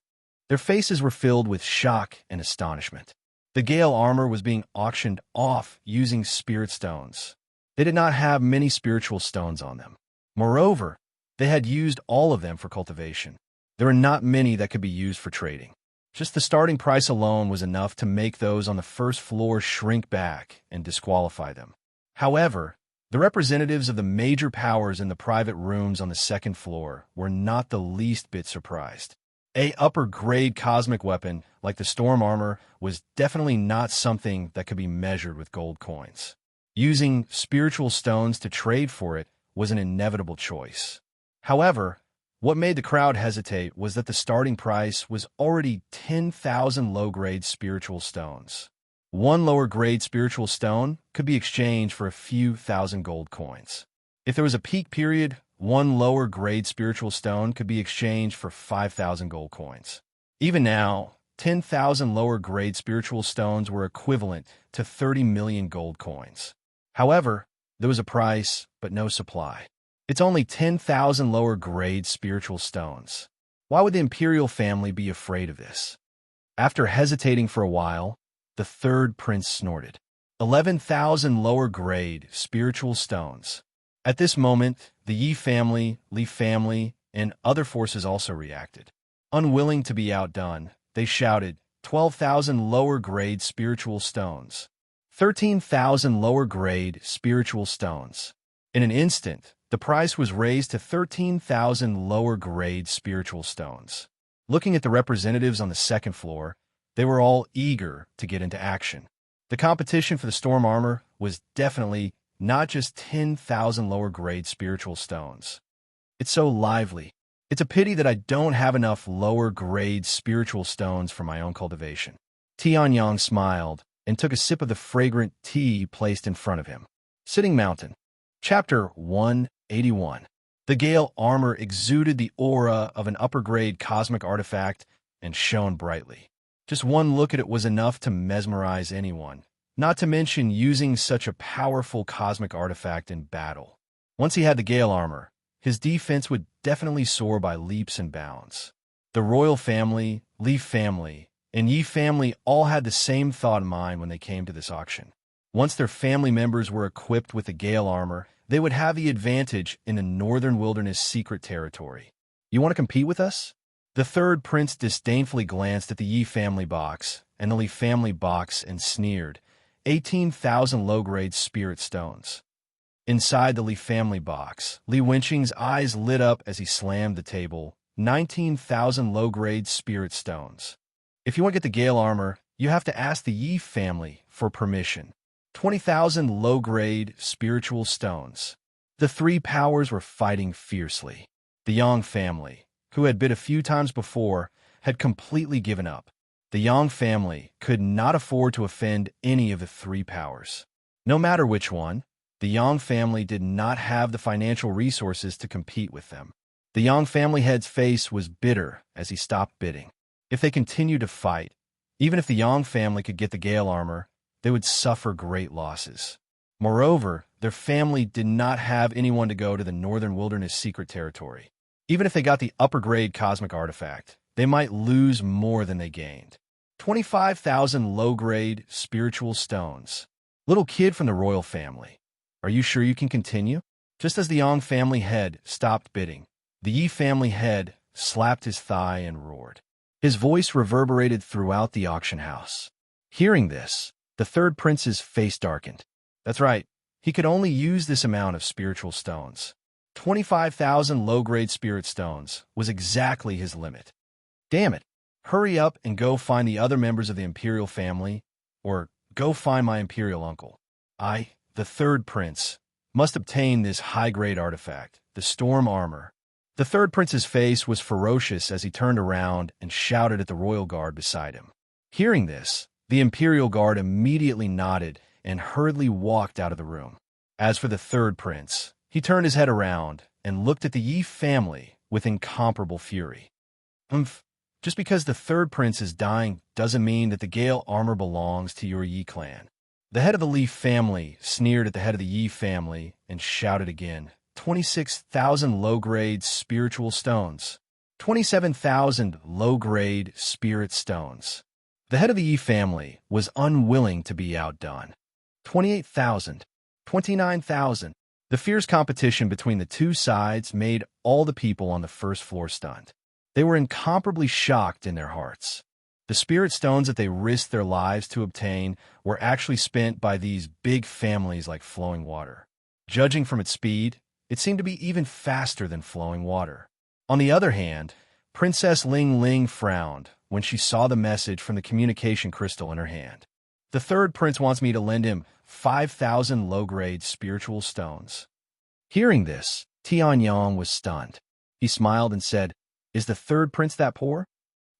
Their faces were filled with shock and astonishment. The Gale armor was being auctioned off using spirit stones. They did not have many spiritual stones on them. Moreover, they had used all of them for cultivation. There were not many that could be used for trading. Just the starting price alone was enough to make those on the first floor shrink back and disqualify them. However, the representatives of the major powers in the private rooms on the second floor were not the least bit surprised. A upper-grade cosmic weapon like the storm armor was definitely not something that could be measured with gold coins. Using spiritual stones to trade for it was an inevitable choice. However, what made the crowd hesitate was that the starting price was already 10,000 low-grade spiritual stones. One lower-grade spiritual stone could be exchanged for a few thousand gold coins. If there was a peak period, one lower-grade spiritual stone could be exchanged for 5,000 gold coins. Even now, 10,000 lower-grade spiritual stones were equivalent to 30 million gold coins. However, there was a price, but no supply. It's only 10,000 lower-grade spiritual stones. Why would the imperial family be afraid of this? After hesitating for a while, the third prince snorted. 11,000 lower-grade spiritual stones. At this moment, the Yi family, Li family, and other forces also reacted. Unwilling to be outdone, they shouted, 12,000 lower-grade spiritual stones. 13,000 lower-grade spiritual stones. In an instant, the price was raised to 13,000 lower-grade spiritual stones. Looking at the representatives on the second floor, they were all eager to get into action. The competition for the storm armor was definitely not just 10,000 lower-grade spiritual stones. It's so lively. It's a pity that I don't have enough lower-grade spiritual stones for my own cultivation. Tianyang smiled and took a sip of the fragrant tea placed in front of him. Sitting Mountain. Chapter 181. The Gale armor exuded the aura of an upper-grade cosmic artifact and shone brightly. Just one look at it was enough to mesmerize anyone, not to mention using such a powerful cosmic artifact in battle. Once he had the Gale armor, his defense would definitely soar by leaps and bounds. The royal family, Li family, and Yi family all had the same thought in mind when they came to this auction. Once their family members were equipped with the Gale armor, they would have the advantage in the Northern Wilderness secret territory. You want to compete with us? The third prince disdainfully glanced at the Yi family box and the Li family box and sneered, 18,000 low-grade spirit stones. Inside the Li family box, Li Wenqing's eyes lit up as he slammed the table, 19,000 low-grade spirit stones. If you want to get the Gale armor, you have to ask the Yi family for permission. 20,000 low-grade spiritual stones. The three powers were fighting fiercely. The Yang family, who had bid a few times before, had completely given up. The Yang family could not afford to offend any of the three powers. No matter which one, the Yang family did not have the financial resources to compete with them. The Yang family head's face was bitter as he stopped bidding. If they continued to fight, even if the Yang family could get the Gale armor, they would suffer great losses. Moreover, their family did not have anyone to go to the Northern Wilderness secret territory. Even if they got the upper-grade cosmic artifact, they might lose more than they gained. 25,000 low-grade spiritual stones. Little kid from the royal family. Are you sure you can continue? Just as the Yang family head stopped bidding, the Yi family head slapped his thigh and roared. His voice reverberated throughout the auction house. Hearing this, the third prince's face darkened. That's right, he could only use this amount of spiritual stones. 25,000 low-grade spirit stones was exactly his limit. Damn it, hurry up and go find the other members of the imperial family, or go find my imperial uncle. I, the third prince, must obtain this high-grade artifact, the storm armor. The third prince's face was ferocious as he turned around and shouted at the royal guard beside him. Hearing this, the imperial guard immediately nodded and hurriedly walked out of the room. As for the third prince, he turned his head around and looked at the Yi family with incomparable fury. Just because the third prince is dying doesn't mean that the Gale armor belongs to your Yi clan. The head of the Li family sneered at the head of the Yi family and shouted again, 26,000 low-grade spiritual stones. 27,000 low-grade spirit stones. The head of the Yi family was unwilling to be outdone. 28,000. 29,000. The fierce competition between the two sides made all the people on the first floor stunned. They were incomparably shocked in their hearts. The spirit stones that they risked their lives to obtain were actually spent by these big families like flowing water. Judging from its speed, it seemed to be even faster than flowing water. On the other hand, Princess Ling Ling frowned when she saw the message from the communication crystal in her hand. The third prince wants me to lend him 5,000 low-grade spiritual stones. Hearing this, Tianyang was stunned. He smiled and said, Is the third prince that poor?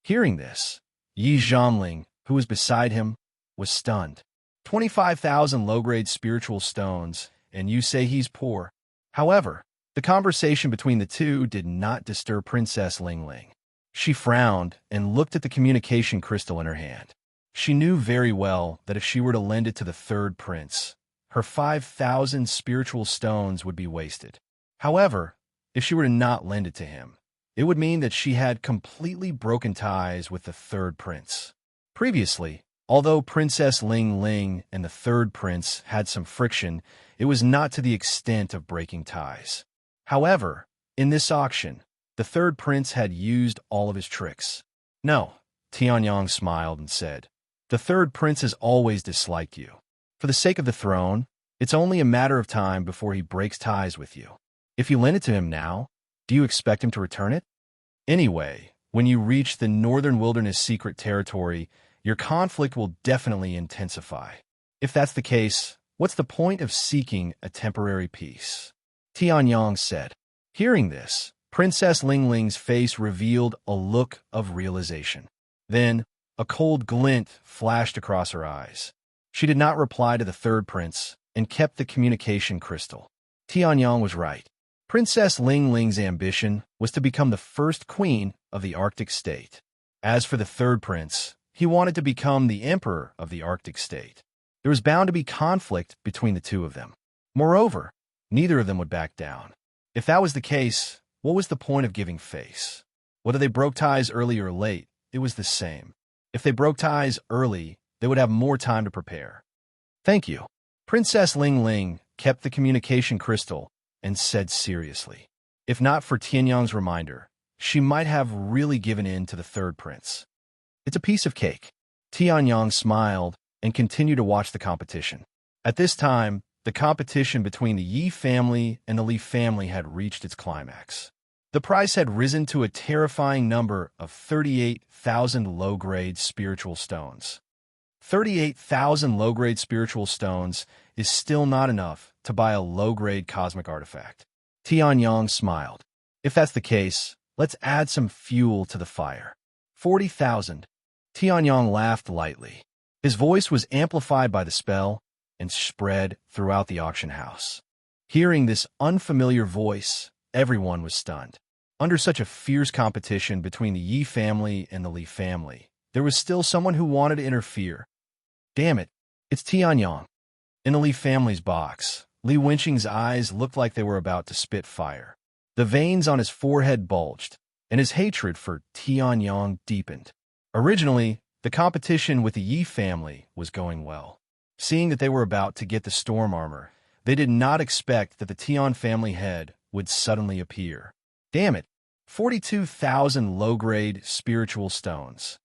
Hearing this, Yi Zhongling, who was beside him, was stunned. 25,000 low-grade spiritual stones, and you say he's poor. However, the conversation between the two did not disturb Princess Ling Ling. She frowned and looked at the communication crystal in her hand. She knew very well that if she were to lend it to the third prince, her 5,000 spiritual stones would be wasted. However, if she were to not lend it to him, it would mean that she had completely broken ties with the third prince. Previously, Although Princess Ling Ling and the third prince had some friction, it was not to the extent of breaking ties. However, in this auction, the third prince had used all of his tricks. No, Tianyong smiled and said, the third prince has always disliked you. For the sake of the throne, it's only a matter of time before he breaks ties with you. If you lend it to him now, do you expect him to return it? Anyway, when you reach the Northern Wilderness secret territory, your conflict will definitely intensify. If that's the case, what's the point of seeking a temporary peace? Tianyong said. Hearing this, Princess Ling Ling's face revealed a look of realization. Then, a cold glint flashed across her eyes. She did not reply to the third prince and kept the communication crystal. Tianyong was right. Princess Ling Ling's ambition was to become the first queen of the Arctic state. As for the third prince, he wanted to become the emperor of the Arctic state. There was bound to be conflict between the two of them. Moreover, neither of them would back down. If that was the case, what was the point of giving face? Whether they broke ties early or late, it was the same. If they broke ties early, they would have more time to prepare. Thank you. Princess Ling Ling kept the communication crystal and said seriously. If not for Tianyong's reminder, she might have really given in to the third prince. It's a piece of cake. Tianyong smiled and continued to watch the competition. At this time, the competition between the Yi family and the Li family had reached its climax. The price had risen to a terrifying number of 38,000 low-grade spiritual stones. 38,000 low-grade spiritual stones is still not enough to buy a low-grade cosmic artifact. Tianyong smiled. If that's the case, let's add some fuel to the fire. 40,000. Tianyong laughed lightly. His voice was amplified by the spell and spread throughout the auction house. Hearing this unfamiliar voice, everyone was stunned. Under such a fierce competition between the Yi family and the Li family, there was still someone who wanted to interfere. Damn it, it's Tianyong. In the Li family's box, Li Wenqing's eyes looked like they were about to spit fire. The veins on his forehead bulged, and his hatred for Tianyong deepened. Originally, the competition with the Yi family was going well. Seeing that they were about to get the storm armor, they did not expect that the Tian family head would suddenly appear. Damn it, 42,000 low-grade spiritual stones.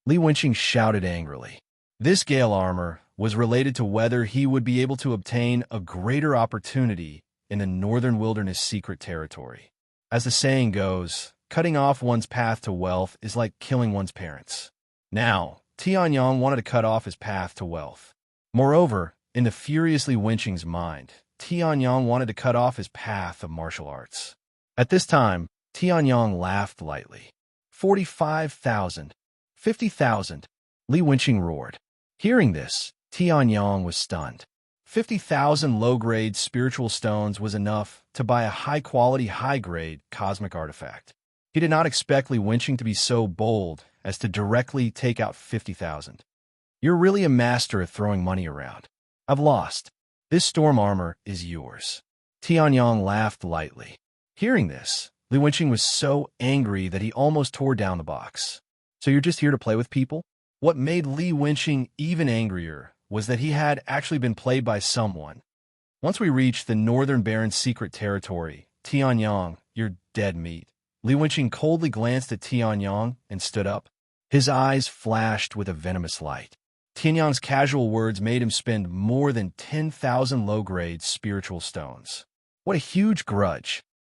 Li Wenqing shouted angrily. This Gale armor was related to whether he would be able to obtain a greater opportunity in the Northern Wilderness secret territory. As the saying goes, cutting off one's path to wealth is like killing one's parents. Now, Tianyong wanted to cut off his path to wealth. Moreover, in the furiously Wenqing's mind, Tianyong wanted to cut off his path of martial arts. At this time, Tianyong laughed lightly. 45,000. 50,000. Li Wenqing roared. Hearing this, Tianyong was stunned. 50,000 low-grade spiritual stones was enough to buy a high-quality, high-grade cosmic artifact. He did not expect Li Wenqing to be so bold as to directly take out 50,000. You're really a master at throwing money around. I've lost. This storm armor is yours. Tianyong laughed lightly. Hearing this, Li Wenqing was so angry that he almost tore down the box. So you're just here to play with people? What made Li Wenqing even angrier was that he had actually been played by someone. Once we reached the Northern Baron's secret territory, Tianyong, you're dead meat. Li Wenqing coldly glanced at Tianyong and stood up. His eyes flashed with a venomous light. Tianyong's casual words made him spend more than 10,000 low-grade spiritual stones. What a huge grudge.